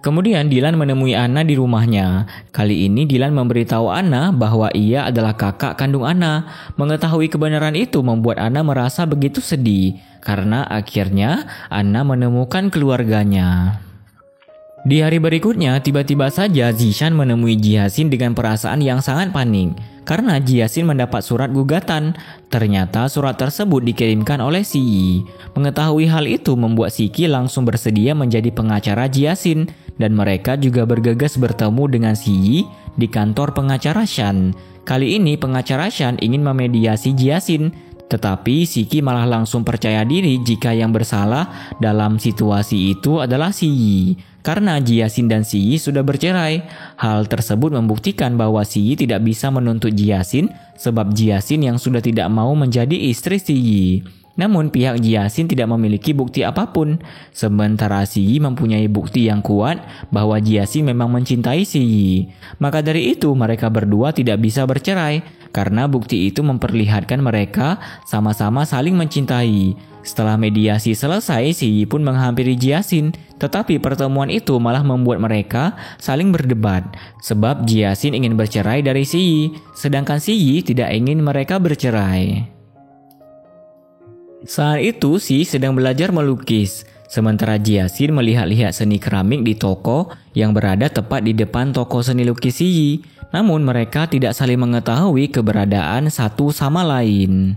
Kemudian Dylan menemui Anna di rumahnya. Kali ini Dylan memberitahu Anna bahwa ia adalah kakak kandung Anna. Mengetahui kebenaran itu membuat Anna merasa begitu sedih karena akhirnya Anna menemukan keluarganya. Di hari berikutnya, tiba-tiba saja Zishan menemui Jiasin dengan perasaan yang sangat panik karena Jiasin mendapat surat gugatan. Ternyata surat tersebut dikirimkan oleh Si Yi. Mengetahui hal itu membuat Si Qi langsung bersedia menjadi pengacara Jiasin dan mereka juga bergegas bertemu dengan Si Yi di kantor pengacara Shan. Kali ini pengacara Shan ingin memediasi Jiasin, tetapi Si Qi malah langsung percaya diri jika yang bersalah dalam situasi itu adalah Si Yi. Karena Jiasin dan Si Yi sudah bercerai. Hal tersebut membuktikan bahwa Si Yi tidak bisa menuntut Jiasin sebab Jiasin yang sudah tidak mau menjadi istri Si Yi. Namun pihak Jiasin tidak memiliki bukti apapun. Sementara Si Yi mempunyai bukti yang kuat bahwa Jiasin memang mencintai Si Yi. Maka dari itu mereka berdua tidak bisa bercerai karena bukti itu memperlihatkan mereka sama-sama saling mencintai. Setelah mediasi selesai, Si Yi pun menghampiri Jiasin. Tetapi pertemuan itu malah membuat mereka saling berdebat. Sebab Jiasin ingin bercerai dari Si Yi, sedangkan Si Yi tidak ingin mereka bercerai. Saat itu Si Yi sedang belajar melukis. Sementara Jiasin melihat-lihat seni keramik di toko yang berada tepat di depan toko seni lukis Si Yi. Namun mereka tidak saling mengetahui keberadaan satu sama lain.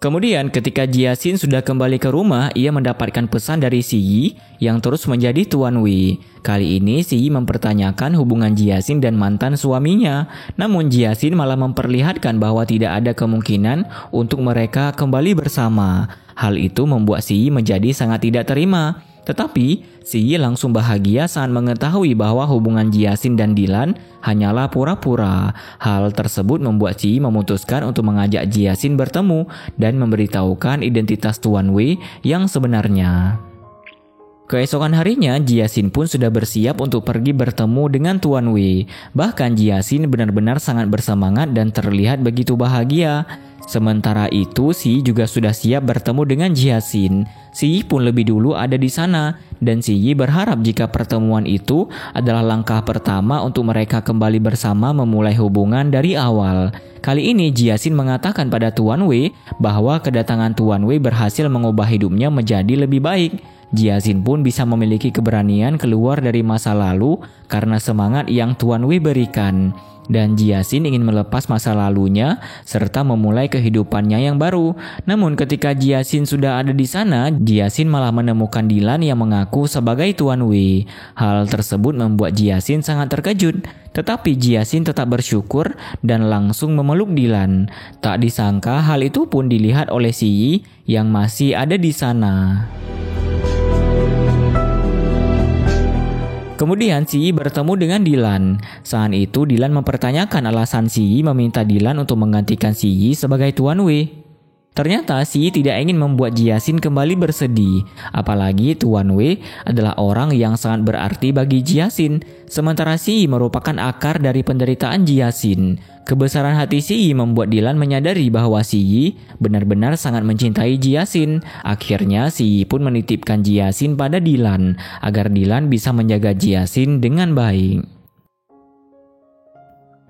Kemudian ketika Jiasin sudah kembali ke rumah, ia mendapatkan pesan dari Si Yi yang terus menjadi Tuan Wei. Kali ini Si Yi mempertanyakan hubungan Jiasin dan mantan suaminya. Namun Jiasin malah memperlihatkan bahwa tidak ada kemungkinan untuk mereka kembali bersama. Hal itu membuat Si Yi menjadi sangat tidak terima. Tetapi Si Yi langsung bahagia saat mengetahui bahwa hubungan Jiasin dan Dylan hanyalah pura-pura. Hal tersebut membuat Si Yi memutuskan untuk mengajak Jiasin bertemu dan memberitahukan identitas Tuan Wei yang sebenarnya. Keesokan harinya, Jiasin pun sudah bersiap untuk pergi bertemu dengan Tuan Wei. Bahkan Jiasin benar-benar sangat bersemangat dan terlihat begitu bahagia. Sementara itu, Si Yi juga sudah siap bertemu dengan Jiasin. Si Yi pun lebih dulu ada di sana, dan Si Yi berharap jika pertemuan itu adalah langkah pertama untuk mereka kembali bersama memulai hubungan dari awal. Kali ini Jiasin mengatakan pada Tuan Wei bahwa kedatangan Tuan Wei berhasil mengubah hidupnya menjadi lebih baik. Jiasin pun bisa memiliki keberanian keluar dari masa lalu karena semangat yang Tuan Wei berikan. Dan Jiasin ingin melepas masa lalunya serta memulai kehidupannya yang baru. Namun ketika Jiasin sudah ada di sana, Jiasin malah menemukan Dylan yang mengaku sebagai Tuan Wei. Hal tersebut membuat Jiasin sangat terkejut. Tetapi Jiasin tetap bersyukur dan langsung memeluk Dylan. Tak disangka hal itu pun dilihat oleh Si Yi yang masih ada di sana. Kemudian Si Yi bertemu dengan Dylan. Saat itu Dylan mempertanyakan alasan Si Yi meminta Dylan untuk menggantikan Si Yi sebagai Tuan Wei. Ternyata Si Yi tidak ingin membuat Jiasin kembali bersedih. Apalagi Tuan Wei adalah orang yang sangat berarti bagi Jiasin. Sementara Si Yi merupakan akar dari penderitaan Jiasin. Kebesaran hati Si Yi membuat Dylan menyadari bahwa Si Yi benar-benar sangat mencintai Jiasin. Akhirnya Si Yi pun menitipkan Jiasin pada Dylan agar Dylan bisa menjaga Jiasin dengan baik.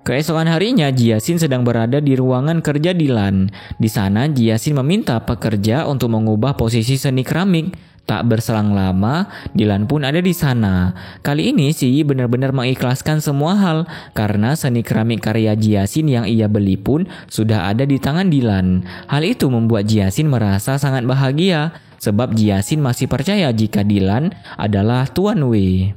Keesokan harinya, Jiasin sedang berada di ruangan kerja Dylan. Di sana, Jiasin meminta pekerja untuk mengubah posisi seni keramik. Tak berselang lama, Dylan pun ada di sana. Kali ini, Si Yi benar-benar mengikhlaskan semua hal karena seni keramik karya Jiasin yang ia beli pun sudah ada di tangan Dylan. Hal itu membuat Jiasin merasa sangat bahagia sebab Jiasin masih percaya jika Dylan adalah Tuan Wei.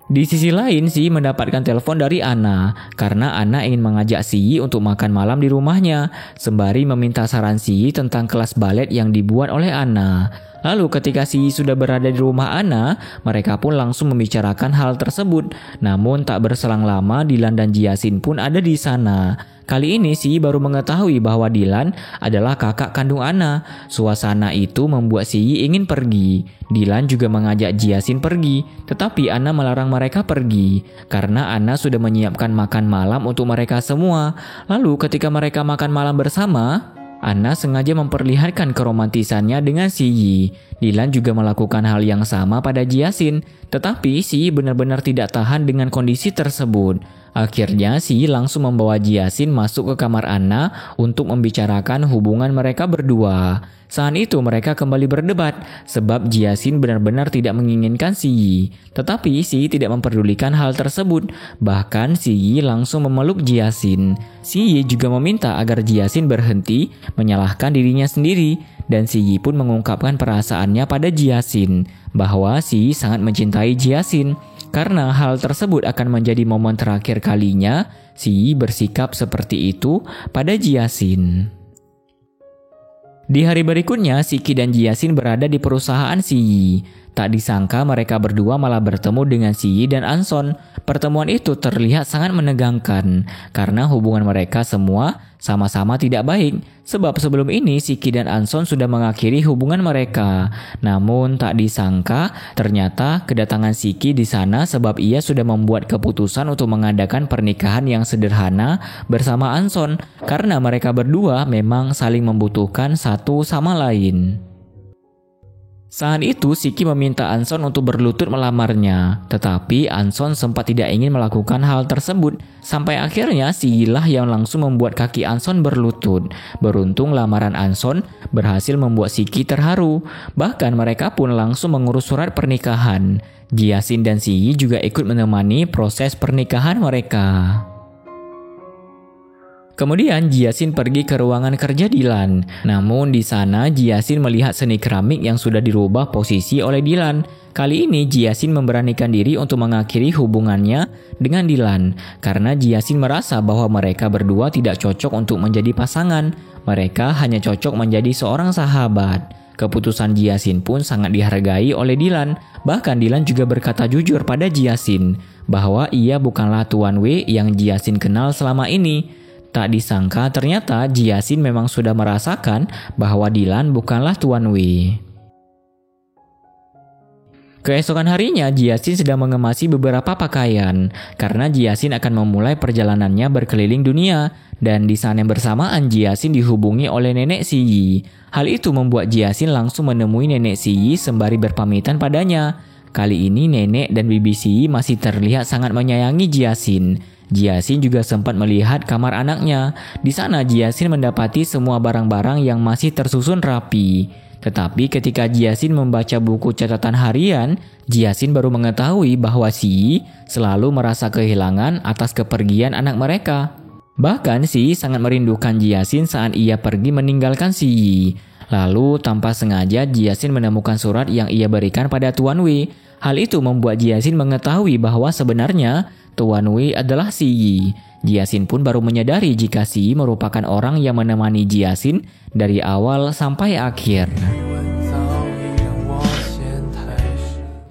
Di sisi lain, Si Yi mendapatkan telepon dari Anna karena Anna ingin mengajak Si Yi untuk makan malam di rumahnya sembari meminta saran Si Yi tentang kelas balet yang dibuat oleh Anna. Lalu ketika Si Yi sudah berada di rumah Anna, mereka pun langsung membicarakan hal tersebut. Namun tak berselang lama, Dylan dan Jiasin pun ada di sana. Kali ini Si Yi baru mengetahui bahwa Dylan adalah kakak kandung Anna. Suasana itu membuat Si Yi ingin pergi. Dylan juga mengajak Jiasin pergi, tetapi Anna melarang mereka pergi karena Anna sudah menyiapkan makan malam untuk mereka semua. Lalu ketika mereka makan malam bersama, Anna sengaja memperlihatkan keromantisannya dengan Si Yi. Dylan juga melakukan hal yang sama pada Jiasin, tetapi Si Yi benar-benar tidak tahan dengan kondisi tersebut. Akhirnya Si Yi langsung membawa Jiasin masuk ke kamar Anna untuk membicarakan hubungan mereka berdua. Saat itu mereka kembali berdebat sebab Jiasin benar-benar tidak menginginkan Si Yi. Tetapi Si Yi tidak memperdulikan hal tersebut. Bahkan Si Yi langsung memeluk Jiasin. Si Yi juga meminta agar Jiasin berhenti menyalahkan dirinya sendiri. Dan Si Yi pun mengungkapkan perasaannya pada Jiasin bahwa Si Yi sangat mencintai Jiasin. Karena hal tersebut akan menjadi momen terakhir kalinya Si Yi bersikap seperti itu pada Jiasin. Di hari berikutnya, Si Qi dan Jiasin berada di perusahaan Si Yi. Tak disangka mereka berdua malah bertemu dengan Si Yi dan Anson. Pertemuan itu terlihat sangat menegangkan karena hubungan mereka semua sama-sama tidak baik. Sebab sebelum ini Si Qi dan Anson sudah mengakhiri hubungan mereka. Namun tak disangka ternyata kedatangan Si Qi di sana sebab ia sudah membuat keputusan untuk mengadakan pernikahan yang sederhana bersama Anson karena mereka berdua memang saling membutuhkan satu sama lain. Saat itu Si Qi meminta Anson untuk berlutut melamarnya, tetapi Anson sempat tidak ingin melakukan hal tersebut. Sampai akhirnya Si Yi lah yang langsung membuat kaki Anson berlutut. Beruntung lamaran Anson berhasil membuat Si Qi terharu. Bahkan mereka pun langsung mengurus surat pernikahan. Jiasin dan Si Yi juga ikut menemani proses pernikahan mereka. Kemudian Jiasin pergi ke ruangan kerja Dylan. Namun di sana Jiasin melihat seni keramik yang sudah dirubah posisi oleh Dylan. Kali ini Jiasin memberanikan diri untuk mengakhiri hubungannya dengan Dylan karena Jiasin merasa bahwa mereka berdua tidak cocok untuk menjadi pasangan. Mereka hanya cocok menjadi seorang sahabat. Keputusan Jiasin pun sangat dihargai oleh Dylan. Bahkan Dylan juga berkata jujur pada Jiasin bahwa ia bukanlah Tuan Wei yang Jiasin kenal selama ini. Tak disangka ternyata Jiasin memang sudah merasakan bahwa Dylan bukanlah Tuan Wei. Keesokan harinya Jiasin sedang mengemasi beberapa pakaian karena Jiasin akan memulai perjalanannya berkeliling dunia. Dan di saat yang bersamaan Jiasin dihubungi oleh nenek Si Yi. Hal itu membuat Jiasin langsung menemui nenek Si Yi sembari berpamitan padanya. Kali ini nenek dan bibi Si Yi masih terlihat sangat menyayangi Jiasin. Jiasin juga sempat melihat kamar anaknya. Di sana Jiasin mendapati semua barang-barang yang masih tersusun rapi. Tetapi ketika Jiasin membaca buku catatan harian, Jiasin baru mengetahui bahwa Si Yi selalu merasa kehilangan atas kepergian anak mereka. Bahkan Si Yi sangat merindukan Jiasin saat ia pergi meninggalkan Si Yi. Lalu tanpa sengaja Jiasin menemukan surat yang ia berikan pada Tuan Wei. Hal itu membuat Jiasin mengetahui bahwa sebenarnya Tuan Wei adalah Si Yi. Jiasin pun baru menyadari jika Si Yi merupakan orang yang menemani Jiasin dari awal sampai akhir.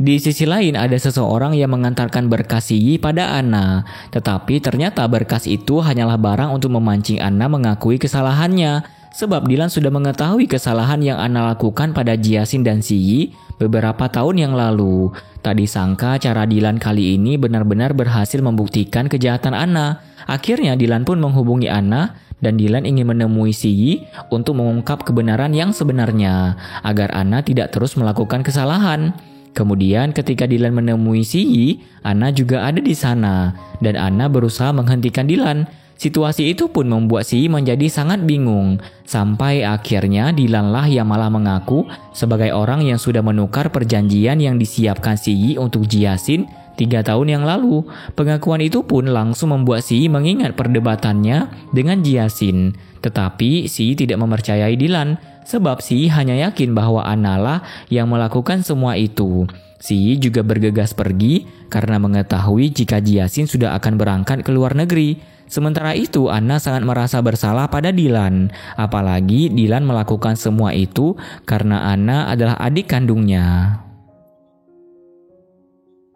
Di sisi lain ada seseorang yang mengantarkan berkas Si Yi pada Anna. Tetapi ternyata berkas itu hanyalah barang untuk memancing Anna mengakui kesalahannya. Sebab Dylan sudah mengetahui kesalahan yang Anna lakukan pada Jiasin dan Si Yi beberapa tahun yang lalu. Tak disangka cara Dylan kali ini benar-benar berhasil membuktikan kejahatan Anna. Akhirnya Dylan pun menghubungi Anna dan Dylan ingin menemui Si Yi untuk mengungkap kebenaran yang sebenarnya agar Anna tidak terus melakukan kesalahan. Kemudian ketika Dylan menemui Si Yi, Anna juga ada di sana dan Anna berusaha menghentikan Dylan. Situasi itu pun membuat Si Yi menjadi sangat bingung. Sampai akhirnya Dylan lah yang malah mengaku sebagai orang yang sudah menukar perjanjian yang disiapkan Si Yi untuk Jiasin 3 tahun yang lalu. Pengakuan itu pun langsung membuat Si Yi mengingat perdebatannya dengan Jiasin. Tetapi Si Yi tidak mempercayai Dylan sebab Si Yi hanya yakin bahwa Anna lah yang melakukan semua itu. Si Yi juga bergegas pergi karena mengetahui jika Jiasin sudah akan berangkat ke luar negeri. Sementara itu Anna sangat merasa bersalah pada Dylan. Apalagi Dylan melakukan semua itu karena Anna adalah adik kandungnya.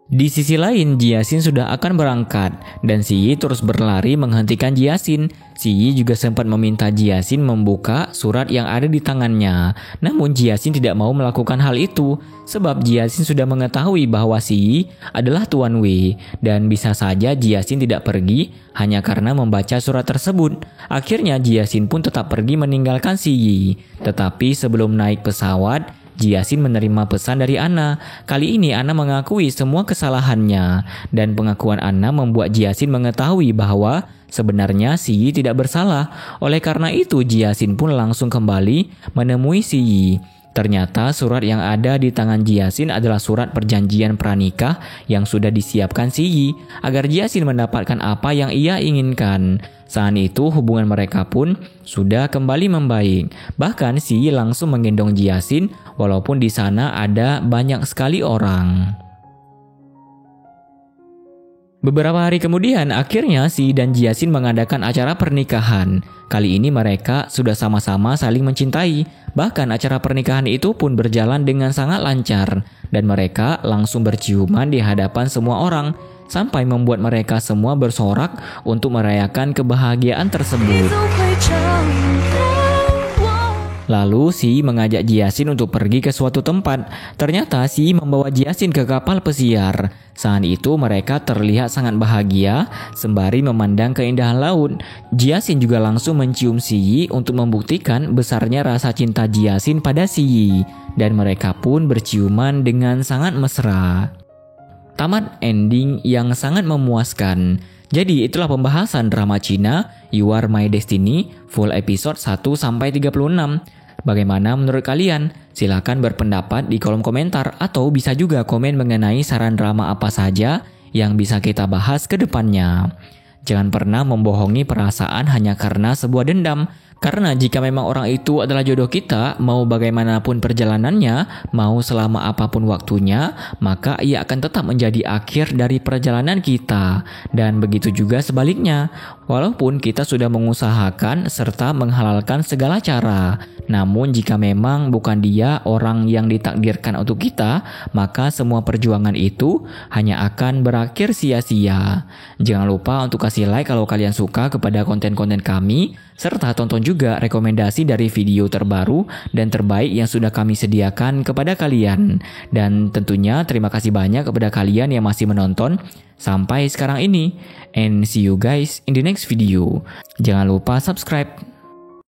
Di sisi lain, Jiasin sudah akan berangkat dan Si Yi terus berlari menghentikan Jiasin. Si Yi juga sempat meminta Jiasin membuka surat yang ada di tangannya. Namun Jiasin tidak mau melakukan hal itu sebab Jiasin sudah mengetahui bahwa Si Yi adalah Tuan Wei dan bisa saja Jiasin tidak pergi hanya karena membaca surat tersebut. Akhirnya Jiasin pun tetap pergi meninggalkan Si Yi. Tetapi sebelum naik pesawat, Jiasin menerima pesan dari Anna. Kali ini Anna mengakui semua kesalahannya dan pengakuan Anna membuat Jiasin mengetahui bahwa sebenarnya Si Yi tidak bersalah. Oleh karena itu Jiasin pun langsung kembali menemui Si Yi. Ternyata surat yang ada di tangan Jiasin adalah surat perjanjian pranikah yang sudah disiapkan Si Yi agar Jiasin mendapatkan apa yang ia inginkan. Saat itu hubungan mereka pun sudah kembali membaik. Bahkan Si Yi langsung menggendong Jiasin walaupun di sana ada banyak sekali orang. Beberapa hari kemudian, akhirnya Si Yi dan Jiasin mengadakan acara pernikahan. Kali ini mereka sudah sama-sama saling mencintai. Bahkan acara pernikahan itu pun berjalan dengan sangat lancar. Dan mereka langsung berciuman di hadapan semua orang. Sampai membuat mereka semua bersorak untuk merayakan kebahagiaan tersebut. Lalu Si Yi mengajak Jiasin untuk pergi ke suatu tempat. Ternyata Si Yi membawa Jiasin ke kapal pesiar. Saat itu mereka terlihat sangat bahagia sembari memandang keindahan laut. Jiasin juga langsung mencium Si Yi untuk membuktikan besarnya rasa cinta Jiasin pada Si Yi. Dan mereka pun berciuman dengan sangat mesra. Tamat ending yang sangat memuaskan. Jadi itulah pembahasan drama Cina You Are My Destiny full episode 1-36. Bagaimana menurut kalian? Silahkan berpendapat di kolom komentar atau bisa juga komen mengenai saran drama apa saja yang bisa kita bahas ke depannya. Jangan pernah membohongi perasaan hanya karena sebuah dendam. Karena jika memang orang itu adalah jodoh kita, mau bagaimanapun perjalanannya, mau selama apapun waktunya, maka ia akan tetap menjadi akhir dari perjalanan kita. Dan begitu juga sebaliknya, walaupun kita sudah mengusahakan serta menghalalkan segala cara, namun jika memang bukan dia orang yang ditakdirkan untuk kita, maka semua perjuangan itu hanya akan berakhir sia-sia. Jangan lupa untuk kasih like kalau kalian suka kepada konten-konten kami, serta tonton juga rekomendasi dari video terbaru dan terbaik yang sudah kami sediakan kepada kalian. Dan tentunya terima kasih banyak kepada kalian yang masih menonton sampai sekarang ini. And see you guys in the next video. Jangan lupa subscribe.